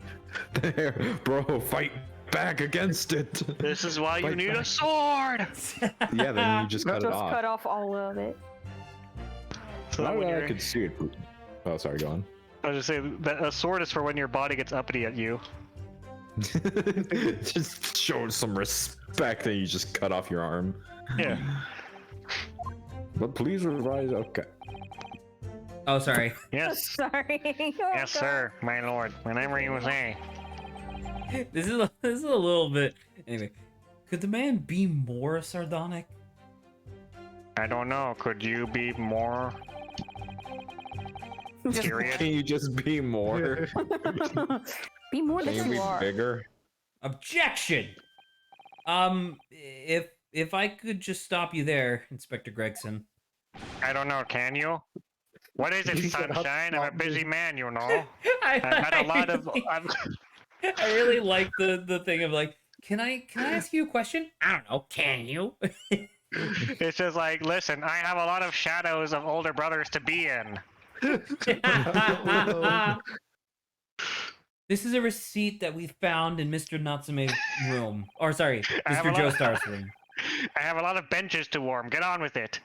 [SPEAKER 2] There, bro, fight back against it.
[SPEAKER 4] This is why you
[SPEAKER 2] Fight
[SPEAKER 4] need a
[SPEAKER 2] back.
[SPEAKER 4] sword!
[SPEAKER 2] Yeah, then you just cut it
[SPEAKER 3] just
[SPEAKER 2] off.
[SPEAKER 3] cut off all of it.
[SPEAKER 4] So that
[SPEAKER 2] That
[SPEAKER 4] when
[SPEAKER 2] way I
[SPEAKER 4] you're-
[SPEAKER 2] could see it. Oh, sorry, go on.
[SPEAKER 4] I was just saying that a sword is for when your body gets uppity at you.
[SPEAKER 2] Just show some respect and you just cut off your arm.
[SPEAKER 4] Yeah.
[SPEAKER 2] But please revise. Okay.
[SPEAKER 1] Oh, sorry.
[SPEAKER 4] Yes.
[SPEAKER 3] Sorry.
[SPEAKER 4] Yes, sir, my lord. Whenever you say.
[SPEAKER 1] This is a little bit. Anyway, could the man be more sardonic?
[SPEAKER 4] I don't know. Could you be more serious?
[SPEAKER 2] Can you just be more?
[SPEAKER 3] Be more
[SPEAKER 2] Can
[SPEAKER 3] than
[SPEAKER 2] you
[SPEAKER 3] you
[SPEAKER 2] be
[SPEAKER 3] are.
[SPEAKER 2] bigger?
[SPEAKER 1] Objection. If I could just stop you there, Inspector Gregson.
[SPEAKER 4] I don't know. Can you? What is it,
[SPEAKER 5] You said
[SPEAKER 4] sunshine? I'm a
[SPEAKER 5] hotspot,
[SPEAKER 4] busy
[SPEAKER 5] dude.
[SPEAKER 4] man, you know. I've had a lot of.
[SPEAKER 1] I really like the thing of like, can I ask you a question? I don't know. Can you?
[SPEAKER 4] It's just like, listen, I have a lot of shadows of older brothers to be in.
[SPEAKER 1] This is a receipt that we found in Mr. Natsume's room. Or sorry,
[SPEAKER 4] I have a
[SPEAKER 1] Mr.
[SPEAKER 4] lot-
[SPEAKER 1] Joestar's room.
[SPEAKER 4] I have a lot of benches to warm. Get on with it.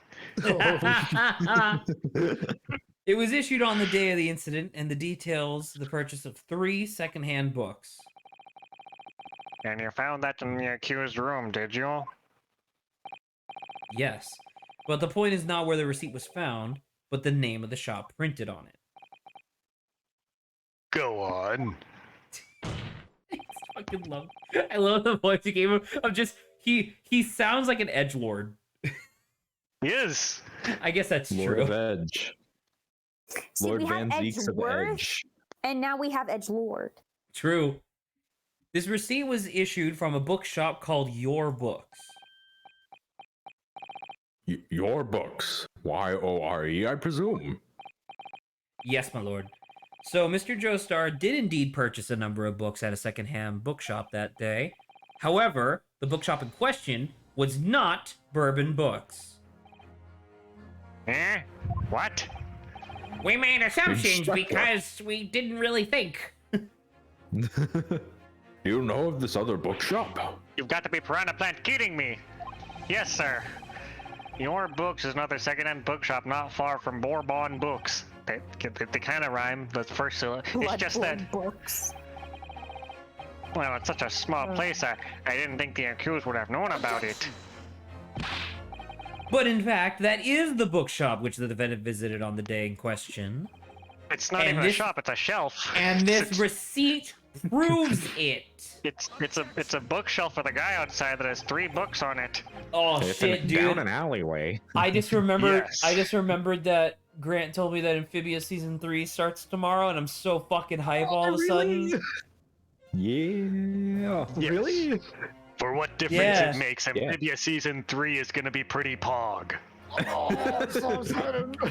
[SPEAKER 1] It was issued on the day of the incident, and the details the purchase of 3 secondhand books.
[SPEAKER 4] And you found that in the accused room, did you?
[SPEAKER 1] Yes. But the point is not where the receipt was found, but the name of the shop printed on it.
[SPEAKER 4] Go on.
[SPEAKER 1] I love the voice you gave him. I'm just he sounds like an edgelord.
[SPEAKER 4] Yes.
[SPEAKER 1] I guess that's
[SPEAKER 2] Lord
[SPEAKER 1] true.
[SPEAKER 2] of Edge.
[SPEAKER 3] See,
[SPEAKER 2] Lord
[SPEAKER 3] we have
[SPEAKER 2] Van Zeeks of
[SPEAKER 3] Edgeworth,
[SPEAKER 2] Edge.
[SPEAKER 3] and now we have Edgelord.
[SPEAKER 1] True. This receipt was issued from a bookshop called Your Books.
[SPEAKER 2] Your books. Y-O-R-E, I presume.
[SPEAKER 1] Yes, my lord. So, Mr. Joestar did indeed purchase a number of books at a secondhand bookshop that day. However, the bookshop in question was not Bourbon Books.
[SPEAKER 4] Eh? What?
[SPEAKER 1] We made assumptions
[SPEAKER 2] Shut up.
[SPEAKER 1] because we didn't really think.
[SPEAKER 2] You know of this other bookshop?
[SPEAKER 4] You've got to be piranha plant kidding me. Yes, sir. Your Books is another second-hand bookshop not far from Bourbon Books. They kind of rhyme, the first syllable. It's just that,
[SPEAKER 3] Books.
[SPEAKER 4] well, it's such a small place, I didn't think the accused would have known about it.
[SPEAKER 1] But in fact, that is the bookshop which the defendant visited on the day in question.
[SPEAKER 4] It's not
[SPEAKER 1] And
[SPEAKER 4] even a
[SPEAKER 1] this-
[SPEAKER 4] shop, it's a shelf.
[SPEAKER 1] And this receipt proves it.
[SPEAKER 4] It's a bookshelf with a guy outside that has 3 books on it.
[SPEAKER 1] Oh
[SPEAKER 2] It's
[SPEAKER 1] shit, dude.
[SPEAKER 2] down an alleyway.
[SPEAKER 1] I just remembered.
[SPEAKER 4] Yes.
[SPEAKER 1] I just remembered that Grant told me that Amphibia season 3 starts tomorrow, and I'm so fucking hype all of a sudden.
[SPEAKER 2] Yeah.
[SPEAKER 4] Yes.
[SPEAKER 5] Really?
[SPEAKER 4] For what difference
[SPEAKER 1] Yeah.
[SPEAKER 4] it makes, Amphibia season 3 is gonna be pretty pog.
[SPEAKER 5] Oh, so excited.
[SPEAKER 1] Oh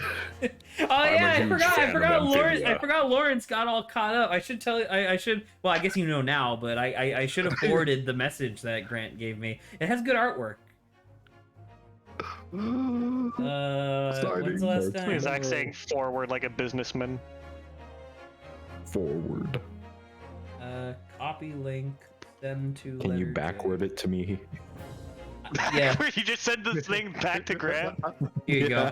[SPEAKER 1] yeah, I
[SPEAKER 2] huge
[SPEAKER 1] forgot. I
[SPEAKER 2] fan of
[SPEAKER 1] forgot Lawrence. I
[SPEAKER 2] Amphibia.
[SPEAKER 1] forgot Lawrence got all caught up. I should tell you. I should. Well, I guess you know now, but I should have forwarded the message that Grant gave me. It has good artwork. When's the last time?
[SPEAKER 4] Zach saying forward like a businessman.
[SPEAKER 2] Forward.
[SPEAKER 1] Copy link. Send to.
[SPEAKER 2] Can you
[SPEAKER 1] letter
[SPEAKER 2] backward it to me?
[SPEAKER 1] J. Yeah.
[SPEAKER 4] You just send this thing back to Grant?
[SPEAKER 1] Here you go.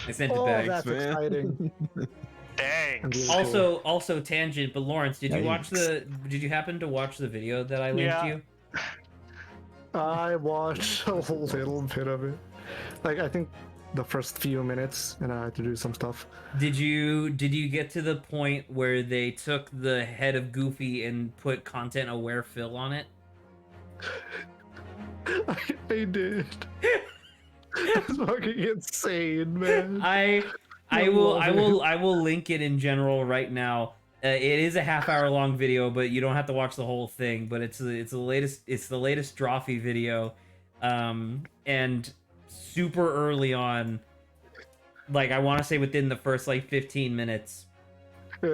[SPEAKER 1] I sent it
[SPEAKER 5] Oh,
[SPEAKER 1] back.
[SPEAKER 5] that's
[SPEAKER 2] man.
[SPEAKER 5] exciting.
[SPEAKER 4] Thanks.
[SPEAKER 1] Also tangent, but Lawrence, did you watch
[SPEAKER 2] Yikes.
[SPEAKER 1] did you happen to watch the video that I linked
[SPEAKER 4] Yeah.
[SPEAKER 1] you?
[SPEAKER 5] I watched a little bit of it. Like, I think the first few minutes, and I had to do some stuff.
[SPEAKER 1] Did you get to the point where they took the head of Goofy and put content aware fill on it?
[SPEAKER 5] I did. It's fucking insane, man.
[SPEAKER 1] I will link it in general right now. It is a half-hour long video, but you don't have to watch the whole thing. But it's the latest Drawfee video, and super early on, like I want to say within the first like 15 minutes.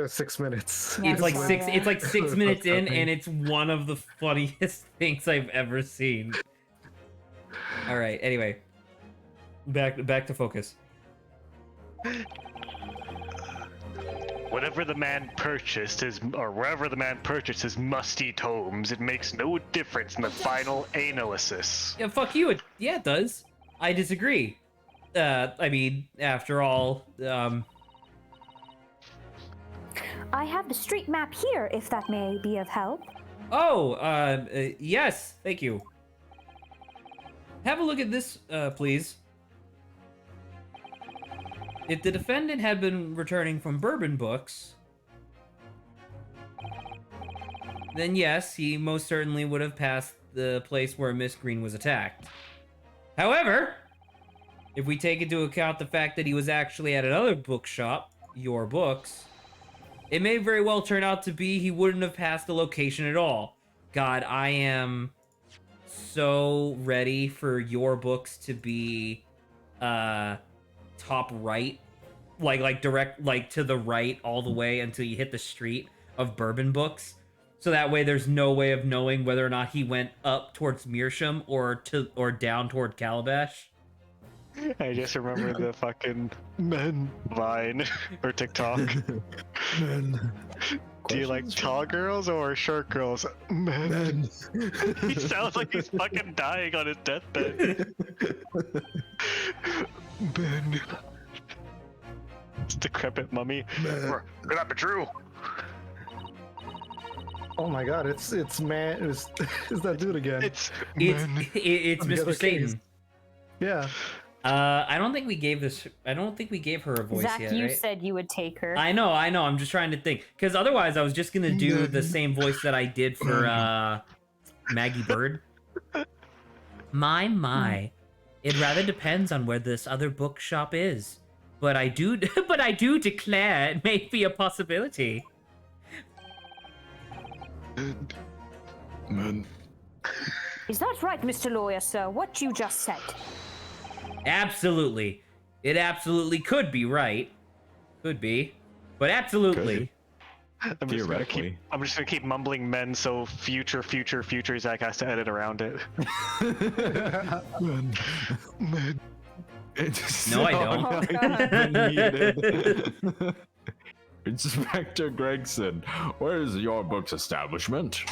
[SPEAKER 5] 6 minutes.
[SPEAKER 3] Yeah,
[SPEAKER 1] It's like
[SPEAKER 3] it's
[SPEAKER 1] six.
[SPEAKER 3] not
[SPEAKER 1] It's like 6 minutes in,
[SPEAKER 5] Okay.
[SPEAKER 1] and it's one of the funniest things I've ever seen. All right. Anyway, back to focus.
[SPEAKER 4] Whatever the man purchased or wherever the man purchased his musty tomes, it makes no difference in the final analysis.
[SPEAKER 1] Yeah, fuck you. It does. I disagree. I mean, after all,
[SPEAKER 3] I have the street map here, if that may be of help.
[SPEAKER 1] Oh, yes, thank you. Have a look at this, please. If the defendant had been returning from Bourbon Books, then yes, he most certainly would have passed the place where Miss Green was attacked. However, if we take into account the fact that he was actually at another bookshop, Your Books, it may very well turn out to be he wouldn't have passed the location at all. God, I am so ready for Your Books to be top right, like direct, like to the right all the way until you hit the street of Bourbon Books. So that way there's no way of knowing whether or not he went up towards Meerschaum or down toward Calabash.
[SPEAKER 4] I just remember the fucking men Vine or TikTok.
[SPEAKER 2] Men.
[SPEAKER 4] Do you like tall girls or short girls? Men. He sounds like he's fucking dying on his deathbed. Men. It's decrepit mummy. Could that be true?
[SPEAKER 5] Oh my god, it's man, it's that dude again.
[SPEAKER 4] It's
[SPEAKER 1] It's
[SPEAKER 4] men.
[SPEAKER 1] it's
[SPEAKER 5] The other
[SPEAKER 1] Mr.
[SPEAKER 5] case.
[SPEAKER 1] Satan.
[SPEAKER 5] Yeah.
[SPEAKER 1] I don't think we gave her a voice
[SPEAKER 3] Zach,
[SPEAKER 1] yet,
[SPEAKER 3] you
[SPEAKER 1] right?
[SPEAKER 3] said you would take her.
[SPEAKER 1] I know. I'm just trying to think, because otherwise I was just gonna do the same voice that I did for Maggie Bird. My, it rather depends on where this other bookshop is, but I do declare it may be a possibility.
[SPEAKER 2] Men.
[SPEAKER 3] Is that right, Mr. Lawyer, sir? What you just said?
[SPEAKER 1] Absolutely, it absolutely could be right, Could be, but absolutely.
[SPEAKER 4] I'm
[SPEAKER 2] Theoretically.
[SPEAKER 4] just gonna keep mumbling men so future Zach has to edit around it.
[SPEAKER 2] Men.
[SPEAKER 1] No, I don't.
[SPEAKER 3] Oh, God.
[SPEAKER 2] Muted. Inspector Gregson, where's your book's establishment?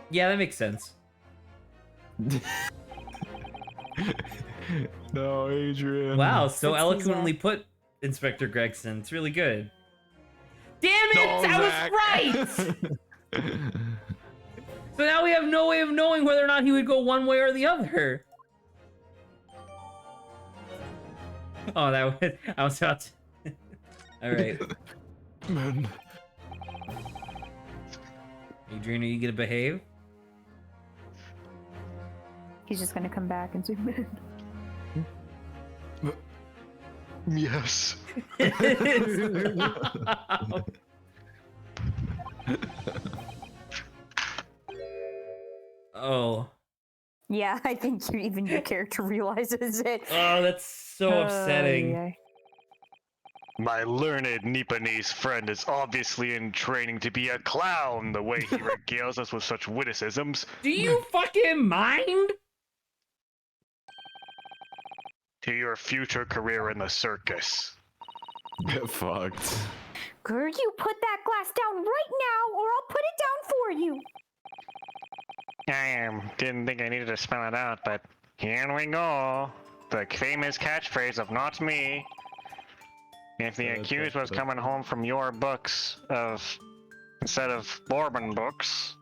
[SPEAKER 1] Yeah, that makes sense.
[SPEAKER 2] No, Adrian.
[SPEAKER 1] Wow, so
[SPEAKER 3] It's
[SPEAKER 1] eloquently put, Inspector Gregson. It's really good. Damn it!
[SPEAKER 2] No,
[SPEAKER 1] I
[SPEAKER 2] Zach.
[SPEAKER 1] was right! So now we have no way of knowing whether or not he would go one way or the other. Oh, that was... I was about to... Alright.
[SPEAKER 2] Men.
[SPEAKER 1] Adrian, are you gonna behave?
[SPEAKER 3] He's just gonna come back and zoom in.
[SPEAKER 4] Yes.
[SPEAKER 1] Oh.
[SPEAKER 3] Yeah, I think even your character realizes it.
[SPEAKER 1] Oh, that's so upsetting.
[SPEAKER 3] Yeah.
[SPEAKER 4] My learned Nipponese friend is obviously in training to be a clown, the way he regales us with such witticisms.
[SPEAKER 1] Do you fucking mind?
[SPEAKER 4] To your future career in the circus.
[SPEAKER 2] Get fucked.
[SPEAKER 3] Girl, you put that glass down right now, or I'll put it down for you.
[SPEAKER 4] Didn't think I needed to spell it out, but here we go. The famous catchphrase of "not me." If the accused was coming home from your books instead of Bourbon books,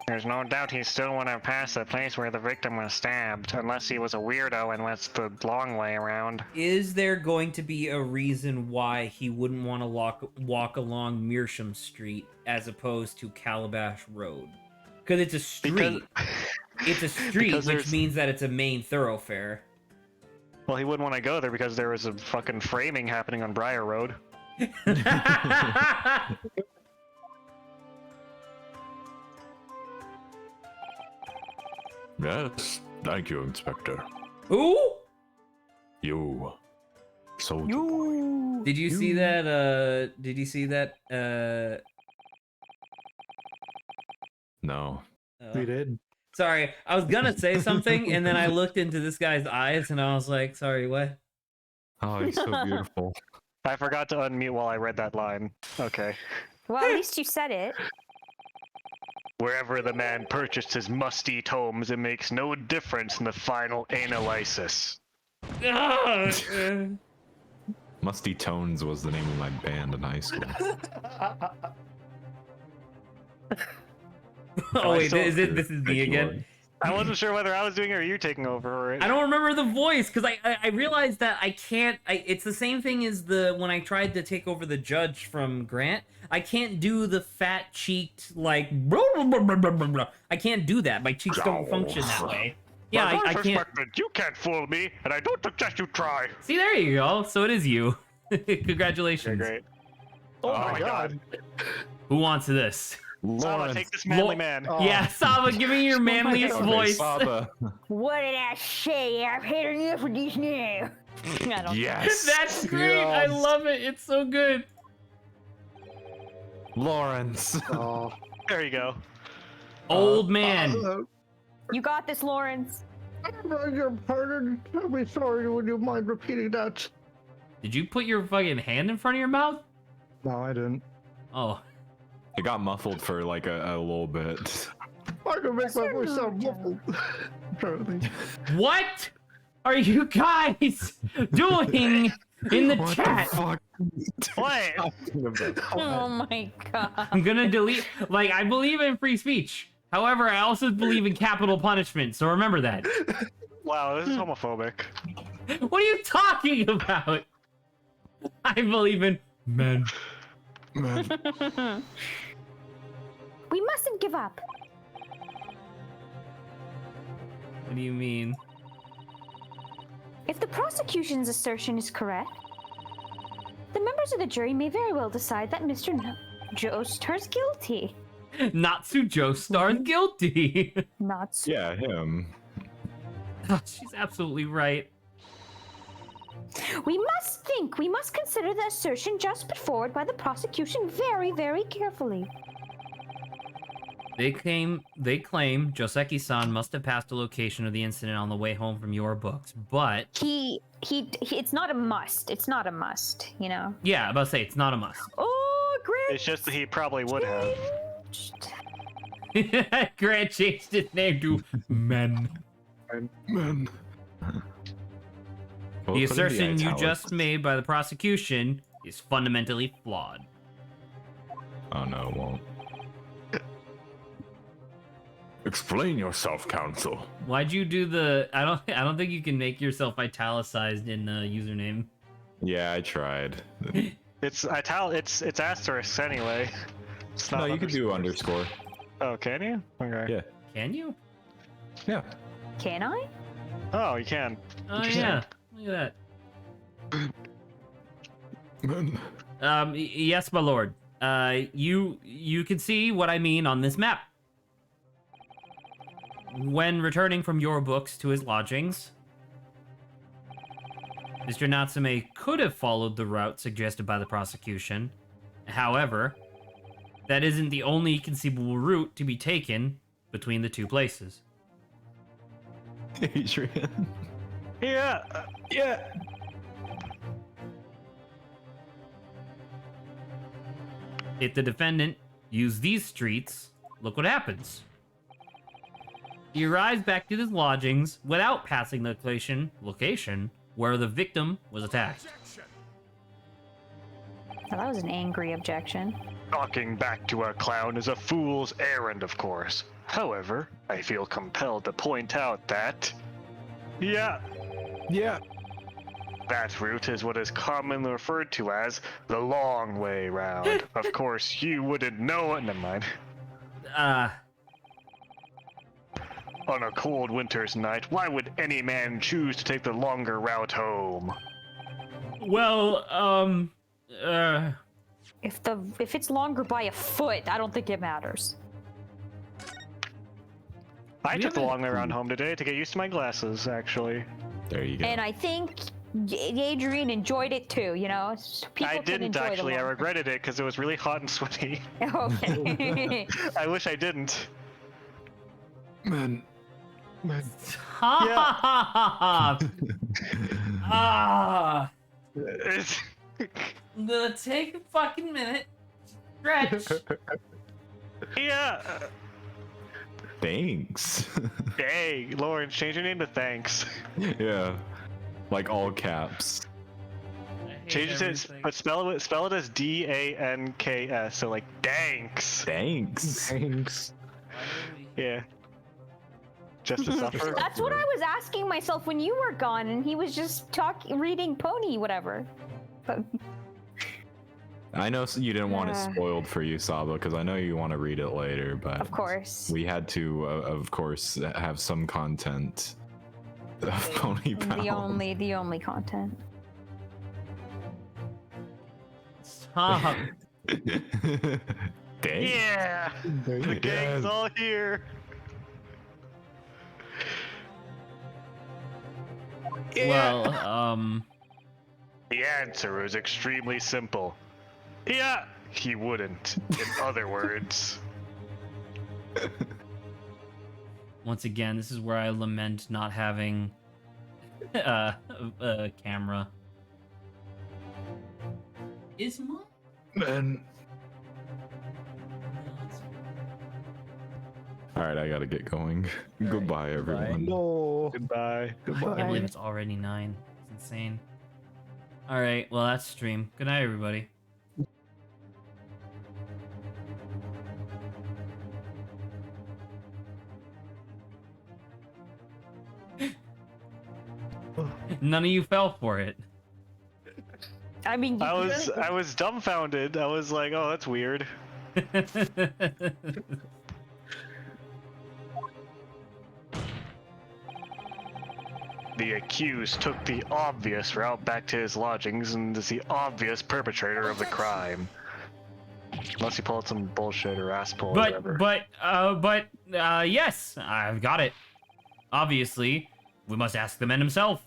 [SPEAKER 4] there's no doubt he still would have passed the place where the victim was stabbed, unless he was a weirdo and went the long way around.
[SPEAKER 1] Is there going to be a reason why he wouldn't want to walk along Mearsham Street as opposed to Calabash Road? Because it's a street. It's a street, which means that it's a main thoroughfare.
[SPEAKER 4] Well, he wouldn't want to go there because there was a fucking framing happening on Briar Road.
[SPEAKER 2] Yes, thank you, Inspector.
[SPEAKER 1] Who?
[SPEAKER 2] You. Soldier boy.
[SPEAKER 1] Did you see that? Did you see that?
[SPEAKER 2] No.
[SPEAKER 5] We did.
[SPEAKER 1] Sorry, I was gonna say something, and then I looked into this guy's eyes, and I was like, "Sorry, what?"
[SPEAKER 2] Oh, he's so beautiful.
[SPEAKER 4] I forgot to unmute while I read that line. Okay.
[SPEAKER 3] Well, at least you said it.
[SPEAKER 4] Wherever the man purchased his musty tomes, it makes no difference in the final analysis.
[SPEAKER 2] Musty Tones was the name of my band in high school.
[SPEAKER 1] Oh wait,
[SPEAKER 4] still-
[SPEAKER 1] this is me again.
[SPEAKER 4] I wasn't sure whether I was doing it or you taking over.
[SPEAKER 1] I don't remember the voice because I realized that I can't. It's the same thing as when I tried to take over the judge from Grant. I can't do the fat cheeked like. I can't do that. My cheeks don't function that way. Yeah, I can't.
[SPEAKER 4] You can't fool me, and I don't suggest you try.
[SPEAKER 1] See, there you go. So it is you. Congratulations.
[SPEAKER 4] Okay, great.
[SPEAKER 5] Oh, my god.
[SPEAKER 1] Who wants this?
[SPEAKER 4] Saba, take this manly man.
[SPEAKER 5] Oh.
[SPEAKER 1] Yeah, Saba, give me your manliest
[SPEAKER 5] God.
[SPEAKER 1] voice.
[SPEAKER 2] Saba.
[SPEAKER 3] What did I say? I've had enough of this now. I don't
[SPEAKER 2] Yes.
[SPEAKER 1] That's great. I
[SPEAKER 2] Yes.
[SPEAKER 1] love it. It's so good.
[SPEAKER 2] Lawrence.
[SPEAKER 5] Oh.
[SPEAKER 4] There you go.
[SPEAKER 1] Old man.
[SPEAKER 3] You got this, Lawrence.
[SPEAKER 5] I beg your pardon. I'll be sorry. Would you mind repeating that?
[SPEAKER 1] Did you put your fucking hand in front of your mouth?
[SPEAKER 5] No, I didn't.
[SPEAKER 1] Oh.
[SPEAKER 2] It got muffled for like a little bit.
[SPEAKER 5] I can make my voice sound muffled. Apparently.
[SPEAKER 1] What are you guys doing in the
[SPEAKER 2] What
[SPEAKER 1] chat?
[SPEAKER 2] the fuck?
[SPEAKER 4] What?
[SPEAKER 2] Talking about?
[SPEAKER 3] Oh my god.
[SPEAKER 1] I'm gonna delete. Like, I believe in free speech. However, I also believe in capital punishment. So remember that.
[SPEAKER 4] Wow, this is homophobic.
[SPEAKER 1] What are you talking about? I believe in men.
[SPEAKER 2] Man.
[SPEAKER 3] We mustn't give up.
[SPEAKER 1] What do you mean?
[SPEAKER 3] If the prosecution's assertion is correct, the members of the jury may very well decide that Mr. Joestar's guilty.
[SPEAKER 1] Natsu Joestar guilty.
[SPEAKER 3] Not so.
[SPEAKER 2] Yeah, him.
[SPEAKER 1] She's absolutely right.
[SPEAKER 3] We must consider the assertion just put forward by the prosecution very, very carefully.
[SPEAKER 1] They claim Joseki-san must have passed the location of the incident on the way home from your books, but
[SPEAKER 3] He it's not a must. It's not a must, you know.
[SPEAKER 1] yeah, I'm about to say it's not a must.
[SPEAKER 3] Oh, Grant.
[SPEAKER 4] It's just that he probably would have.
[SPEAKER 1] Grant changed his name to Men.
[SPEAKER 2] Man.
[SPEAKER 1] The assertion you just made by the prosecution is fundamentally flawed.
[SPEAKER 2] Oh no, it won't. Explain yourself, counsel.
[SPEAKER 1] Why'd you do the? I don't think you can make yourself italicized in the username.
[SPEAKER 2] Yeah, I tried.
[SPEAKER 4] It's asterisk anyway. It's not
[SPEAKER 2] No, you could do underscore.
[SPEAKER 4] Oh, can you? Okay.
[SPEAKER 2] Yeah.
[SPEAKER 1] Can you?
[SPEAKER 2] Yeah.
[SPEAKER 3] Can I?
[SPEAKER 4] Oh, you can.
[SPEAKER 1] Oh
[SPEAKER 4] Interesting.
[SPEAKER 1] yeah. Look at
[SPEAKER 2] Man.
[SPEAKER 1] that. Yes, my lord. You can see what I mean on this map. When returning from your books to his lodgings, Mr. Natsume could have followed the route suggested by the prosecution. However, that isn't the only conceivable route to be taken between the two places.
[SPEAKER 2] Adrian.
[SPEAKER 4] Yeah.
[SPEAKER 2] Yeah.
[SPEAKER 1] If the defendant used these streets, look what happens. He arrives back to his lodgings without passing the location where the victim was attacked.
[SPEAKER 3] Well, that was an angry objection.
[SPEAKER 4] Talking back to a clown is a fool's errand, of course. However, I feel compelled to point out that... Yeah,
[SPEAKER 2] Yeah.
[SPEAKER 4] that route is what is commonly referred to as the long way round. Of course, you wouldn't know it. Never mind. On a cold winter's night, why would any man choose to take the longer route home?
[SPEAKER 1] Well,
[SPEAKER 3] If it's longer by a foot, I don't think it matters.
[SPEAKER 4] I
[SPEAKER 1] We
[SPEAKER 4] took the
[SPEAKER 1] haven't-
[SPEAKER 4] long way around home today to get used to my glasses, actually.
[SPEAKER 2] There you go.
[SPEAKER 3] And I think Adrian enjoyed it too, you know? People
[SPEAKER 4] I
[SPEAKER 3] can
[SPEAKER 4] didn't
[SPEAKER 3] enjoy the
[SPEAKER 4] actually. I
[SPEAKER 3] long-
[SPEAKER 4] regretted it because it was really hot and sweaty.
[SPEAKER 3] Okay.
[SPEAKER 4] I wish I didn't.
[SPEAKER 2] Man.
[SPEAKER 1] ha ha ha ha. Ah,
[SPEAKER 4] It's-
[SPEAKER 1] I'm gonna take a fucking minute. Stretch.
[SPEAKER 4] yeah.
[SPEAKER 2] Thanks.
[SPEAKER 4] Hey, Lauren, change your name to Thanks.
[SPEAKER 2] Yeah. Like all caps.
[SPEAKER 4] Change it to, but spell it as D-A-N-K-S. So like, Danks.
[SPEAKER 2] Thanks.
[SPEAKER 5] Thanks.
[SPEAKER 4] Yeah. Just to suffer.
[SPEAKER 3] That's what I was asking myself when you were gone, and he was just reading Pony, whatever. But
[SPEAKER 2] I know you didn't want it
[SPEAKER 3] Yeah.
[SPEAKER 2] spoiled for you, Saba, because I know you want to read it later, but
[SPEAKER 3] of course,
[SPEAKER 2] we had to, of course, have some content of Pony Pound.
[SPEAKER 3] the only content.
[SPEAKER 1] Stop.
[SPEAKER 2] Dang.
[SPEAKER 4] Yeah. The gang's all here.
[SPEAKER 1] Well,
[SPEAKER 4] The answer is extremely simple. Yeah, he wouldn't. In other words.
[SPEAKER 1] once again, this is where I lament not having a camera. Is mine?
[SPEAKER 2] Man. All right, I gotta get going. Goodbye, everyone.
[SPEAKER 5] No.
[SPEAKER 4] Goodbye.
[SPEAKER 1] I can't believe it's already 9. It's insane. All right, well that's stream. Good night, everybody. None of you fell for it.
[SPEAKER 3] I mean,
[SPEAKER 4] I was dumbfounded. I was like, oh, that's weird. The accused took the obvious route back to his lodgings and is the obvious perpetrator of the crime. Unless you pull out some bullshit or ass pull or whatever.
[SPEAKER 1] but yes, I've got it. Obviously, We must ask the man himself.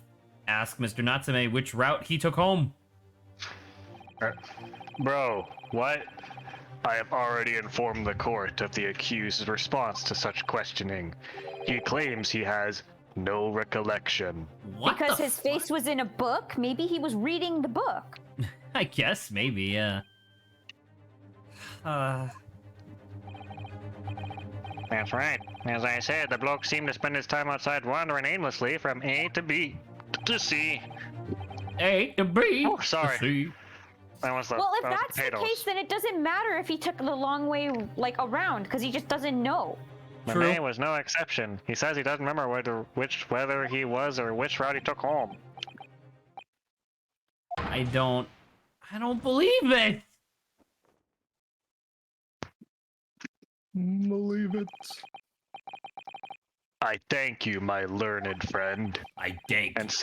[SPEAKER 1] Ask Mr. Natsume which route he took home.
[SPEAKER 4] Bro, what? I have already informed the court of the accused's response to such questioning. He claims he has no recollection.
[SPEAKER 1] What
[SPEAKER 3] Because
[SPEAKER 1] the
[SPEAKER 3] his face was in a book? Maybe he was reading the book.
[SPEAKER 1] I guess, maybe, yeah.
[SPEAKER 4] That's right. As I said, the bloke seemed to spend his time outside wandering aimlessly from A to B to C.
[SPEAKER 1] A to B.
[SPEAKER 4] Oh, sorry.
[SPEAKER 1] To C.
[SPEAKER 4] That was the,
[SPEAKER 3] Well, if
[SPEAKER 4] that was
[SPEAKER 3] that's the
[SPEAKER 4] potatoes.
[SPEAKER 3] case, then it doesn't matter if he took the long way, like, around, because he just doesn't know.
[SPEAKER 4] The
[SPEAKER 1] True.
[SPEAKER 4] man was no exception. He says he doesn't remember whether he was or which route he took home.
[SPEAKER 1] I don't believe it.
[SPEAKER 5] Believe it.
[SPEAKER 4] I thank you, my learned friend.
[SPEAKER 1] I dank.
[SPEAKER 4] And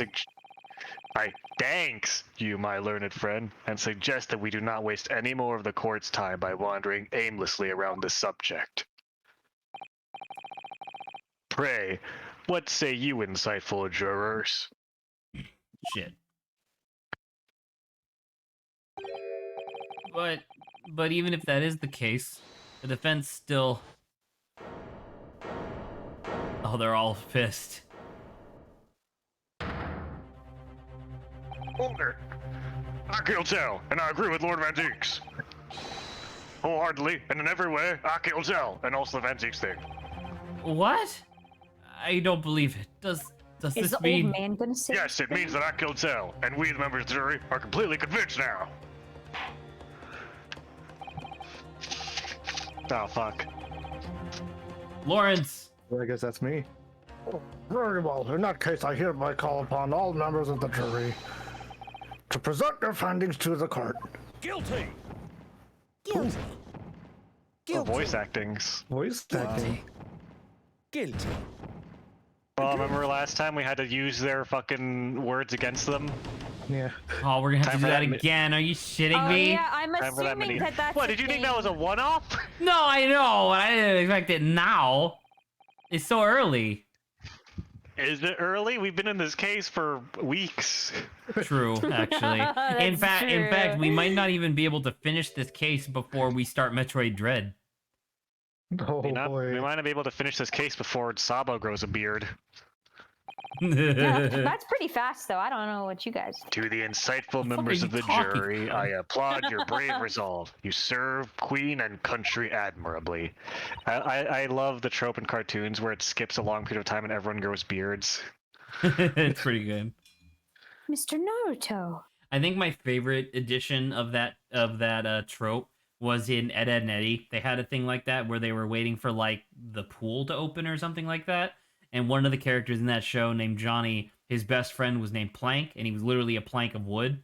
[SPEAKER 4] I thanks you, my learned friend, and suggest that we do not waste any more of the court's time by wandering aimlessly around the subject. Pray, what say you, insightful jurors?
[SPEAKER 1] Shit. But even if that is the case, the defense still... Oh, they're all pissed.
[SPEAKER 4] Order! I kill Tell, and I agree with Lord Van Deeks. Wholeheartedly, and in every way, I kill Tell, and also the Van Deeks thing.
[SPEAKER 1] What? I don't believe it. Does
[SPEAKER 3] Is
[SPEAKER 1] this
[SPEAKER 3] the
[SPEAKER 1] mean...
[SPEAKER 3] old man gonna say?
[SPEAKER 4] Yes, it means that I killed Tell, and we, the members of the jury, are completely convinced now. Oh, fuck.
[SPEAKER 1] Lawrence!
[SPEAKER 5] Well, I guess that's me. Oh, very well. In that case, I hereby call upon all members of the jury to present their findings to the court.
[SPEAKER 6] Guilty.
[SPEAKER 5] Guilty.
[SPEAKER 4] Oh, voice actings.
[SPEAKER 5] Voice acting.
[SPEAKER 6] Guilty.
[SPEAKER 4] Well, remember last time we had to use their fucking words against them?
[SPEAKER 5] Yeah.
[SPEAKER 1] Oh, we're gonna have
[SPEAKER 4] Time
[SPEAKER 1] to do
[SPEAKER 4] for
[SPEAKER 1] that
[SPEAKER 4] that
[SPEAKER 1] again. Are you shitting
[SPEAKER 3] Oh
[SPEAKER 1] me?
[SPEAKER 3] yeah, I'm
[SPEAKER 4] Time for that
[SPEAKER 3] assuming
[SPEAKER 4] mini-
[SPEAKER 3] that that's.
[SPEAKER 4] What,
[SPEAKER 3] a
[SPEAKER 4] did you think
[SPEAKER 3] thing.
[SPEAKER 4] that was a one-off?
[SPEAKER 1] No, I know. I didn't expect it now. It's so early.
[SPEAKER 4] Is it early? We've been in this case for weeks.
[SPEAKER 1] True, actually. in
[SPEAKER 3] That's
[SPEAKER 1] fact,
[SPEAKER 3] true.
[SPEAKER 1] we might not even be able to finish this case before we start Metroid Dread.
[SPEAKER 5] Oh
[SPEAKER 4] We
[SPEAKER 5] boy.
[SPEAKER 4] might not be able to finish this case before Sabo grows a beard.
[SPEAKER 3] Yeah, that's pretty fast, though. I don't know what you guys.
[SPEAKER 4] To the insightful
[SPEAKER 1] The fuck
[SPEAKER 4] members
[SPEAKER 1] are
[SPEAKER 4] of
[SPEAKER 1] you
[SPEAKER 4] the
[SPEAKER 1] talking
[SPEAKER 4] jury,
[SPEAKER 1] about?
[SPEAKER 4] I applaud your brave resolve. You serve Queen and country admirably. I love the trope in cartoons where it skips a long period of time and everyone grows beards.
[SPEAKER 1] It's pretty good.
[SPEAKER 3] Mr. Naruto.
[SPEAKER 1] I think my favorite edition of that trope was in Ed, Edd n Eddy. They had a thing like that where they were waiting for like the pool to open or something like that. And one of the characters in that show named Johnny, his best friend was named Plank, and he was literally a plank of wood.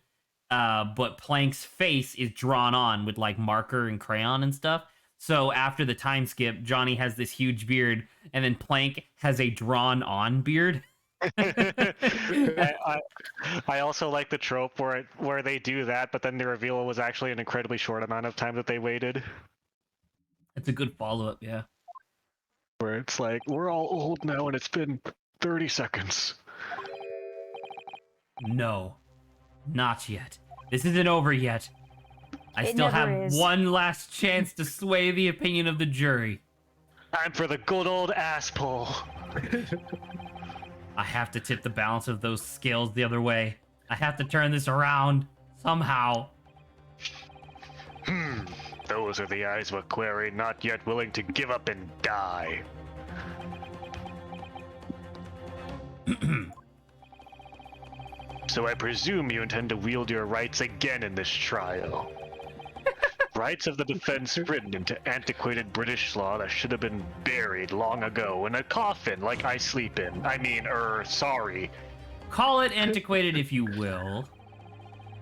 [SPEAKER 1] But Plank's face is drawn on with like marker and crayon and stuff. So after the time skip, Johnny has this huge beard, and then Plank has a drawn on beard.
[SPEAKER 4] I also like the trope where they do that, but then the reveal was actually an incredibly short amount of time that they waited.
[SPEAKER 1] It's a good follow-up, yeah.
[SPEAKER 4] Where it's like, we're all old now and it's been 30 seconds.
[SPEAKER 1] No, not yet. This isn't over yet. I
[SPEAKER 3] It
[SPEAKER 1] still
[SPEAKER 3] never
[SPEAKER 1] have
[SPEAKER 3] is.
[SPEAKER 1] one last chance to sway the opinion of the jury.
[SPEAKER 4] Time for the good old ass pull.
[SPEAKER 1] I have to tip the balance of those scales the other way. I have to turn this around somehow.
[SPEAKER 4] Those are the eyes of a query not yet willing to give up and die. So I presume you intend to wield your rights again in this trial. Rights of the defense written into antiquated British law that should have been buried long ago in a coffin like I sleep in. Sorry.
[SPEAKER 1] Call it antiquated if you will,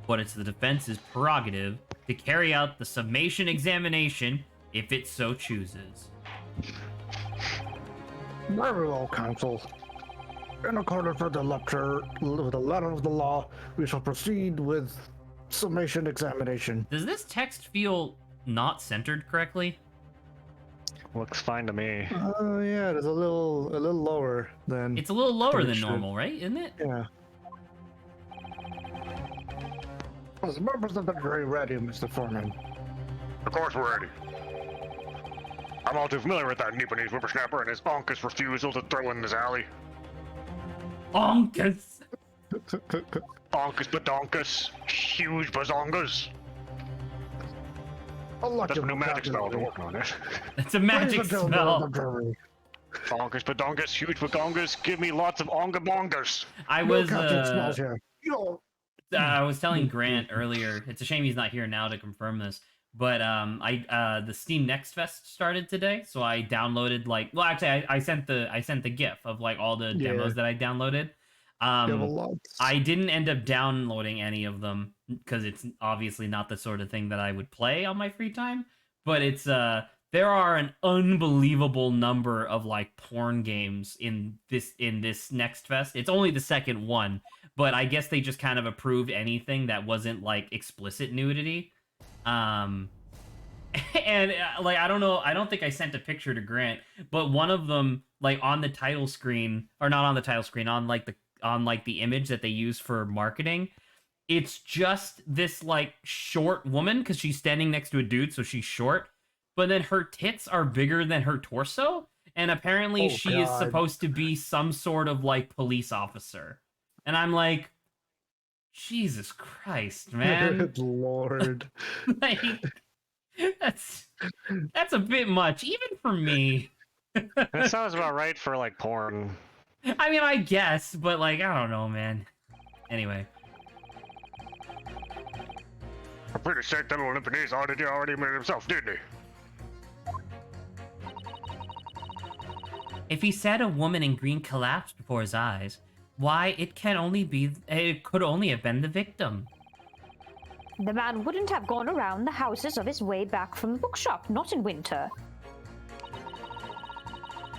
[SPEAKER 1] but it's the defense's prerogative to carry out the summation examination if it so chooses.
[SPEAKER 5] Very well, counsel. In accordance with the letter of the law, we shall proceed with summation examination.
[SPEAKER 1] Does this text feel not centered correctly?
[SPEAKER 4] Looks fine to me.
[SPEAKER 5] Oh yeah, it is a little lower than.
[SPEAKER 1] It's a little lower
[SPEAKER 5] it
[SPEAKER 1] than
[SPEAKER 5] should.
[SPEAKER 1] normal, right? Isn't it?
[SPEAKER 5] Yeah. Was members of the jury ready, Mr. Foreman?
[SPEAKER 7] Of course we're ready. I'm all too familiar with that Nipponese whippersnapper and his onkus refusal to throw in this alley.
[SPEAKER 1] Onkus.
[SPEAKER 7] Onkus badonkus. Huge bazongas. That's a new magic spell I've been working on it.
[SPEAKER 1] That's a magic spell.
[SPEAKER 7] Onkus badonkus, huge bagongas, give me lots of onga bongas.
[SPEAKER 1] I was telling
[SPEAKER 5] Mm-hmm.
[SPEAKER 1] Grant earlier. It's a shame he's not here now to confirm this. But the Steam Next Fest started today, so I downloaded I sent the GIF of like all the demos that I downloaded. I didn't end up downloading any of them because it's obviously not the sort of thing that I would play on my free time. But it's there are an unbelievable number of like porn games in this Next Fest. It's only the second one, but I guess they just kind of approved anything that wasn't like explicit nudity. And like I don't know, I don't think I sent a picture to Grant, but one of them like on the title screen, or not on the title screen, on the image that they use for marketing, it's just this like short woman because she's standing next to a dude, so she's short, but then her tits are bigger than her torso, and apparently she is supposed to be some sort of like police officer, and I'm like, Jesus Christ, man.
[SPEAKER 5] Good Lord.
[SPEAKER 1] Like, that's a bit much, even for me.
[SPEAKER 4] That sounds about right for like porn.
[SPEAKER 1] I mean, I guess, but like, I don't know, man. Anyway.
[SPEAKER 7] I'm pretty certain that little Nipponese already made himself, didn't he?
[SPEAKER 1] If he said a woman in green collapsed before his eyes, why, it could only have been the victim.
[SPEAKER 3] The man wouldn't have gone around the houses of his way back from the bookshop, not in winter.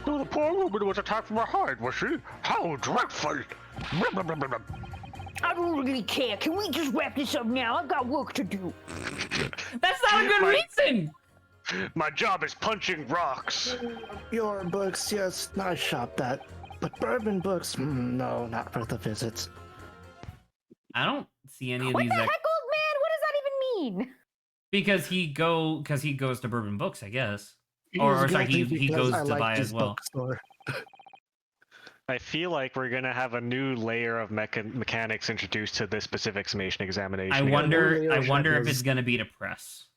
[SPEAKER 7] No, the poor woman was attacked from behind, was she? How dreadful!
[SPEAKER 3] I don't really care. Can we just wrap this up now? I've got work to do.
[SPEAKER 1] That's not a good reason!
[SPEAKER 7] My job is punching rocks.
[SPEAKER 5] Your books, yes, I shop that. But bourbon books, no, not for the visits.
[SPEAKER 1] I don't see any of
[SPEAKER 3] What
[SPEAKER 1] these.
[SPEAKER 3] the heck, old man? What does that even mean?
[SPEAKER 1] Because he goes to Bourbon Books, I guess. Or sorry, he goes to buy as well.
[SPEAKER 4] I feel like we're gonna have a new layer of mechanics introduced to this specific summation examination.
[SPEAKER 1] I wonder if it's gonna be to press.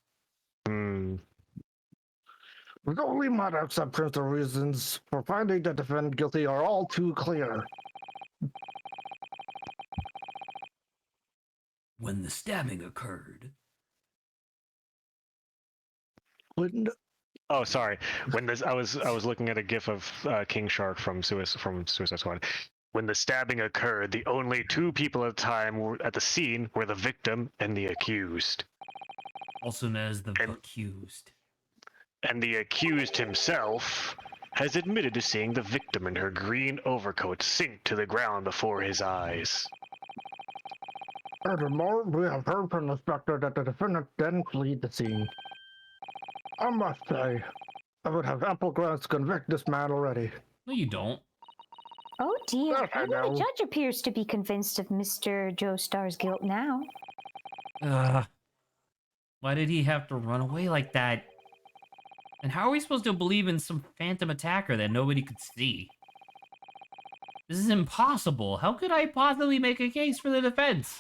[SPEAKER 5] We might accept the reasons for finding the defendant guilty are all too clear.
[SPEAKER 1] When the stabbing occurred.
[SPEAKER 4] Oh, sorry. When this, I was looking at a GIF of King Shark from Suicide Squad. When the stabbing occurred, the only two people at the time at the scene were the victim and the accused.
[SPEAKER 1] Also known as the accused.
[SPEAKER 4] And the accused himself has admitted to seeing the victim in her green overcoat sink to the ground before his eyes.
[SPEAKER 5] Furthermore, we have heard from the inspector that the defendant didn't flee the scene. I must say, I would have ample grounds to convict this man already.
[SPEAKER 1] No, you don't.
[SPEAKER 3] Oh dear,
[SPEAKER 5] Yes, I
[SPEAKER 3] even
[SPEAKER 5] know.
[SPEAKER 3] the judge appears to be convinced of Mr. Joestar's guilt now.
[SPEAKER 1] Why did he have to run away like that? And how are we supposed to believe in some phantom attacker that nobody could see? This is impossible. How could I possibly make a case for the defense?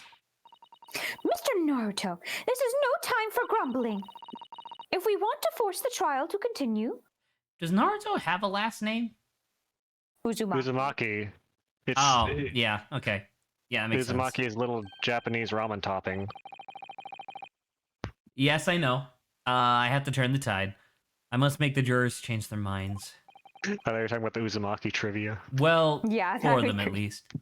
[SPEAKER 3] Mr. Naruto, this is no time for grumbling. If we want to force the trial to continue...
[SPEAKER 1] Does Naruto have a last name?
[SPEAKER 3] Uzumaki.
[SPEAKER 4] Uzumaki.
[SPEAKER 1] Yeah, okay. Yeah, that makes
[SPEAKER 4] Uzumaki
[SPEAKER 1] sense.
[SPEAKER 4] is little Japanese ramen topping.
[SPEAKER 1] Yes, I know. I have to turn the tide. I must make the jurors change their minds.
[SPEAKER 4] I thought you were talking about the Uzumaki trivia.
[SPEAKER 1] Well,
[SPEAKER 3] Yeah,
[SPEAKER 1] for them at least.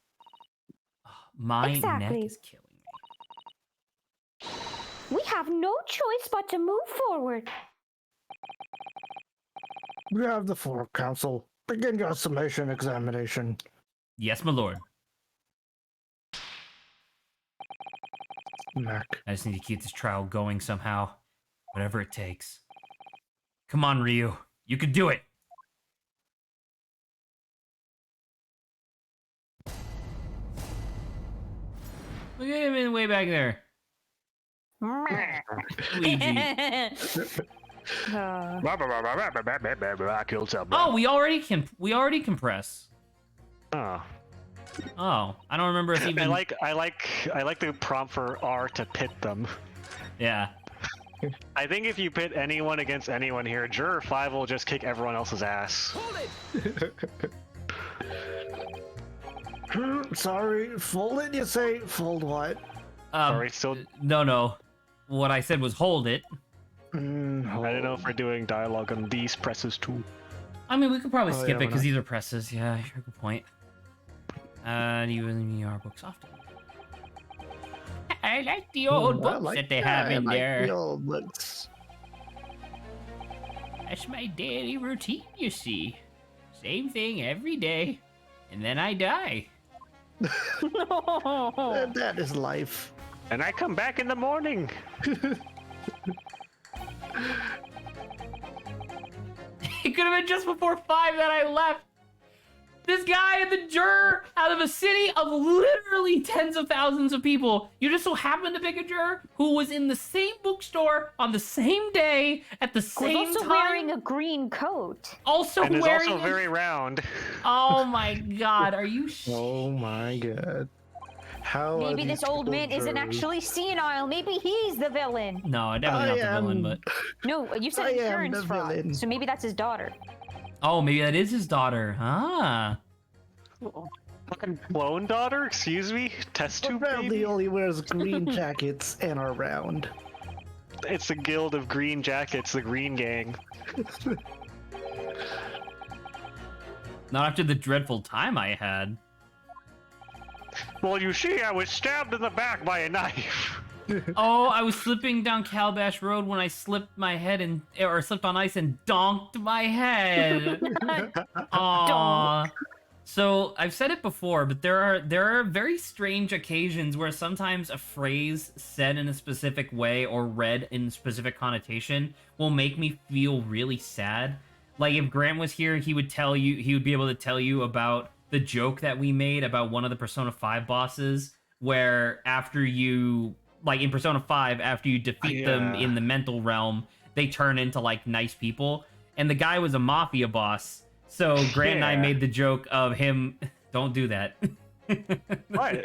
[SPEAKER 1] My
[SPEAKER 3] Exactly.
[SPEAKER 1] neck is killing me.
[SPEAKER 3] We have no choice but to move forward.
[SPEAKER 5] We have the floor, counsel. Begin your summation examination.
[SPEAKER 1] Yes, my lord.
[SPEAKER 5] Mac.
[SPEAKER 1] I just need to keep this trial going somehow. Whatever it takes. Come on, Ryu. You can do it. Look at him in way back there. Luigi.
[SPEAKER 4] I killed somebody.
[SPEAKER 1] Oh, we already compress.
[SPEAKER 4] Oh.
[SPEAKER 1] Oh, I don't remember if even.
[SPEAKER 4] I like the prompt for R to pit them.
[SPEAKER 1] Yeah.
[SPEAKER 4] I think if you pit anyone against anyone here, Juror 5 will just kick everyone else's ass.
[SPEAKER 6] Hold it!
[SPEAKER 5] Sorry, fold it, you say? Fold what?
[SPEAKER 4] Sorry, still.
[SPEAKER 1] No. What I said was hold it.
[SPEAKER 4] I don't know if we're doing dialogue on these presses too.
[SPEAKER 1] I mean, we could probably skip
[SPEAKER 5] yeah,
[SPEAKER 1] it
[SPEAKER 5] why
[SPEAKER 1] because
[SPEAKER 5] not?
[SPEAKER 1] these are presses. Yeah, you're a good point. Do you really our books often? I like the old books that they have in there.
[SPEAKER 5] The old books.
[SPEAKER 1] That's my daily routine, you see. Same thing every day. And then I die.
[SPEAKER 5] That is life.
[SPEAKER 4] And I come back in the morning.
[SPEAKER 1] It could have been just before 5 that I left. This guy and the juror out of a city of literally tens of thousands of people. You just so happened to pick a juror who was in the same bookstore on the same day at the
[SPEAKER 3] Was
[SPEAKER 1] same
[SPEAKER 3] also
[SPEAKER 1] time.
[SPEAKER 3] wearing a green coat.
[SPEAKER 1] Also
[SPEAKER 4] And is
[SPEAKER 1] wearing.
[SPEAKER 4] also very round.
[SPEAKER 1] Oh my god, are you?
[SPEAKER 5] Oh my god. How are
[SPEAKER 3] Maybe this
[SPEAKER 5] these
[SPEAKER 3] old
[SPEAKER 5] people
[SPEAKER 3] man isn't
[SPEAKER 5] jurors?
[SPEAKER 3] actually senile. Maybe he's the villain.
[SPEAKER 1] No, definitely not the villain, but.
[SPEAKER 3] No, you said
[SPEAKER 5] I am
[SPEAKER 3] insurance
[SPEAKER 5] the
[SPEAKER 3] fraud,
[SPEAKER 5] villain.
[SPEAKER 3] so maybe that's his daughter.
[SPEAKER 1] Oh, maybe that is his daughter. Ah.
[SPEAKER 4] Fucking clone daughter? Excuse me? Test tube
[SPEAKER 5] Apparently
[SPEAKER 4] baby?
[SPEAKER 5] only wears green jackets and are round.
[SPEAKER 4] It's the guild of green jackets, the green gang.
[SPEAKER 1] Not after the dreadful time I had.
[SPEAKER 4] Well, you see, I was stabbed in the back by a knife.
[SPEAKER 1] Oh, I was slipping down Calabash Road when I slipped my head or slipped on ice and donked my head. Aww. So I've said it before, but there are very strange occasions where sometimes a phrase said in a specific way or read in a specific connotation will make me feel really sad. Like if Grant was here, he would be able to tell you about the joke that we made about one of the Persona 5 bosses, where after you, like in Persona 5, after you defeat them in the mental realm, they turn into like nice people. And the guy was a mafia boss. So Grant and I made the joke of him. Don't do that.
[SPEAKER 4] What?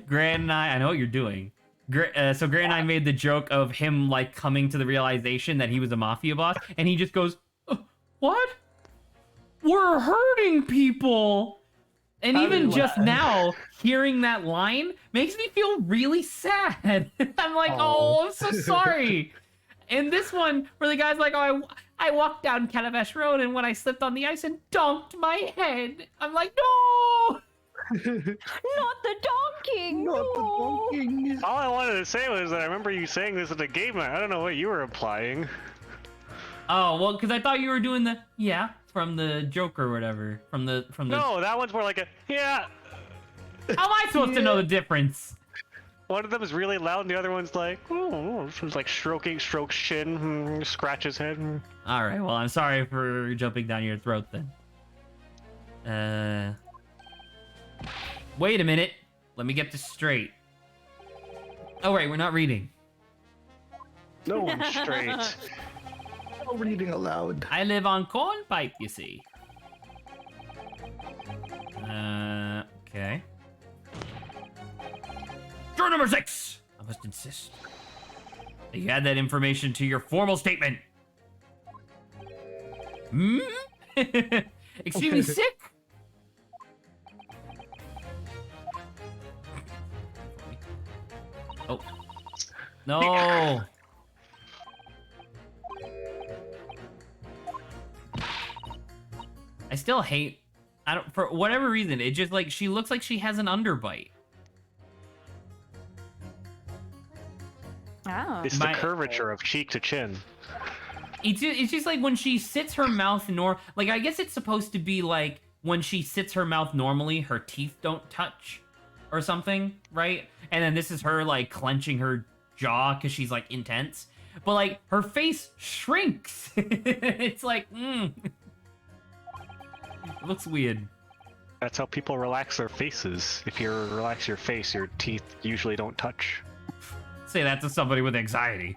[SPEAKER 1] Grant and I know what you're doing. So Grant and I made the joke of him like coming to the realization that he was a mafia boss, and he just goes, "What? We're hurting people." And even just now, hearing that line makes me feel really sad. I'm like, oh, I'm so sorry. And this one, where the guy's like, oh, I walked down Calabash Road, and when I slipped on the ice and donked my head, I'm like, no!
[SPEAKER 3] Not the donking!
[SPEAKER 5] Not the
[SPEAKER 3] no!
[SPEAKER 5] donking.
[SPEAKER 4] All I wanted to say was that I remember you saying this at the game night. I don't know what you were implying.
[SPEAKER 1] Oh, well, because I thought you were doing the, yeah, from the joke or whatever. From the...
[SPEAKER 4] No, that one's more like a, yeah.
[SPEAKER 1] How am I supposed to know the difference?
[SPEAKER 4] One of them is really loud, and the other one's like, oh, it's like strokes shin, scratches head.
[SPEAKER 1] All right, well, I'm sorry for jumping down your throat then. Wait a minute. Let me get this straight. Oh, right, we're not reading.
[SPEAKER 4] No one's straight.
[SPEAKER 5] No reading aloud.
[SPEAKER 1] I live on Cornpipe, you see. Okay. Juror number 6! I must insist that you add that information to your formal statement. Hmm? Extremely sick? Oh. No! I still hate... for whatever reason, it just, like, she looks like she has an underbite.
[SPEAKER 3] Oh.
[SPEAKER 4] It's the curvature of cheek to chin.
[SPEAKER 1] It's just like when she sits her mouth like, I guess it's supposed to be like when she sits her mouth normally, her teeth don't touch or something, right? And then this is her like clenching her jaw because she's like intense. but like her face shrinks. It's like, it looks weird.
[SPEAKER 4] That's how people relax their faces. If you relax your face, your teeth usually don't touch.
[SPEAKER 1] Say that to somebody with anxiety.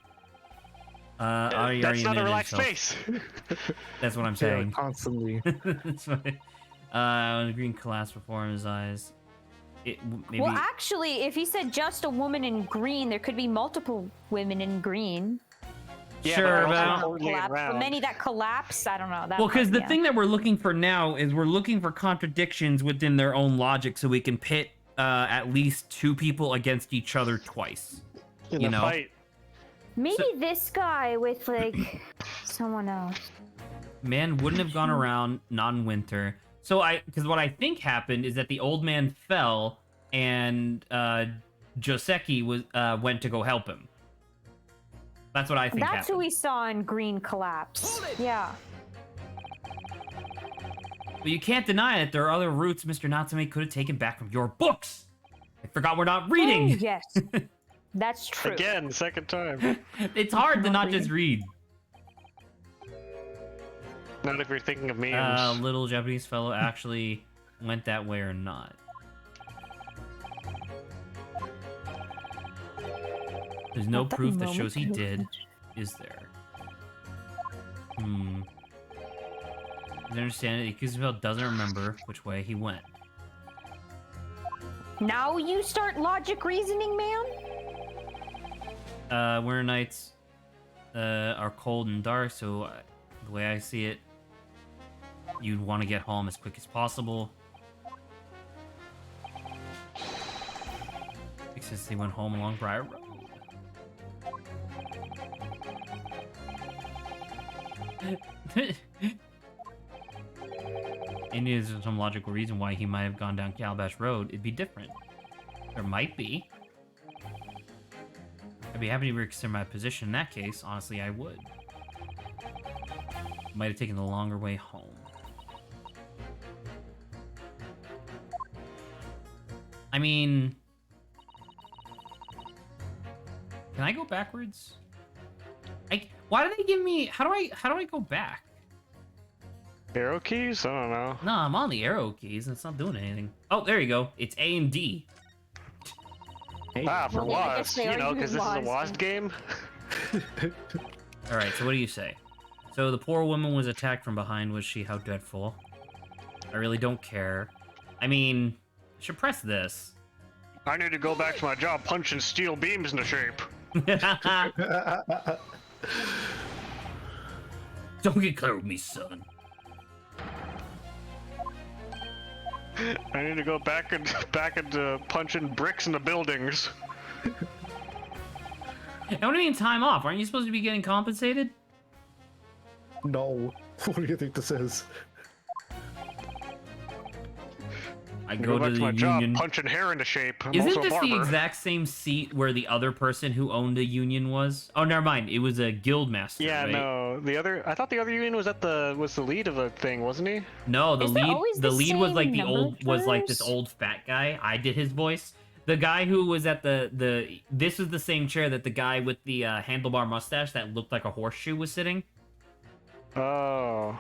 [SPEAKER 4] That's not a relaxed face.
[SPEAKER 1] That's what I'm
[SPEAKER 5] Yeah,
[SPEAKER 1] saying.
[SPEAKER 5] constantly.
[SPEAKER 1] That's right. The green collapsed before his eyes. Maybe...
[SPEAKER 3] Well, actually, if he said just a woman in green, there could be multiple women in green.
[SPEAKER 4] Yeah,
[SPEAKER 1] sure,
[SPEAKER 4] but
[SPEAKER 3] But many that collapse, I don't know. That
[SPEAKER 1] well, because the
[SPEAKER 3] yeah.
[SPEAKER 1] thing that we're looking for now is we're looking for contradictions within their own logic, so we can pit at least two people against each other twice.
[SPEAKER 4] in
[SPEAKER 1] you
[SPEAKER 4] a
[SPEAKER 1] know?
[SPEAKER 4] fight.
[SPEAKER 3] Maybe this guy with like someone else.
[SPEAKER 1] Man wouldn't have gone around non-winter. So because what I think happened is that the old man fell and Joseki went to go help him. That's what I think
[SPEAKER 3] That's
[SPEAKER 1] happened.
[SPEAKER 3] who we saw in green collapse. Yeah.
[SPEAKER 1] But you can't deny it. There are other routes Mr. Natsume could have taken back from your books. I forgot we're not reading.
[SPEAKER 3] Oh, yes. That's true.
[SPEAKER 4] Again, second time.
[SPEAKER 1] It's hard to not just read.
[SPEAKER 4] Not if you're thinking of memes.
[SPEAKER 1] Little Japanese fellow actually went that way or not. There's no
[SPEAKER 3] At that
[SPEAKER 1] proof that
[SPEAKER 3] moment,
[SPEAKER 1] shows he
[SPEAKER 3] I
[SPEAKER 1] did, is there? I understand it. Ikuzabel doesn't remember which way he went.
[SPEAKER 3] Now you start logic reasoning, man?
[SPEAKER 1] Winter nights are cold and dark, so the way I see it, you'd want to get home as quick as possible. Since they went home along Briar Road. And is some logical reason why he might have gone down Calabash Road. It'd be different. There might be. I'd be happy to reconsider my position in that case. Honestly, I would. Might have taken the longer way home. I mean... Can I go backwards? Why do they give me... How do I go back?
[SPEAKER 4] Arrow keys? I don't know.
[SPEAKER 1] No, I'm on the arrow keys and it's not doing anything. Oh, there you go. It's A and D.
[SPEAKER 4] For
[SPEAKER 3] Well, I guess
[SPEAKER 4] Lost,
[SPEAKER 3] they are
[SPEAKER 4] because this is a
[SPEAKER 3] Lost.
[SPEAKER 4] Lost game.
[SPEAKER 1] Alright, so what do you say? So the poor woman was attacked from behind, was she? How dreadful. I really don't care. I mean, I should press this.
[SPEAKER 4] I need to go back to my job punching steel beams into shape.
[SPEAKER 1] Don't get clever with me, son.
[SPEAKER 4] I need to go back into punching bricks into buildings.
[SPEAKER 1] And what do you mean time off? Aren't you supposed to be getting compensated?
[SPEAKER 5] No. What do you think this is?
[SPEAKER 1] I
[SPEAKER 4] Go
[SPEAKER 1] go
[SPEAKER 4] back
[SPEAKER 1] to
[SPEAKER 4] to
[SPEAKER 1] the
[SPEAKER 4] my job
[SPEAKER 1] union.
[SPEAKER 4] punching hair into shape. I'm
[SPEAKER 1] Isn't
[SPEAKER 4] also a
[SPEAKER 1] this the
[SPEAKER 4] barber.
[SPEAKER 1] exact same seat where the other person who owned a union was? Oh, never mind. It was a guild master.
[SPEAKER 4] Yeah,
[SPEAKER 1] right?
[SPEAKER 4] no. I thought the other union was the lead of a thing, wasn't he?
[SPEAKER 1] No, the
[SPEAKER 3] Is there
[SPEAKER 1] lead.
[SPEAKER 3] always
[SPEAKER 1] The
[SPEAKER 3] the
[SPEAKER 1] lead was
[SPEAKER 3] same
[SPEAKER 1] like the
[SPEAKER 3] number
[SPEAKER 1] old. Was like this
[SPEAKER 3] letters?
[SPEAKER 1] old fat guy. I did his voice. The guy who was at the. This was the same chair that the guy with the handlebar mustache that looked like a horseshoe was sitting.
[SPEAKER 4] Oh.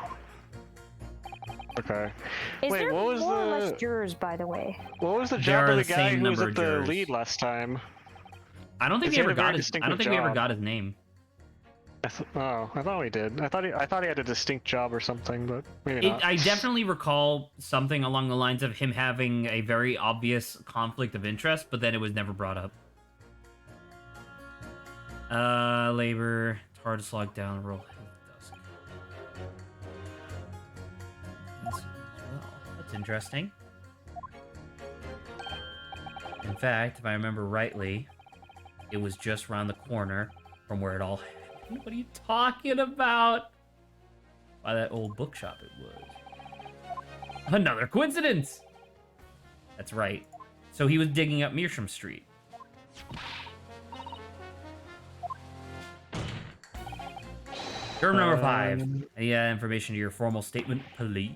[SPEAKER 4] Okay.
[SPEAKER 3] Is
[SPEAKER 4] Wait,
[SPEAKER 3] there
[SPEAKER 4] what was
[SPEAKER 3] more or less
[SPEAKER 4] the
[SPEAKER 3] jurors, by the way?
[SPEAKER 4] what was the
[SPEAKER 1] There
[SPEAKER 4] job
[SPEAKER 1] are
[SPEAKER 4] of the
[SPEAKER 1] the
[SPEAKER 4] guy
[SPEAKER 1] same
[SPEAKER 4] who was
[SPEAKER 1] number
[SPEAKER 4] at
[SPEAKER 1] of
[SPEAKER 4] the
[SPEAKER 1] jurors.
[SPEAKER 4] lead last time?
[SPEAKER 1] I don't think
[SPEAKER 4] He
[SPEAKER 1] we
[SPEAKER 4] had
[SPEAKER 1] ever
[SPEAKER 4] a very
[SPEAKER 1] got his. I don't
[SPEAKER 4] distinctive
[SPEAKER 1] think we ever
[SPEAKER 4] job.
[SPEAKER 1] got his name.
[SPEAKER 4] I thought we did. I thought he had a distinct job or something, but maybe not.
[SPEAKER 1] I definitely recall something along the lines of him having a very obvious conflict of interest, but then it was never brought up. Labor. It's hard to slog down roll. Dusk. Well, that's interesting. In fact, if I remember rightly, it was just around the corner from where it all happened. What are you talking about? By that old bookshop it was. Another coincidence! That's right. So he was digging up Meersham Street. Term number 5. Yeah, information to your formal statement, please.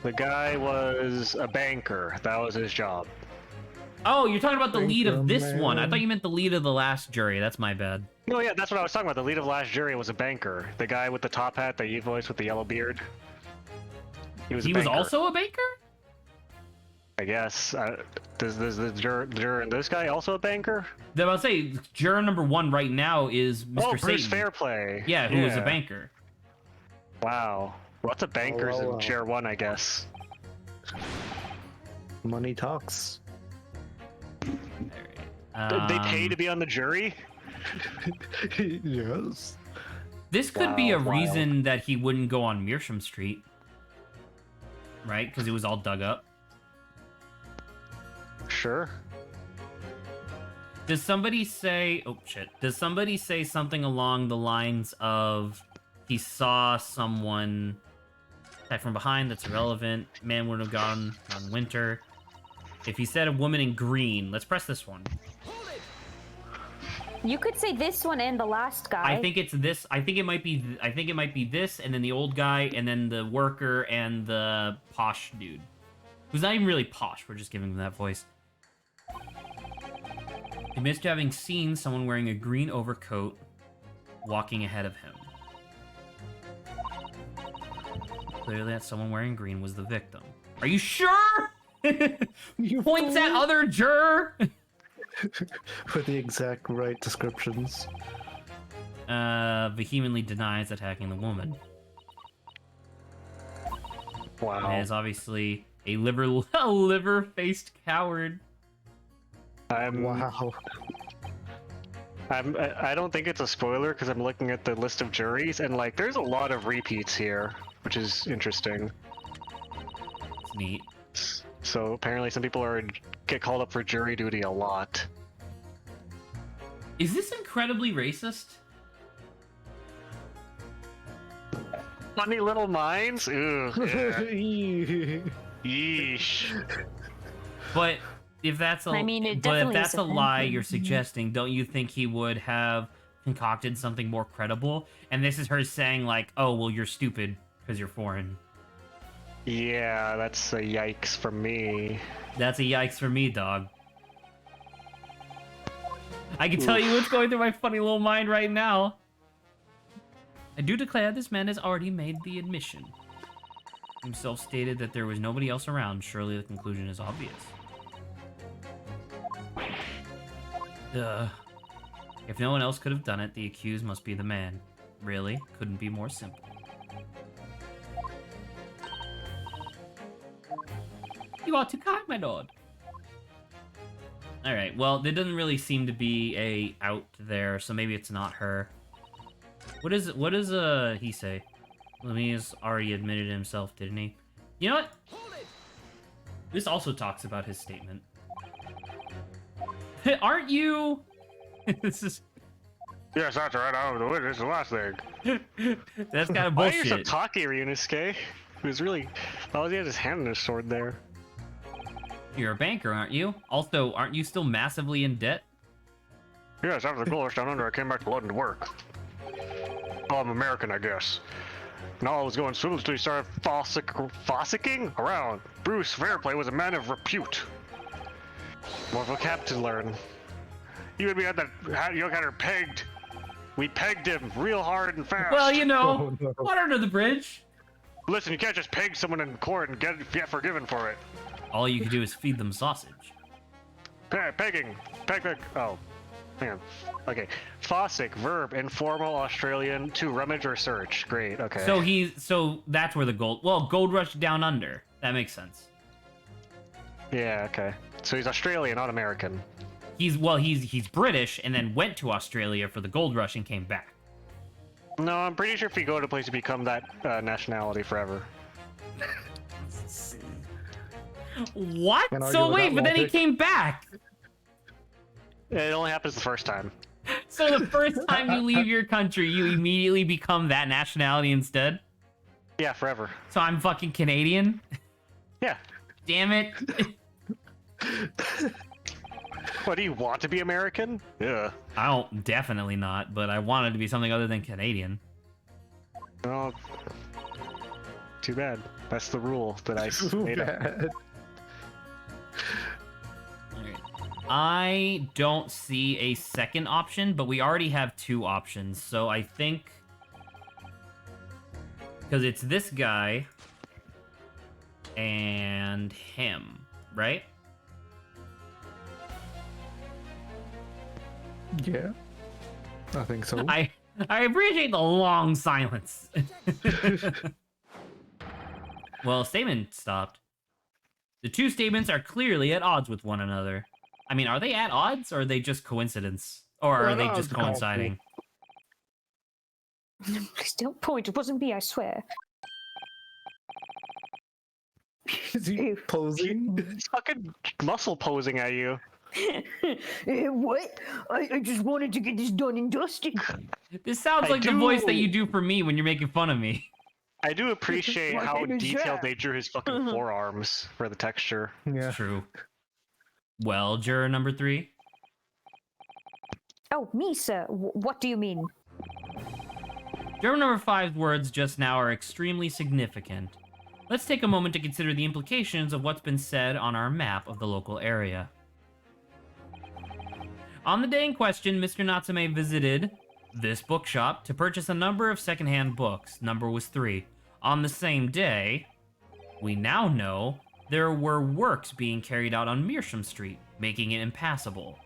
[SPEAKER 4] The guy was a banker. That was his job.
[SPEAKER 1] Oh, you're talking about the lead of this
[SPEAKER 5] Anchorman.
[SPEAKER 1] one. I thought you meant the lead of the last jury. That's my bad.
[SPEAKER 4] No, yeah, that's what I was talking about. The lead of last jury was a banker. The guy with the top hat that you voiced with the yellow beard. He was.
[SPEAKER 1] He
[SPEAKER 4] a
[SPEAKER 1] was
[SPEAKER 4] banker,
[SPEAKER 1] also a banker?
[SPEAKER 4] I guess. Does the juror and this guy also a banker?
[SPEAKER 1] I was about to say, juror number 1 right now is Mr.
[SPEAKER 4] Oh, Bruce
[SPEAKER 1] Satan.
[SPEAKER 4] Fairplay.
[SPEAKER 1] Yeah, who is a banker.
[SPEAKER 4] Wow. Lots of bankers
[SPEAKER 5] Oh,
[SPEAKER 4] in chair 1, I guess.
[SPEAKER 6] Money talks.
[SPEAKER 4] They pay to be on the jury?
[SPEAKER 6] Yes.
[SPEAKER 1] This could be a
[SPEAKER 4] Wow,
[SPEAKER 1] reason that he wouldn't go on Mearsham Street. Right? Because it was all dug up.
[SPEAKER 4] Sure.
[SPEAKER 1] Does somebody say... Oh, shit. Does somebody say something along the lines of... He saw someone... attack from behind, that's irrelevant. Man would have gone on winter. If he said a woman in green... Let's press this one.
[SPEAKER 3] You could say this one and the last guy.
[SPEAKER 1] I think it's this. I think it might be. I think it might be this, and then the old guy, and then the worker, and the posh dude, who's not even really posh. We're just giving him that voice. He missed having seen someone wearing a green overcoat walking ahead of him. Clearly, that someone wearing green was the victim. Are you sure? Points at other juror.
[SPEAKER 6] With the exact right descriptions.
[SPEAKER 1] Vehemently denies attacking the woman.
[SPEAKER 4] Wow.
[SPEAKER 1] And is obviously a liver-faced coward.
[SPEAKER 6] Wow.
[SPEAKER 4] I don't think it's a spoiler because I'm looking at the list of juries and like there's a lot of repeats here, which is interesting.
[SPEAKER 1] It's neat.
[SPEAKER 4] So apparently some people get called up for jury duty a lot.
[SPEAKER 1] Is this incredibly racist?
[SPEAKER 4] Funny little minds? Ugh. Yeah. Yeesh.
[SPEAKER 1] But if that's a
[SPEAKER 3] I mean, it
[SPEAKER 1] but if
[SPEAKER 3] definitely
[SPEAKER 1] that's
[SPEAKER 3] is
[SPEAKER 1] a lie
[SPEAKER 3] offensive.
[SPEAKER 1] you're suggesting, don't you think he would have concocted something more credible? And this is her saying like, "Oh, well, you're stupid because you're foreign."
[SPEAKER 4] Yeah, that's a yikes for me.
[SPEAKER 1] That's a yikes for me, dog. I can tell you what's going through my funny little mind right now. I do declare this man has already made the admission. Himself stated that there was nobody else around. Surely the conclusion is obvious. If no one else could have done it, the accused must be the man. Really? Couldn't be more simple. You are too kind, my lord. Alright, well, there doesn't really seem to be a out there, so maybe it's not her. What does he say? Lemieux already admitted himself, didn't he? You know what? This also talks about his statement. Aren't you... This is...
[SPEAKER 7] Yes, that's right. I'm the witness. The last thing.
[SPEAKER 1] That's kind of
[SPEAKER 4] Why are you so
[SPEAKER 1] bullshit.
[SPEAKER 4] cocky, Ryunosuke? He was really... Oh, he had his hand in his sword there.
[SPEAKER 1] You're a banker, aren't you? Also, aren't you still massively in debt?
[SPEAKER 7] Yes, after the Glorious Down Under, I came back to London to work. Well, I'm American, I guess. And all was going smoothly until he started fossicking around. Bruce Fairplay was a man of repute. More of a captain learn. You and me had that young hatter pegged. We pegged him real hard and fast.
[SPEAKER 1] Well, you know,
[SPEAKER 6] Oh, no.
[SPEAKER 1] water under the bridge.
[SPEAKER 7] Listen, you can't just peg someone in court and get forgiven for it.
[SPEAKER 1] All you can do is feed them sausage.
[SPEAKER 7] Pegging. Peg. Oh. Hang on.
[SPEAKER 4] Okay. Fossick, verb, informal Australian, to rummage or search. Great, okay.
[SPEAKER 1] So that's where the gold rush down under. That makes sense.
[SPEAKER 4] Yeah, okay. So he's Australian, not American.
[SPEAKER 1] He's British and then went to Australia for the gold rush and came back.
[SPEAKER 4] No, I'm pretty sure if you go to a place, you become that nationality forever.
[SPEAKER 1] What?
[SPEAKER 6] Can't argue
[SPEAKER 1] So
[SPEAKER 6] with
[SPEAKER 1] wait,
[SPEAKER 6] that
[SPEAKER 1] but then he
[SPEAKER 6] logic.
[SPEAKER 1] came back.
[SPEAKER 4] It only happens the first time.
[SPEAKER 1] So the first time you leave your country, you immediately become that nationality instead?
[SPEAKER 4] Yeah, forever.
[SPEAKER 1] So I'm fucking Canadian?
[SPEAKER 4] Yeah.
[SPEAKER 1] Damn it.
[SPEAKER 4] What, do you want to be American? Yeah.
[SPEAKER 1] I don't, definitely not, but I wanted to be something other than Canadian.
[SPEAKER 4] Well, too bad. That's the rule that I
[SPEAKER 6] Too
[SPEAKER 4] made up.
[SPEAKER 6] bad.
[SPEAKER 1] Alright. I don't see a second option, but we already have 2 options. So I think... Because it's this guy and him, right?
[SPEAKER 6] Yeah, I think so.
[SPEAKER 1] I appreciate the long silence. Well, statement stopped. The 2 statements are clearly at odds with one another. I mean, are they at odds, or are they just coincidence? Or are they just coinciding?
[SPEAKER 3] Please don't point. It wasn't me, I swear.
[SPEAKER 6] Is he posing?
[SPEAKER 4] He's fucking muscle posing at you.
[SPEAKER 3] What? I just wanted to get this done and dusted.
[SPEAKER 1] This sounds like the voice that you do for me when you're making fun of me.
[SPEAKER 4] I do appreciate
[SPEAKER 3] What
[SPEAKER 4] how
[SPEAKER 3] is
[SPEAKER 4] detailed
[SPEAKER 3] that?
[SPEAKER 4] they drew his fucking forearms for the texture.
[SPEAKER 6] Yeah.
[SPEAKER 1] True. Well, juror number 3.
[SPEAKER 3] Oh, me, sir. What do you mean?
[SPEAKER 1] Juror number 5's words just now are extremely significant. Let's take a moment to consider the implications of what's been said on our map of the local area. On the day in question, Mr. Natsume visited this bookshop to purchase a number of secondhand books. Number was 3. On the same day, we now know there were works being carried out on Mearsham Street, making it impassable.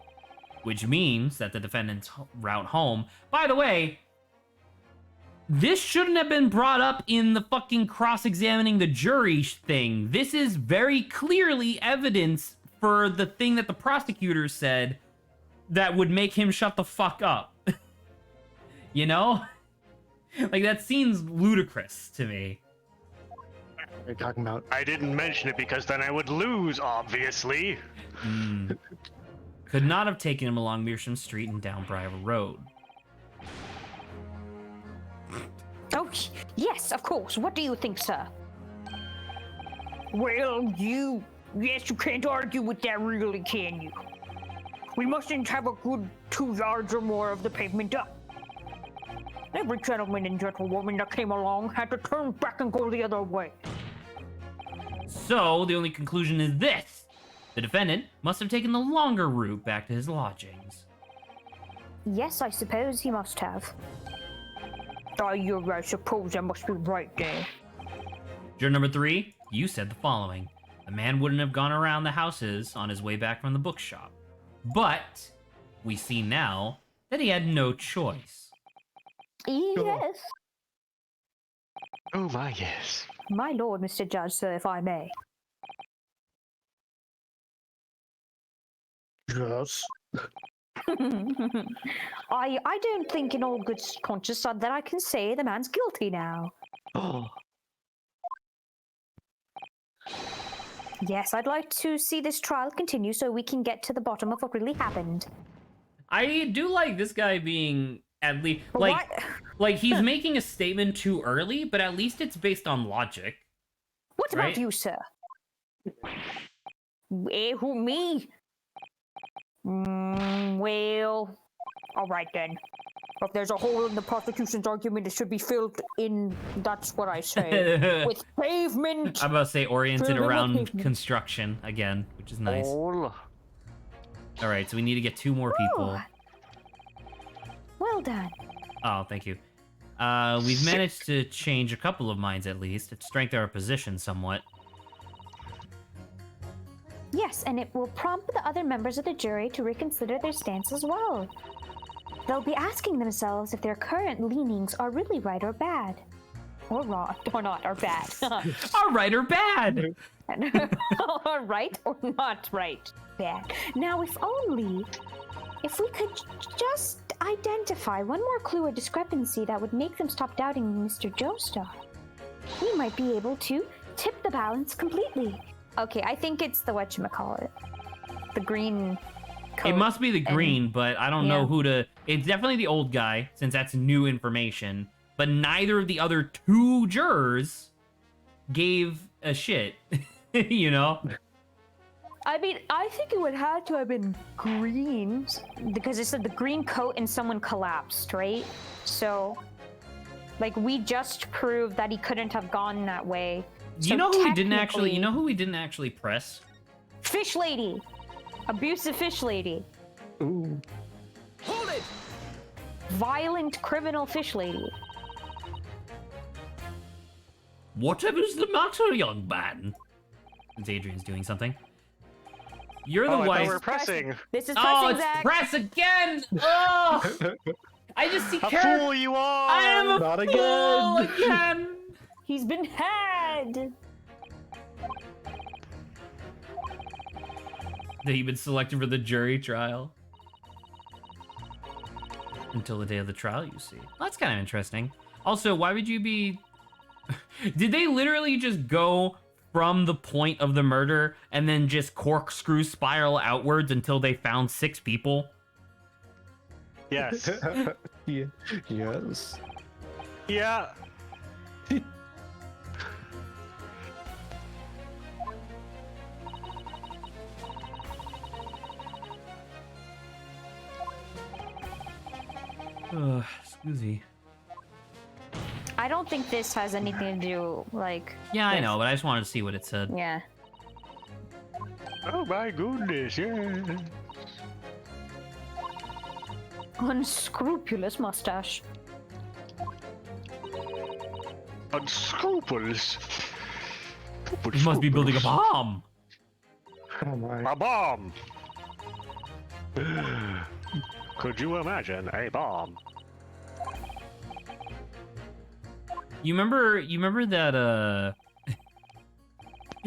[SPEAKER 1] Which means that the defendant's route home... By the way, this shouldn't have been brought up in the fucking cross-examining the jury thing. This is very clearly evidence for the thing that the prosecutor said that would make him shut the fuck up. You know? Like, that seems ludicrous to me.
[SPEAKER 6] What are you talking about?
[SPEAKER 7] I didn't mention it because then I would lose, obviously.
[SPEAKER 1] Could not have taken him along Mearsham Street and down Briar Road.
[SPEAKER 3] Oh, yes, of course. What do you think, sir? Well, yes, you can't argue with that, really, can you? We mustn't have a good 2 yards or more of the pavement up. Every gentleman and gentlewoman that came along had to turn back and go the other way.
[SPEAKER 1] So, the only conclusion is this. The defendant must have taken the longer route back to his lodgings.
[SPEAKER 3] Yes, I suppose he must have. I suppose I must be right there.
[SPEAKER 1] Juror number 3, you said the following. The man wouldn't have gone around the houses on his way back from the bookshop. But we see now that he had no choice.
[SPEAKER 3] Yes.
[SPEAKER 7] Oh my, yes.
[SPEAKER 3] My lord, Mr. Judge, sir, if I may.
[SPEAKER 5] Yes.
[SPEAKER 3] I don't think in all good conscience that I can say the man's guilty now.
[SPEAKER 6] Oh,
[SPEAKER 3] Yes, I'd like to see this trial continue so we can get to the bottom of what really happened.
[SPEAKER 1] I do like this guy being at least
[SPEAKER 3] What?
[SPEAKER 1] like he's making a statement too early, but at least it's based on logic.
[SPEAKER 3] What
[SPEAKER 1] Right?
[SPEAKER 3] about you, sir? Who, me? Well, all right then. If there's a hole in the prosecution's argument, it should be filled in, that's what I say, with pavement.
[SPEAKER 1] I'm about to say oriented
[SPEAKER 3] Filled in with
[SPEAKER 1] around
[SPEAKER 3] pavement.
[SPEAKER 1] construction again, which is nice.
[SPEAKER 7] Oh,
[SPEAKER 1] All right, so we need to get 2 more people.
[SPEAKER 3] Well done.
[SPEAKER 1] Oh, thank you. We've managed to change a couple of minds at least, to strengthen our position somewhat.
[SPEAKER 3] Yes, and it will prompt the other members of the jury to reconsider their stance as well. They'll be asking themselves if their current leanings are really right or bad. Or wrong, or not, or bad.
[SPEAKER 1] All right or bad?
[SPEAKER 3] Or right or not right. Bad. Now, if we could just identify one more clue or discrepancy that would make them stop doubting Mr. Joestar, we might be able to tip the balance completely. Okay, I think it's the whatchamacallit. The green coat.
[SPEAKER 1] It must be the green, but I don't know
[SPEAKER 3] yeah.
[SPEAKER 1] who to... It's definitely the old guy, since that's new information. But neither of the other 2 jurors gave a shit. You know?
[SPEAKER 3] I mean, I think it would have to have been green, because it said the green coat and someone collapsed, right? So, like, we just proved that he couldn't have gone that way.
[SPEAKER 1] You
[SPEAKER 3] So
[SPEAKER 1] know who we didn't actually...
[SPEAKER 3] technically-
[SPEAKER 1] You know who we didn't actually press?
[SPEAKER 3] Fish lady! Abusive fish lady.
[SPEAKER 6] Ooh.
[SPEAKER 1] Hold it!
[SPEAKER 3] Violent criminal fish lady.
[SPEAKER 1] Whatever's the matter, young man? Adrian's doing something. You're the
[SPEAKER 4] Oh, I thought
[SPEAKER 1] wife.
[SPEAKER 4] we were pressing.
[SPEAKER 3] This is
[SPEAKER 1] Oh,
[SPEAKER 3] pressing,
[SPEAKER 1] it's
[SPEAKER 3] Zach.
[SPEAKER 1] press again! Oh! I just see
[SPEAKER 4] A
[SPEAKER 1] character.
[SPEAKER 4] fool you are!
[SPEAKER 1] I am a
[SPEAKER 6] Not
[SPEAKER 1] fool
[SPEAKER 6] again.
[SPEAKER 1] again!
[SPEAKER 3] He's been had.
[SPEAKER 1] That you've been selected for the jury trial. Until the day of the trial, you see. Well, that's kind of interesting. Also, why would you be... Did they literally just go from the point of the murder and then just corkscrew spiral outwards until they found 6 people?
[SPEAKER 4] Yes.
[SPEAKER 6] Yeah. Yes.
[SPEAKER 4] Yeah.
[SPEAKER 1] Excuse.
[SPEAKER 3] I don't think this has anything to do, like...
[SPEAKER 1] Yeah, I
[SPEAKER 3] with-
[SPEAKER 1] know, but I just wanted to see what it said.
[SPEAKER 3] Yeah.
[SPEAKER 4] Oh my goodness, yeah.
[SPEAKER 3] Unscrupulous mustache.
[SPEAKER 4] Unscrupulous.
[SPEAKER 1] You must be building a bomb!
[SPEAKER 6] Oh my.
[SPEAKER 4] A bomb! Could you imagine a bomb?
[SPEAKER 1] You remember that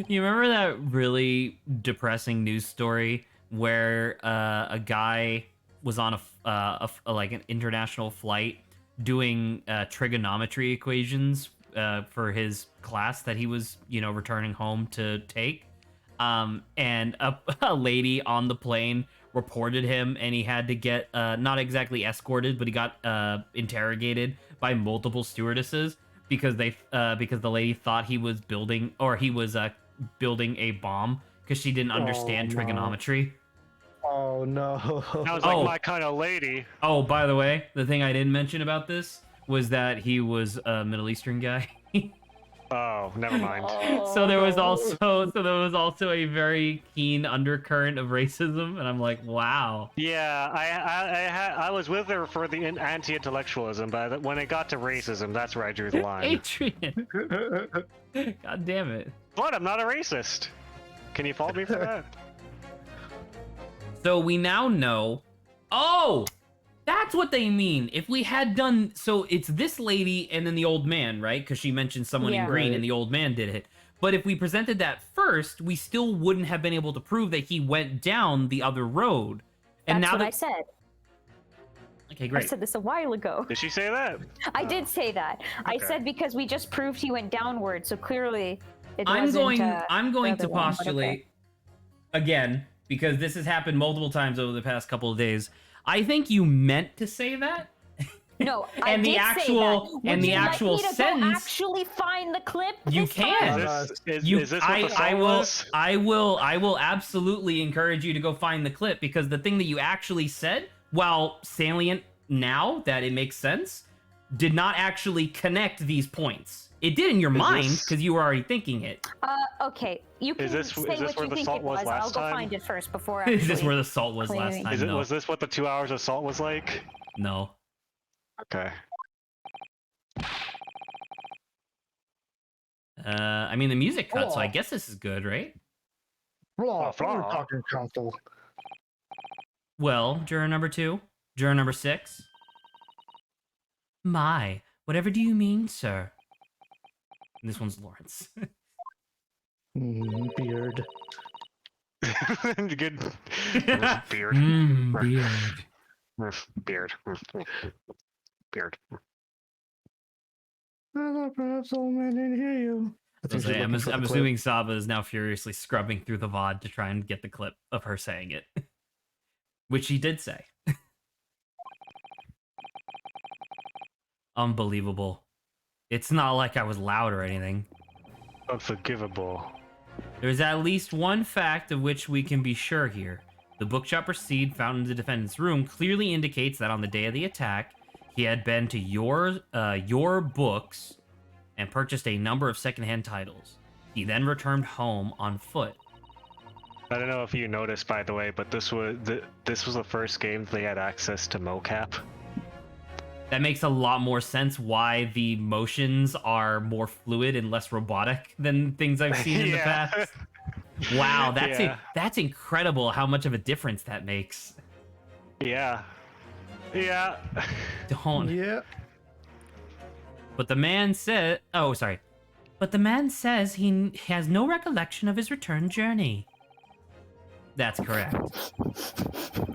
[SPEAKER 1] you remember that really depressing news story where a guy was on like an international flight doing trigonometry equations for his class that he was, returning home to take, and a lady on the plane reported him, and he had to get not exactly escorted, but he got interrogated by multiple stewardesses because the lady thought he was building a bomb because she didn't understand
[SPEAKER 6] no.
[SPEAKER 1] trigonometry.
[SPEAKER 6] Oh no.
[SPEAKER 4] Sounds
[SPEAKER 1] Oh.
[SPEAKER 4] like my kind of lady.
[SPEAKER 1] Oh, by the way, the thing I didn't mention about this was that he was a Middle Eastern guy.
[SPEAKER 4] Oh, never mind.
[SPEAKER 1] So there was also a very keen undercurrent of racism, and I'm like, wow.
[SPEAKER 4] Yeah, I was with her for the anti-intellectualism, but when it got to racism, that's where I drew the line.
[SPEAKER 1] Adrian, god damn it.
[SPEAKER 4] But I'm not a racist. Can you fault me for that?
[SPEAKER 1] So we now know. Oh, that's what they mean. If we had done so, it's this lady and then the old man, right? Because she mentioned someone in
[SPEAKER 3] Yeah.
[SPEAKER 1] green,
[SPEAKER 6] Right.
[SPEAKER 1] and the old man did it. But if we presented that first, we still wouldn't have been able to prove that he went down the other road. And
[SPEAKER 3] That's
[SPEAKER 1] now
[SPEAKER 3] what
[SPEAKER 1] that
[SPEAKER 3] I said.
[SPEAKER 1] okay,
[SPEAKER 3] I
[SPEAKER 1] great.
[SPEAKER 3] said this a while ago.
[SPEAKER 4] Did she say that?
[SPEAKER 3] I did say that. I
[SPEAKER 4] Okay.
[SPEAKER 3] said because we just proved he went downward, so clearly it
[SPEAKER 1] I'm
[SPEAKER 3] wasn't,
[SPEAKER 1] going
[SPEAKER 3] the
[SPEAKER 1] to
[SPEAKER 3] other one, but
[SPEAKER 1] postulate again, because this has happened multiple times over the past couple of days. I think you meant to say that.
[SPEAKER 3] No, I
[SPEAKER 1] And the
[SPEAKER 3] did
[SPEAKER 1] actual-
[SPEAKER 3] say that.
[SPEAKER 1] and
[SPEAKER 3] Would
[SPEAKER 1] the
[SPEAKER 3] you
[SPEAKER 1] actual
[SPEAKER 3] like me to
[SPEAKER 1] sentence-
[SPEAKER 3] go actually find the clip.
[SPEAKER 1] You
[SPEAKER 3] this
[SPEAKER 1] can.
[SPEAKER 3] time?
[SPEAKER 4] Is this what the song was?
[SPEAKER 1] I will absolutely encourage you to go find the clip, because the thing that you actually said, while salient now that it makes sense, did not actually connect these points. It did in your mind
[SPEAKER 4] this-
[SPEAKER 1] because you were already thinking it.
[SPEAKER 3] Okay, you can
[SPEAKER 4] Is this-
[SPEAKER 3] say
[SPEAKER 4] is this
[SPEAKER 3] what
[SPEAKER 4] where
[SPEAKER 3] you
[SPEAKER 4] the
[SPEAKER 3] think
[SPEAKER 4] salt
[SPEAKER 3] it
[SPEAKER 4] was
[SPEAKER 3] was.
[SPEAKER 4] last
[SPEAKER 3] I'll go
[SPEAKER 4] time?
[SPEAKER 3] find it first before actually.
[SPEAKER 1] Is this where the salt was last
[SPEAKER 3] claiming.
[SPEAKER 1] time? No.
[SPEAKER 4] Was this what the 2 hours of salt was like?
[SPEAKER 1] No.
[SPEAKER 4] Okay.
[SPEAKER 1] I mean, the music cut, so I
[SPEAKER 5] Oh.
[SPEAKER 1] guess this is good, right?
[SPEAKER 5] Blah,
[SPEAKER 4] Flaw.
[SPEAKER 5] we're talking council.
[SPEAKER 1] Well, juror number 2, juror number 6. My, whatever do you mean, sir? And this one's Lawrence.
[SPEAKER 6] Beard.
[SPEAKER 4] Good. Beard.
[SPEAKER 1] Beard.
[SPEAKER 4] Beard. Beard.
[SPEAKER 6] I thought perhaps old man didn't hear you. I think she's
[SPEAKER 1] I'm
[SPEAKER 6] looking for the clip.
[SPEAKER 1] assuming Saba is now furiously scrubbing through the VOD to try and get the clip of her saying it. Which she did say. Unbelievable. It's not like I was loud or anything.
[SPEAKER 4] Unforgivable.
[SPEAKER 1] There's at least one fact of which we can be sure here. The bookshop receipt found in the defendant's room clearly indicates that on the day of the attack, he had been to your books and purchased a number of secondhand titles. He then returned home on foot.
[SPEAKER 4] I don't know if you noticed, by the way, but this was the first game they had access to mocap.
[SPEAKER 1] That makes a lot more sense why the motions are more fluid and less robotic than things I've seen in the past. Wow, that's incredible how much of a difference that makes.
[SPEAKER 4] Yeah. Yeah.
[SPEAKER 1] Don't.
[SPEAKER 6] Yeah.
[SPEAKER 1] But the man said, oh, sorry. But the man says he has no recollection of his return journey. That's correct.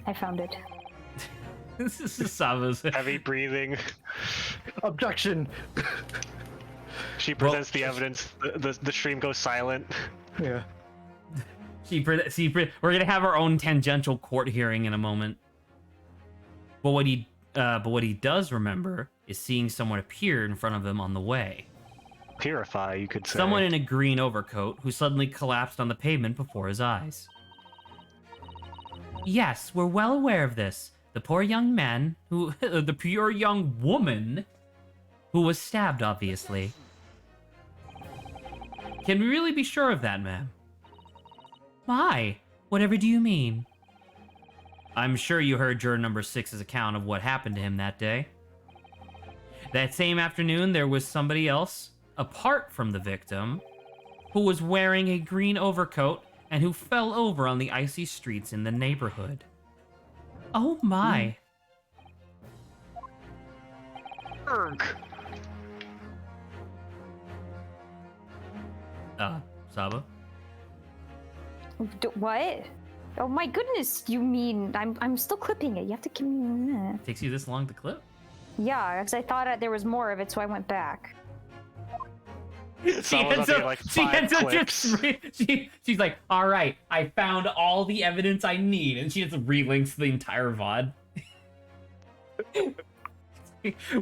[SPEAKER 3] I found it.
[SPEAKER 1] This is Sava's.
[SPEAKER 4] Heavy breathing.
[SPEAKER 6] Objection.
[SPEAKER 4] She presents the evidence. The stream goes silent.
[SPEAKER 6] Yeah.
[SPEAKER 1] We're gonna have our own tangential court hearing in a moment. But what he does remember is seeing someone appear in front of him on the way.
[SPEAKER 4] Purify, you could say.
[SPEAKER 1] Someone in a green overcoat who suddenly collapsed on the pavement before his eyes. Yes, we're well aware of this. The poor young man the pure young woman who was stabbed, obviously. Can we really be sure of that, ma'am? Why? Whatever do you mean? I'm sure you heard juror number 6's account of what happened to him that day. That same afternoon, there was somebody else, apart from the victim, who was wearing a green overcoat and who fell over on the icy streets in the neighborhood. Oh my. Saba?
[SPEAKER 3] What? Oh my goodness, you mean I'm still clipping it. You have to give me a minute.
[SPEAKER 1] Takes you this long to clip?
[SPEAKER 3] Yeah, because I thought there was more of it, so I went back.
[SPEAKER 1] She's like, all right, I found all the evidence I need, and she just relinks the entire VOD.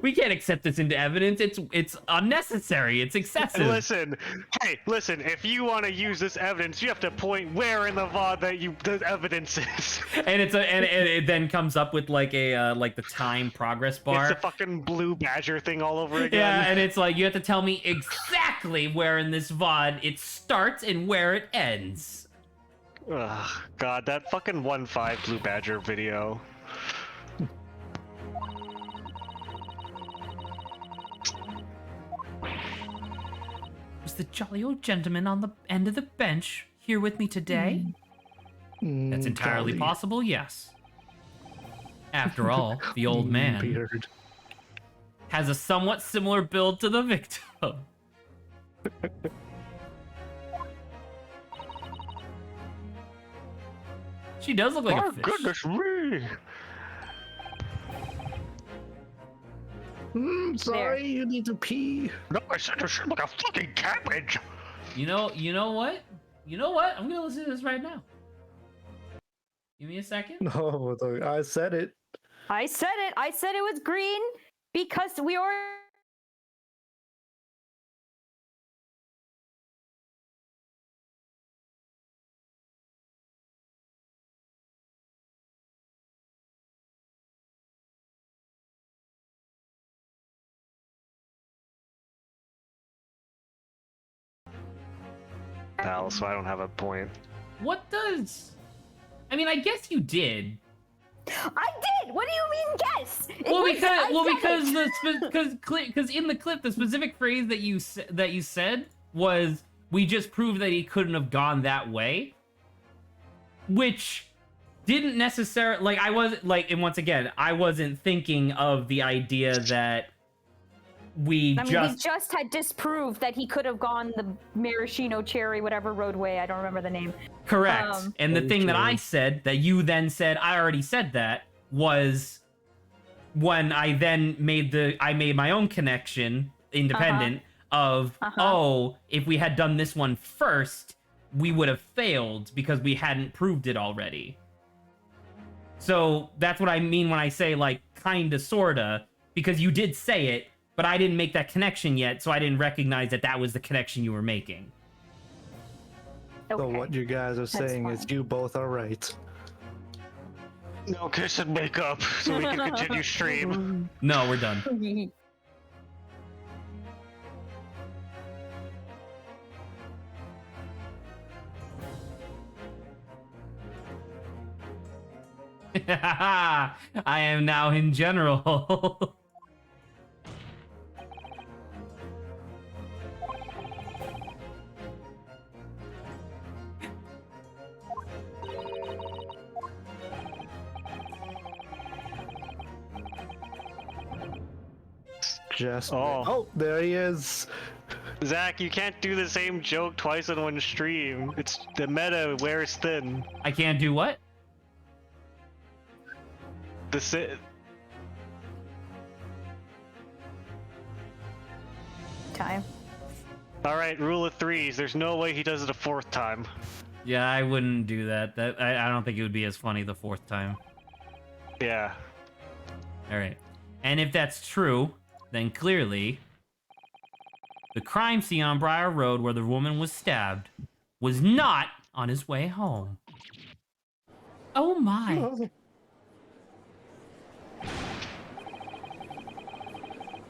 [SPEAKER 1] We can't accept this into evidence. It's unnecessary. It's excessive.
[SPEAKER 4] Listen, if you want to use this evidence, you have to point where in the VOD that the evidence is.
[SPEAKER 1] And it then comes up with like a like the time progress bar.
[SPEAKER 4] It's a fucking blue badger thing all over again.
[SPEAKER 1] Yeah, and it's like you have to tell me exactly where in this VOD it starts and where it ends.
[SPEAKER 4] Ugh, God, that fucking 1.5 blue badger video.
[SPEAKER 1] Was the jolly old gentleman on the end of the bench here with me today? That's entirely possible, yes. After all, the old man
[SPEAKER 6] Beard.
[SPEAKER 1] has a somewhat similar build to the victim. She does look like a fish.
[SPEAKER 4] Goodness me!
[SPEAKER 6] Sorry, you need to pee.
[SPEAKER 7] No, I said you should like a fucking cabbage.
[SPEAKER 1] You know what? I'm gonna listen to this right now. Give me a second.
[SPEAKER 6] No, I said it.
[SPEAKER 3] I said it. I said it was green because we are.
[SPEAKER 4] Pal, so I don't have a point.
[SPEAKER 1] What does? I mean, I guess you did.
[SPEAKER 3] I did. What do you mean, guess?
[SPEAKER 1] Because in the clip, the specific phrase that you said was, "We just proved that he couldn't have gone that way," which didn't necessarily like. I wasn't like, and once again, I wasn't thinking of the idea that we
[SPEAKER 3] just had disproved that he could have gone the Maraschino Cherry, whatever roadway. I don't remember the name.
[SPEAKER 1] Correct. And the thing that I said that you then said I already said that was when I then made my own connection independent of if we had done this one first, we would have failed because we hadn't proved it already. So that's what I mean when I say like kinda sorta, because you did say it, but I didn't make that connection yet, so I didn't recognize that was the connection you were making.
[SPEAKER 6] So what you guys are saying is you both are right.
[SPEAKER 4] No kiss and make up so we can continue stream.
[SPEAKER 1] No, we're done. I am now in general.
[SPEAKER 6] Just
[SPEAKER 4] Oh.
[SPEAKER 6] there he is.
[SPEAKER 4] Zach, you can't do the same joke twice in one stream. It's the meta wears thin.
[SPEAKER 1] I can't do what?
[SPEAKER 3] Time.
[SPEAKER 4] All right, rule of threes. There's no way he does it a fourth time.
[SPEAKER 1] Yeah, I wouldn't do that. I don't think it would be as funny the fourth time.
[SPEAKER 4] Yeah.
[SPEAKER 1] All right. And if that's true, then clearly the crime scene on Briar Road where the woman was stabbed was not on his way home. Oh my.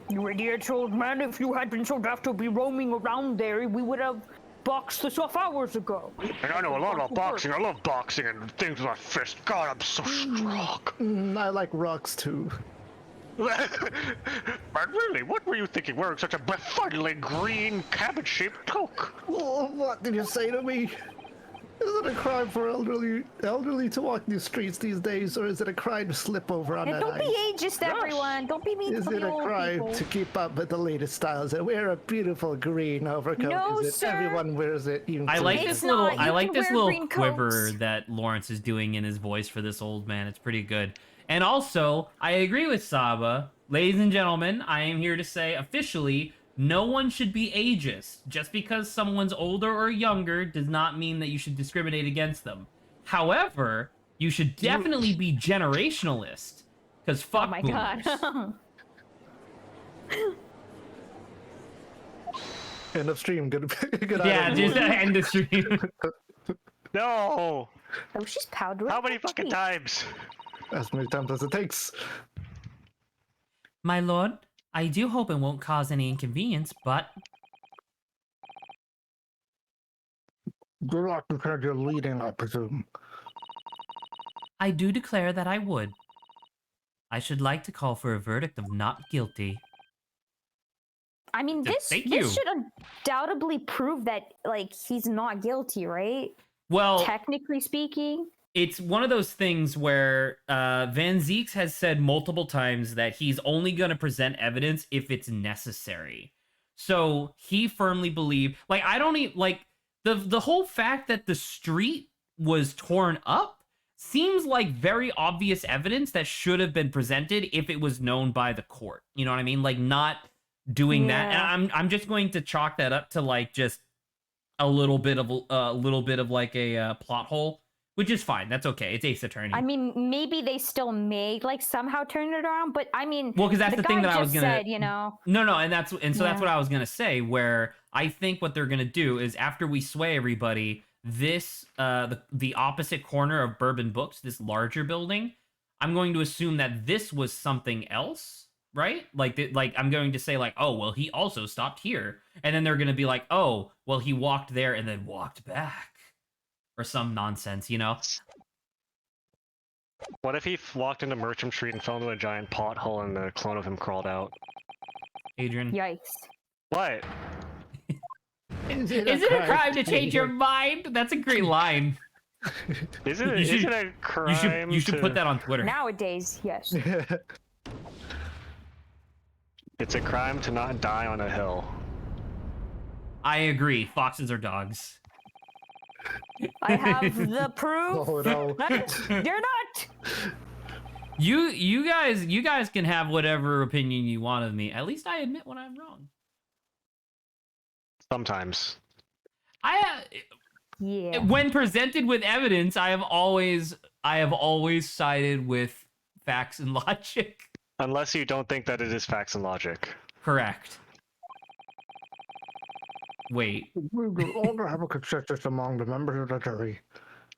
[SPEAKER 3] You idiot old man, if you had been so daft to be roaming around there, we would have boxed this off hours ago.
[SPEAKER 7] And I know a lot about boxing. I love boxing and things with my fist. God, I'm so strong.
[SPEAKER 6] I like rocks too.
[SPEAKER 7] But really, what were you thinking wearing such a befuddling green cabbage-shaped cloak?
[SPEAKER 6] Oh, what did you say to me? Is it a crime for elderly to walk these streets these days, or is it a crime to slip over on
[SPEAKER 3] And
[SPEAKER 6] that
[SPEAKER 3] don't
[SPEAKER 6] ice?
[SPEAKER 3] be ageist, everyone. Don't be mean
[SPEAKER 6] Is
[SPEAKER 3] to
[SPEAKER 6] it
[SPEAKER 3] the
[SPEAKER 6] a
[SPEAKER 3] old
[SPEAKER 6] crime
[SPEAKER 3] people.
[SPEAKER 6] to keep up with the latest styles and wear a beautiful green overcoat?
[SPEAKER 3] No,
[SPEAKER 6] is it
[SPEAKER 3] sir.
[SPEAKER 6] Everyone wears it.
[SPEAKER 1] I like
[SPEAKER 3] It's
[SPEAKER 1] this little
[SPEAKER 3] not.
[SPEAKER 1] I
[SPEAKER 3] You
[SPEAKER 1] like
[SPEAKER 3] can
[SPEAKER 1] this
[SPEAKER 3] wear
[SPEAKER 1] little
[SPEAKER 3] green
[SPEAKER 1] quiver
[SPEAKER 3] coats.
[SPEAKER 1] that Lawrence is doing in his voice for this old man. It's pretty good. And also, I agree with Saba. Ladies and gentlemen, I am here to say officially, no one should be ageist. Just because someone's older or younger does not mean that you should discriminate against them. However, you should definitely be generationalist. Because fuck
[SPEAKER 3] Oh my
[SPEAKER 1] boomers.
[SPEAKER 3] god.
[SPEAKER 6] End of stream. Good. Good
[SPEAKER 1] Yeah,
[SPEAKER 6] night,
[SPEAKER 1] just
[SPEAKER 6] everyone.
[SPEAKER 1] end the stream.
[SPEAKER 4] No!
[SPEAKER 3] Oh, she's powdering.
[SPEAKER 4] How many fucking times?
[SPEAKER 6] As many times as it takes.
[SPEAKER 1] My lord, I do hope it won't cause any inconvenience, but
[SPEAKER 5] Do not declare your leading, I presume.
[SPEAKER 1] I do declare that I would. I should like to call for a verdict of not guilty.
[SPEAKER 3] I mean, this
[SPEAKER 1] Thank you.
[SPEAKER 3] should undoubtedly prove that like he's not guilty, right?
[SPEAKER 1] Well,
[SPEAKER 3] Technically speaking.
[SPEAKER 1] it's one of those things where Van Zeeks has said multiple times that he's only going to present evidence if it's necessary. So he firmly believed, like, I don't even, like, the whole fact that the street was torn up seems like very obvious evidence that should have been presented if it was known by the court. You know what I mean? Like, not doing that.
[SPEAKER 3] Yeah.
[SPEAKER 1] And I'm just going to chalk that up to, like, just a little bit of like a plot hole. Which is fine. That's okay. It's Ace Attorney.
[SPEAKER 3] I mean, maybe they still may like somehow turn it around, but I mean,
[SPEAKER 1] well, because that's the thing
[SPEAKER 3] guy
[SPEAKER 1] that I was
[SPEAKER 3] just
[SPEAKER 1] gonna.
[SPEAKER 3] said, you know.
[SPEAKER 1] No, and that's so that's
[SPEAKER 3] Yeah.
[SPEAKER 1] what I was gonna say. Where I think what they're gonna do is after we sway everybody, this the opposite corner of Bourbon Books, this larger building, I'm going to assume that this was something else, right? Like I'm going to say like, oh well, he also stopped here, and then they're gonna be like, oh well, he walked there and then walked back. Or some nonsense, you know?
[SPEAKER 4] What if he walked into Merchant Street and fell into a giant pothole and a clone of him crawled out?
[SPEAKER 1] Adrian?
[SPEAKER 3] Yikes.
[SPEAKER 4] What?
[SPEAKER 6] Is
[SPEAKER 1] Is it a crime to change your mind? That's a great line.
[SPEAKER 4] Is it,
[SPEAKER 1] You should-
[SPEAKER 4] is it a crime
[SPEAKER 1] You should
[SPEAKER 4] to...
[SPEAKER 1] put that on Twitter.
[SPEAKER 3] Nowadays, yes.
[SPEAKER 4] It's a crime to not die on a hill.
[SPEAKER 1] I agree. Foxes are dogs.
[SPEAKER 3] I have the proof.
[SPEAKER 6] Oh no.
[SPEAKER 3] You're not.
[SPEAKER 1] You guys can have whatever opinion you want of me. At least I admit when I'm wrong.
[SPEAKER 4] Sometimes.
[SPEAKER 3] Yeah.
[SPEAKER 1] When presented with evidence, I have always sided with facts and logic.
[SPEAKER 4] Unless you don't think that it is facts and logic.
[SPEAKER 1] Correct. Wait,
[SPEAKER 5] We will all have a consensus among the members of the jury.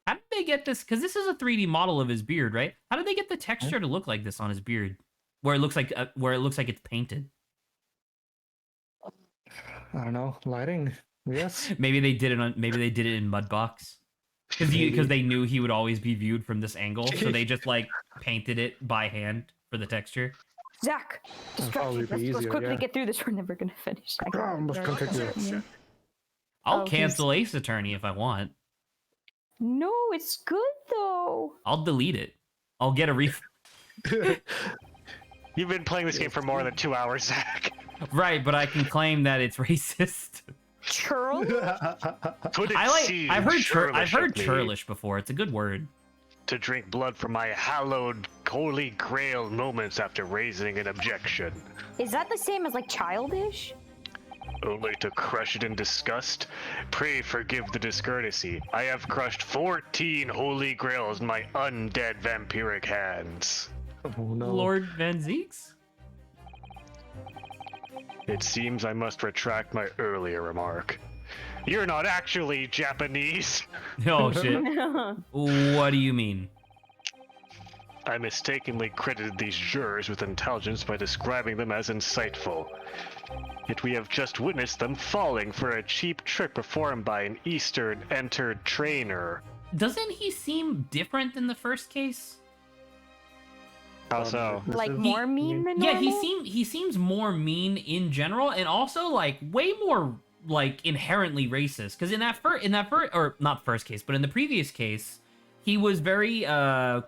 [SPEAKER 1] how did they get this? Because this is a 3D model of his beard, right? How did they get the texture to look like this on his beard, where it looks like it's painted?
[SPEAKER 6] I don't know. Lighting. Yes.
[SPEAKER 1] Maybe they did it in Mudbox. because they knew he would always be viewed from this angle, so they just like painted it by hand for the texture.
[SPEAKER 3] Zach,
[SPEAKER 5] probably
[SPEAKER 3] distraction.
[SPEAKER 5] be
[SPEAKER 3] Let's
[SPEAKER 5] easier,
[SPEAKER 3] quickly
[SPEAKER 5] yeah.
[SPEAKER 3] get through this. We're never gonna finish.
[SPEAKER 5] Must continue.
[SPEAKER 1] I'll
[SPEAKER 3] Oh,
[SPEAKER 1] cancel Ace Attorney if I want.
[SPEAKER 3] No, it's good though.
[SPEAKER 1] I'll delete it. I'll get a
[SPEAKER 4] You've been playing this game for more than 2 hours, Zach.
[SPEAKER 1] Right, but I can claim that it's racist.
[SPEAKER 3] Churl?
[SPEAKER 7] Could it seem
[SPEAKER 1] I've heard
[SPEAKER 7] churlish of me
[SPEAKER 1] churlish before. It's a good word.
[SPEAKER 7] to drink blood from my hallowed holy grail moments after raising an objection,
[SPEAKER 3] Is that the same as like childish?
[SPEAKER 7] only to crush it in disgust? Pray forgive the discourtesy. I have crushed 14 holy grails in my undead vampiric hands.
[SPEAKER 5] Oh no.
[SPEAKER 1] Lord Van Zeeks?
[SPEAKER 7] It seems I must retract my earlier remark. You're not actually Japanese.
[SPEAKER 1] Oh shit. What do you mean?
[SPEAKER 7] I mistakenly credited these jurors with intelligence by describing them as insightful. Yet we have just witnessed them falling for a cheap trick performed by an Eastern entered trainer.
[SPEAKER 1] Doesn't he seem different than the first case?
[SPEAKER 4] How so?
[SPEAKER 3] Like more mean than
[SPEAKER 1] Yeah,
[SPEAKER 3] normal?
[SPEAKER 1] he seems more mean in general, and also like way more like inherently racist. Because in that first case, but in the previous case, he was very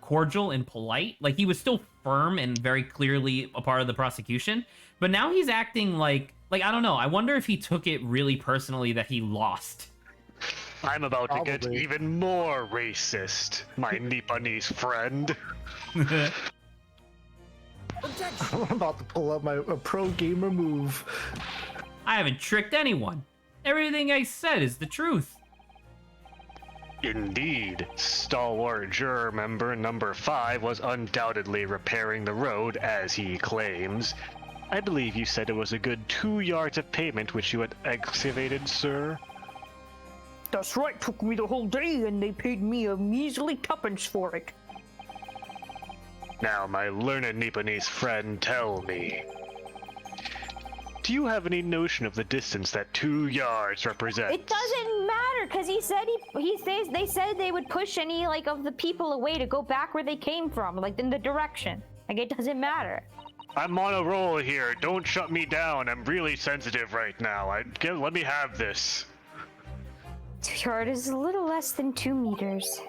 [SPEAKER 1] cordial and polite. Like he was still firm and very clearly a part of the prosecution. But now he's acting like I don't know. I wonder if he took it really personally that he lost.
[SPEAKER 7] I'm about to get
[SPEAKER 5] Probably.
[SPEAKER 7] even more racist, my Nipponese friend.
[SPEAKER 5] I'm about to pull out a pro gamer move.
[SPEAKER 1] I haven't tricked anyone. Everything I said is the truth.
[SPEAKER 7] Indeed, stalwart juror member number 5 was undoubtedly repairing the road, as he claims. I believe you said it was a good 2 yards of pavement which you had excavated, sir?
[SPEAKER 3] That's right, took me the whole day and they paid me a measly tuppence for it.
[SPEAKER 7] Now, my learned Nipponese friend, tell me. Do you have any notion of the distance that 2 yards represents?
[SPEAKER 3] It doesn't matter, because he said they said they would push any like of the people away to go back where they came from, like in the direction. Like it doesn't matter.
[SPEAKER 7] I'm on a roll here. Don't shut me down. I'm really sensitive right now. Let me have this.
[SPEAKER 3] 2 yards is a little less than 2 meters.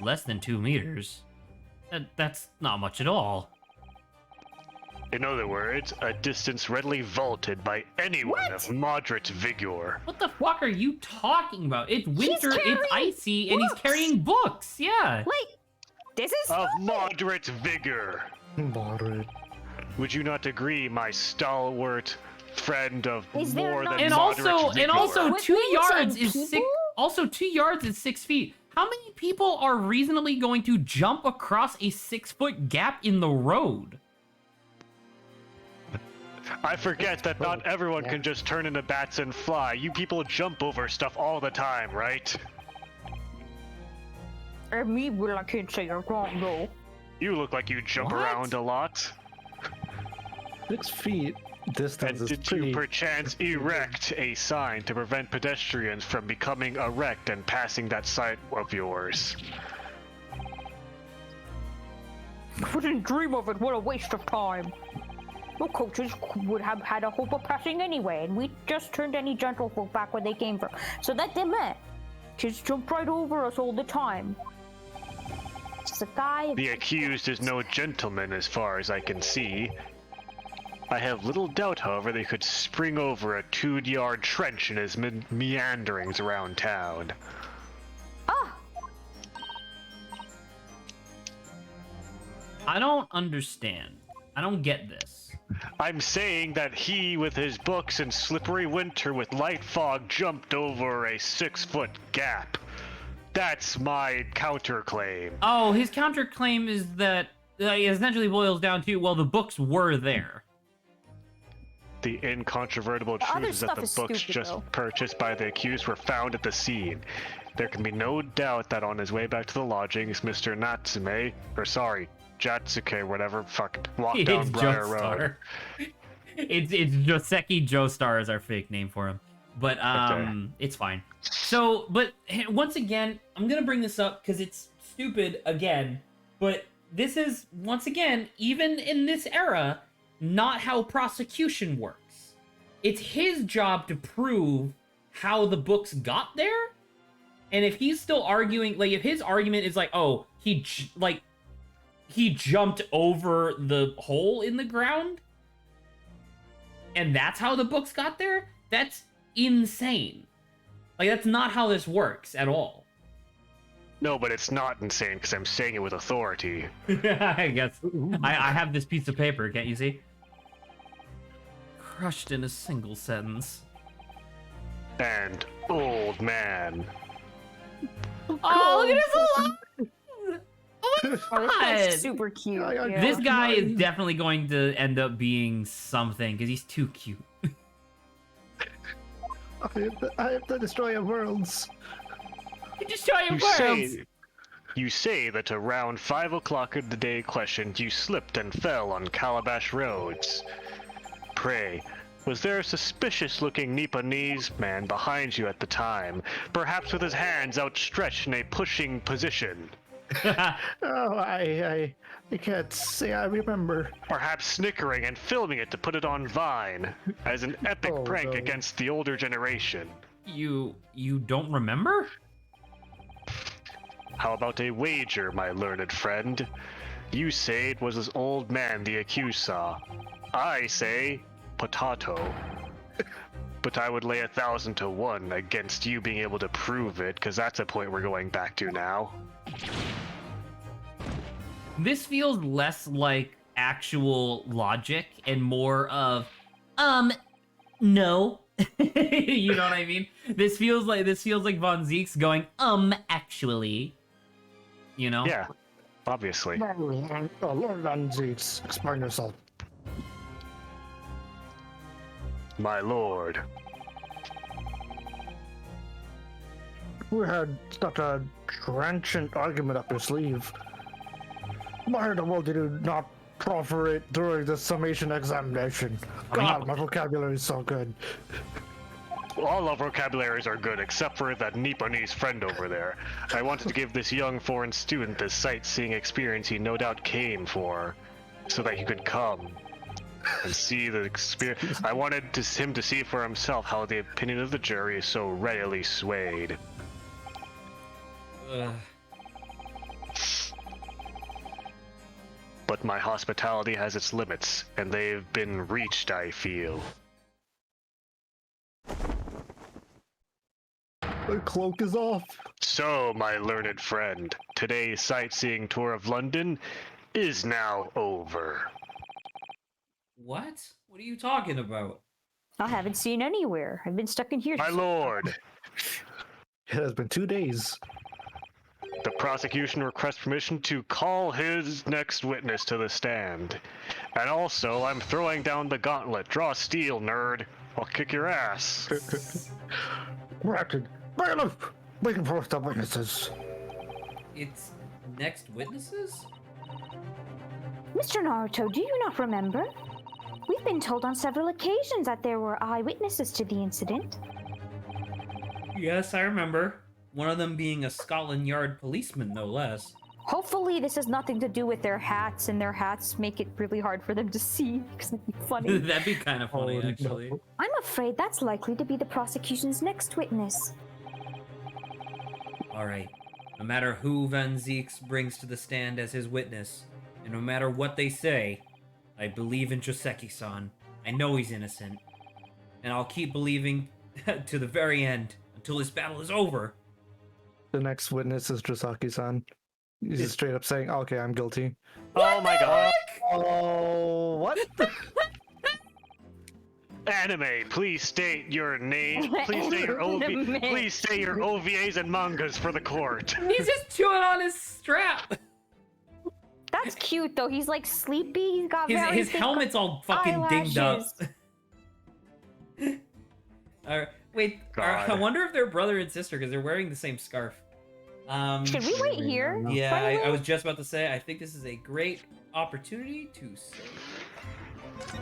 [SPEAKER 1] Less than 2 meters? That's not much at all.
[SPEAKER 7] In other words, a distance readily vaulted by anyone
[SPEAKER 3] What?
[SPEAKER 7] of moderate vigor.
[SPEAKER 1] What the fuck are you talking about? It's winter,
[SPEAKER 3] carrying
[SPEAKER 1] it's icy, and he's
[SPEAKER 3] books.
[SPEAKER 1] carrying books. Yeah.
[SPEAKER 3] Like, this is
[SPEAKER 7] Of
[SPEAKER 3] stupid.
[SPEAKER 7] moderate vigor.
[SPEAKER 5] Moderate.
[SPEAKER 7] Would you not agree, my stalwart friend of
[SPEAKER 3] Is there
[SPEAKER 7] more
[SPEAKER 3] not-
[SPEAKER 7] than
[SPEAKER 1] And
[SPEAKER 7] moderate
[SPEAKER 1] also,
[SPEAKER 7] vigor?
[SPEAKER 1] and also,
[SPEAKER 3] With
[SPEAKER 1] 2
[SPEAKER 3] things
[SPEAKER 1] yards
[SPEAKER 3] and
[SPEAKER 1] is 6.
[SPEAKER 3] people?
[SPEAKER 1] Also, 2 yards is 6 feet. How many people are reasonably going to jump across a 6-foot gap in the road?
[SPEAKER 7] I forget that not everyone can just turn into bats and fly. You people jump over stuff all the time, right?
[SPEAKER 3] Me, well, I can't say you're wrong, though.
[SPEAKER 7] You look like you jump
[SPEAKER 1] What?
[SPEAKER 7] around a lot.
[SPEAKER 5] 6 feet distance
[SPEAKER 7] And
[SPEAKER 5] is
[SPEAKER 7] did
[SPEAKER 5] pretty.
[SPEAKER 7] you perchance erect a sign to prevent pedestrians from becoming erect and passing that sight of yours?
[SPEAKER 3] Couldn't dream of it. What a waste of time. The coaches would have had a hope of passing anyway, and we just turned any gentlefolk back where they came from. So that they meant. Kids jump right over us all the time. Just a guy.
[SPEAKER 7] The accused is no gentleman as far as I can see. I have little doubt, however, they could spring over a 2-yard trench in his meanderings around town.
[SPEAKER 3] Ah,
[SPEAKER 1] I don't understand. I don't get this.
[SPEAKER 7] I'm saying that he, with his books in slippery winter with light fog, jumped over a 6-foot gap. That's my counterclaim.
[SPEAKER 1] Oh, his counterclaim is that it essentially boils down to, well, the books were there.
[SPEAKER 7] The incontrovertible
[SPEAKER 3] The other
[SPEAKER 7] truth is that
[SPEAKER 3] stuff
[SPEAKER 7] the
[SPEAKER 3] is
[SPEAKER 7] books
[SPEAKER 3] stupid,
[SPEAKER 7] just
[SPEAKER 3] though.
[SPEAKER 7] purchased by the accused were found at the scene. There can be no doubt that on his way back to the lodgings, Mr. Natsume, or sorry, Jatsuke, whatever, walked down
[SPEAKER 1] It's
[SPEAKER 7] Briar Road.
[SPEAKER 1] Joestar. It's Joseki Joestar is our fake name for him. But it's fine. So, but once again, I'm gonna bring this up because it's stupid again. But this is once again, even in this era, not how prosecution works. It's his job to prove how the books got there. And if he's still arguing, like if his argument is like, oh, he jumped over the hole in the ground, and that's how the books got there, that's insane. Like, that's not how this works at all.
[SPEAKER 7] No, but it's not insane because I'm saying it with authority.
[SPEAKER 1] I guess. I have this piece of paper, can't you see? Crushed in a single sentence.
[SPEAKER 7] And old man.
[SPEAKER 1] Oh, look at his alive! Oh my god!
[SPEAKER 3] That's super cute. Yeah.
[SPEAKER 1] This guy is definitely going to end up being something because he's too cute.
[SPEAKER 6] I have to destroy your worlds.
[SPEAKER 1] You destroy your worlds!
[SPEAKER 7] You say that around 5 o'clock of the day questioned you slipped and fell on Calabash roads. Pray, was there a suspicious-looking Nipponese man behind you at the time, perhaps with his hands outstretched in a pushing position?
[SPEAKER 6] Oh, I can't say I remember.
[SPEAKER 7] Perhaps snickering and filming it to put it on Vine as an epic prank against the older generation.
[SPEAKER 1] You don't remember?
[SPEAKER 7] How about a wager, my learned friend? You say it was this old man the accused saw. I say potato. But I would lay 1,000 to 1 against you being able to prove it, because that's a point we're going back to now.
[SPEAKER 1] This feels less like actual logic and more of, no. You know what I mean? This feels like Von Zeke's going, actually. You know?
[SPEAKER 7] Yeah, obviously.
[SPEAKER 5] Lord Van Zeeks, explain yourself.
[SPEAKER 7] My lord.
[SPEAKER 5] We had such a transient argument up your sleeve. Why in the world did you not proffer it during the summation examination? God, my vocabulary is so good.
[SPEAKER 7] All our vocabularies are good except for that Nipponese friend over there. I wanted to give this young foreign student the sightseeing experience he no doubt came for, so that he could come and see the experience. I wanted him to see for himself how the opinion of the jury is so readily swayed. But my hospitality has its limits, and they've been reached, I feel.
[SPEAKER 6] The cloak is off.
[SPEAKER 7] So, my learned friend, today's sightseeing tour of London is now over.
[SPEAKER 1] What? What are you talking about?
[SPEAKER 3] I haven't seen anywhere. I've been stuck in here.
[SPEAKER 7] My lord,
[SPEAKER 6] It has been 2 days.
[SPEAKER 7] the prosecution requests permission to call his next witness to the stand. And also, I'm throwing down the gauntlet. Draw steel, nerd. I'll kick your ass.
[SPEAKER 5] Granted. Bailiff, bring forth the witnesses.
[SPEAKER 1] It's next witnesses?
[SPEAKER 3] Mr. Naruto, do you not remember? We've been told on several occasions that there were eyewitnesses to the incident.
[SPEAKER 1] Yes, I remember. One of them being a Scotland Yard policeman, no less.
[SPEAKER 3] Hopefully this has nothing to do with their hats, and their hats make it really hard for them to see, because it'd be funny.
[SPEAKER 1] That'd be kind of funny, actually.
[SPEAKER 3] I'm afraid that's likely to be the prosecution's next witness.
[SPEAKER 1] Alright. No matter who Van Zeeks brings to the stand as his witness, and no matter what they say, I believe in Joseki-san. I know he's innocent. And I'll keep believing to the very end, until this battle is over.
[SPEAKER 6] The next witness is Josaki-san. He's just straight up saying, okay, I'm guilty.
[SPEAKER 7] Oh my god.
[SPEAKER 6] Oh, what?
[SPEAKER 7] Anime, please state your name. Please state your
[SPEAKER 3] Anime.
[SPEAKER 7] Please state your OVAs and mangas for the court.
[SPEAKER 1] He's just chewing on his strap.
[SPEAKER 3] That's cute, though. He's like sleepy. He's got very
[SPEAKER 1] His
[SPEAKER 3] thick
[SPEAKER 1] helmet's all fucking dinged up.
[SPEAKER 3] eyelashes.
[SPEAKER 1] Wait,
[SPEAKER 7] God.
[SPEAKER 1] I wonder if they're brother and sister because they're wearing the same scarf.
[SPEAKER 3] Should we wait here?
[SPEAKER 1] Yeah,
[SPEAKER 3] by the way?
[SPEAKER 1] I was just about to say, I think this is a great opportunity to save.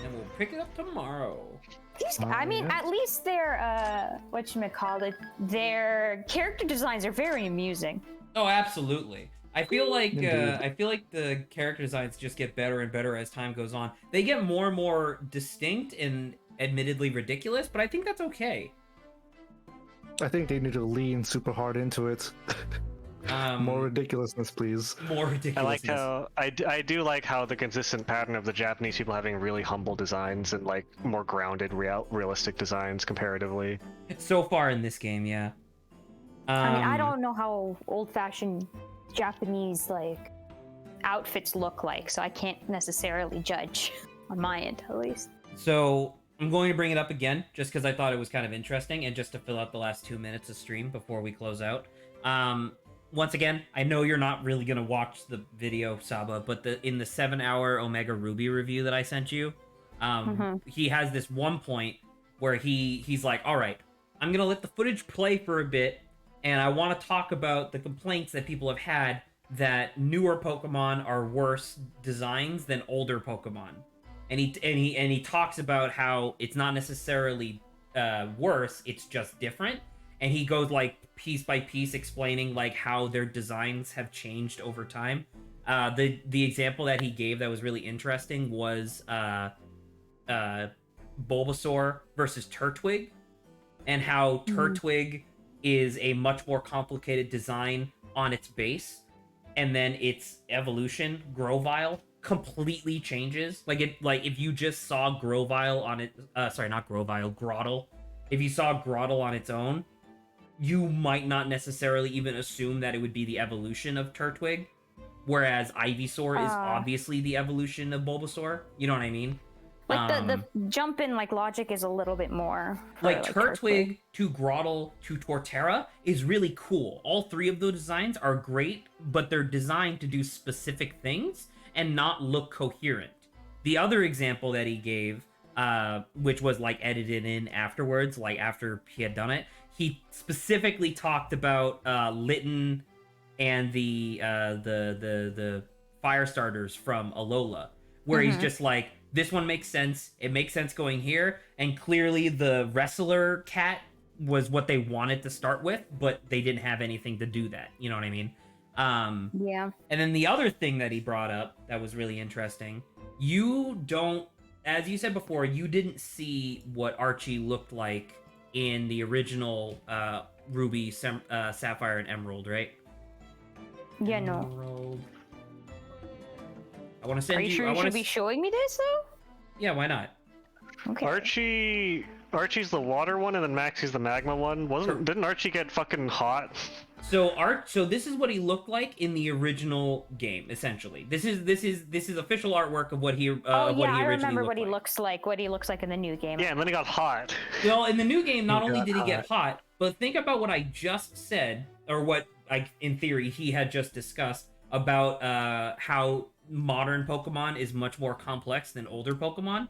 [SPEAKER 1] And we'll pick it up tomorrow.
[SPEAKER 3] I mean, at least their whatchamacallit, their character designs are very amusing.
[SPEAKER 8] Oh, absolutely. I feel like
[SPEAKER 5] Indeed.
[SPEAKER 8] the character designs just get better and better as time goes on. They get more and more distinct and admittedly ridiculous, but I think that's okay.
[SPEAKER 5] I think they need to lean super hard into it. More ridiculousness, please.
[SPEAKER 8] More ridiculous.
[SPEAKER 4] I like how I do like how the consistent pattern of the Japanese people having really humble designs and like more grounded, realistic designs comparatively.
[SPEAKER 8] So far in this game, yeah.
[SPEAKER 3] I mean, I don't know how old-fashioned Japanese like outfits look like, so I can't necessarily judge on my end, at least.
[SPEAKER 8] So I'm going to bring it up again, just because I thought it was kind of interesting, and just to fill out the last 2 minutes of stream before we close out. Once again, I know you're not really gonna watch the video, Saba, but in the 7-hour Omega Ruby review that I sent you, he has this one point where he's like, all right, I'm gonna let the footage play for a bit, and I want to talk about the complaints that people have had that newer Pokemon are worse designs than older Pokemon. And he talks about how it's not necessarily worse, it's just different. And he goes like piece by piece explaining like how their designs have changed over time. The example that he gave that was really interesting was Bulbasaur versus Turtwig, and how Turtwig is a much more complicated design on its base, and then its evolution, Grovyle, completely changes. Like if you just saw Grovyle on it, sorry, not Grovyle, Grotle. If you saw Grotle on its own, you might not necessarily even assume that it would be the evolution of Turtwig, whereas Ivysaur is obviously the evolution of Bulbasaur. You know what I mean?
[SPEAKER 3] Like the jump in like logic is a little bit more
[SPEAKER 8] like Turtwig to Grotle to Torterra is really cool. All three of those designs are great, but they're designed to do specific things and not look coherent. The other example that he gave, which was like edited in afterwards, like after he had done it, he specifically talked about Litten and the fire starters from Alola, where he's just like, this one makes sense. It makes sense going here. And clearly the wrestler cat was what they wanted to start with, but they didn't have anything to do that. You know what I mean?
[SPEAKER 3] Yeah.
[SPEAKER 8] And then the other thing that he brought up that was really interesting, you don't, as you said before, you didn't see what Archie looked like in the original Ruby, Sapphire, and Emerald, right?
[SPEAKER 3] Yeah, no.
[SPEAKER 8] Emerald. I want to send
[SPEAKER 3] Are you sure you should be showing me this though?
[SPEAKER 8] Yeah, why not?
[SPEAKER 3] Okay.
[SPEAKER 4] Archie's the water one, and then Maxie's the magma one. Didn't Archie get fucking hot?
[SPEAKER 8] So this is what he looked like in the original game. Essentially, this is official artwork of what he what he originally
[SPEAKER 3] I remember
[SPEAKER 8] looked
[SPEAKER 3] what he
[SPEAKER 8] like.
[SPEAKER 3] looks like in the new game.
[SPEAKER 4] Yeah, and then he got hot.
[SPEAKER 8] Well, in the new game, not only did he
[SPEAKER 5] got
[SPEAKER 8] get hot, but think about what I just said, or what in theory he had just discussed about how modern Pokemon is much more complex than older Pokemon.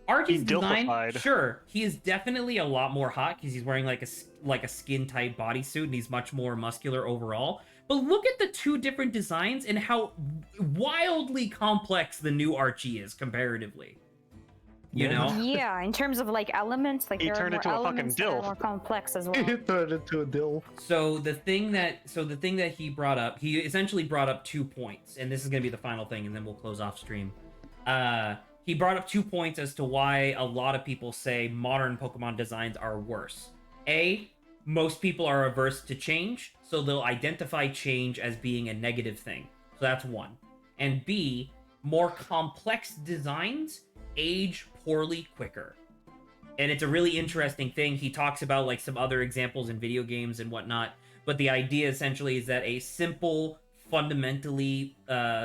[SPEAKER 8] Archie's design, sure, he is definitely a lot more hot because he's wearing like a skin tight bodysuit and he's much more muscular overall. But look at the two different designs and how wildly complex the new Archie is comparatively. You know?
[SPEAKER 3] Yeah, in terms of like elements, like
[SPEAKER 4] He
[SPEAKER 3] there are
[SPEAKER 4] turned
[SPEAKER 3] more
[SPEAKER 4] into a fucking
[SPEAKER 3] elements that are
[SPEAKER 4] dill.
[SPEAKER 3] more complex as well.
[SPEAKER 5] He turned into a dill.
[SPEAKER 8] So the thing that he brought up, he essentially brought up 2 points, and this is gonna be the final thing, and then we'll close off stream. He brought up 2 points as to why a lot of people say modern Pokemon designs are worse. A, most people are averse to change, so they'll identify change as being a negative thing. So that's one. And B, more complex designs age poorly quicker. And it's a really interesting thing. He talks about like some other examples in video games and whatnot, but the idea essentially is that a simple, fundamentally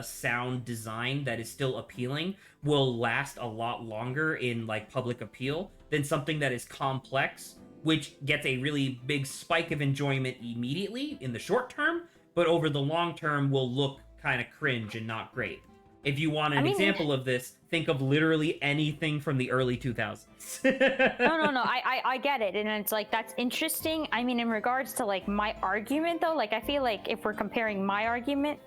[SPEAKER 8] sound design that is still appealing will last a lot longer in like public appeal than something that is complex, which gets a really big spike of enjoyment immediately in the short term, but over the long term will look kind of cringe and not great. If you want an example of this, think of literally anything from the early 2000s.
[SPEAKER 3] No. I get it, and it's like that's interesting. I mean, in regards to like my argument though, like I feel like if we're comparing my argument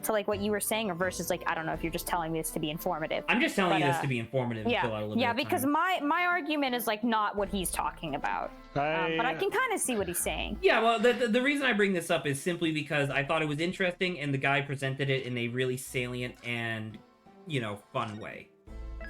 [SPEAKER 3] to like what you were saying, or versus like I don't know if you're just telling me this to be informative.
[SPEAKER 8] I'm just telling
[SPEAKER 3] But,
[SPEAKER 8] you this to be informative and
[SPEAKER 3] Yeah,
[SPEAKER 8] fill out a little
[SPEAKER 3] yeah,
[SPEAKER 8] bit of
[SPEAKER 3] because
[SPEAKER 8] time.
[SPEAKER 3] my argument is like not what he's talking about. But I can kind of see what he's saying.
[SPEAKER 8] Yeah, well, the reason I bring this up is simply because I thought it was interesting, and the guy presented it in a really salient and, fun way.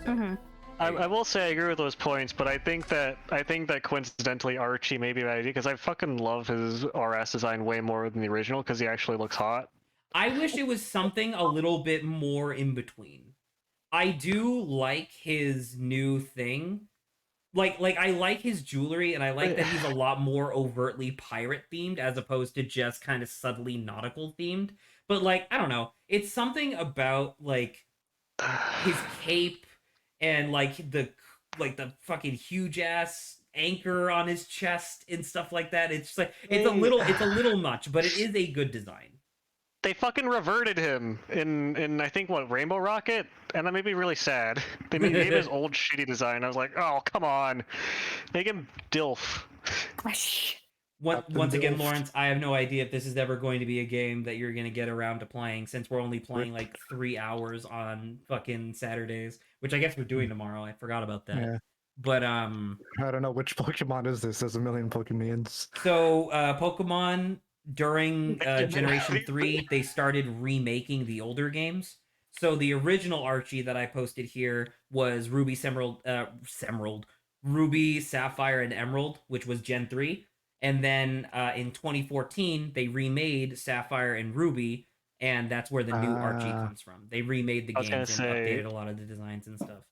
[SPEAKER 8] So,
[SPEAKER 4] I will say I agree with those points, but I think that coincidentally Archie may be a bad idea because I fucking love his RS design way more than the original because he actually looks hot.
[SPEAKER 8] I wish it was something a little bit more in between. I do like his new thing. Like I like his jewelry, and I like that he's a lot more overtly pirate themed as opposed to just kind of subtly nautical themed. But like, I don't know, it's something about like his cape and like the fucking huge ass anchor on his chest and stuff like that. It's just like it's a little much, but it is a good design.
[SPEAKER 4] They fucking reverted him in I think what, Rainbow Rocket, and that made me really sad. They made his old shitty design. I was like, oh come on, make him Dilf.
[SPEAKER 8] Once again, Lawrence, I have no idea if this is ever going to be a game that you're going to get around to playing, since we're only playing like 3 hours on fucking Saturdays, which I guess we're doing tomorrow. I forgot about that.
[SPEAKER 5] Yeah.
[SPEAKER 8] But
[SPEAKER 5] I don't know which Pokemon is this. There's a million Pokemons.
[SPEAKER 8] So Pokemon during Generation 3, they started remaking the older games. So the original Archie that I posted here was Ruby, Ruby, Sapphire, and Emerald, which was Gen 3. And then in 2014, they remade Sapphire and Ruby, and that's where the new Archie comes from. They remade the games and updated a lot of the designs and stuff.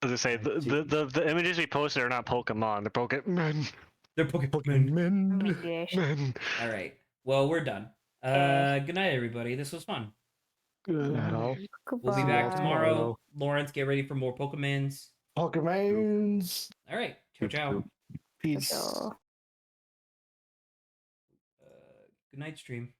[SPEAKER 4] As I say, the images we posted are not Pokemon. They're Pokemon.
[SPEAKER 8] They're Pokemon.
[SPEAKER 3] Men.
[SPEAKER 8] All right. Well, we're done. Good night, everybody. This was fun.
[SPEAKER 5] No.
[SPEAKER 8] We'll be back tomorrow. Lawrence, get ready for more Pokemons.
[SPEAKER 5] Pokemons.
[SPEAKER 8] All right. Ciao, ciao.
[SPEAKER 5] Peace.
[SPEAKER 8] Good night, stream.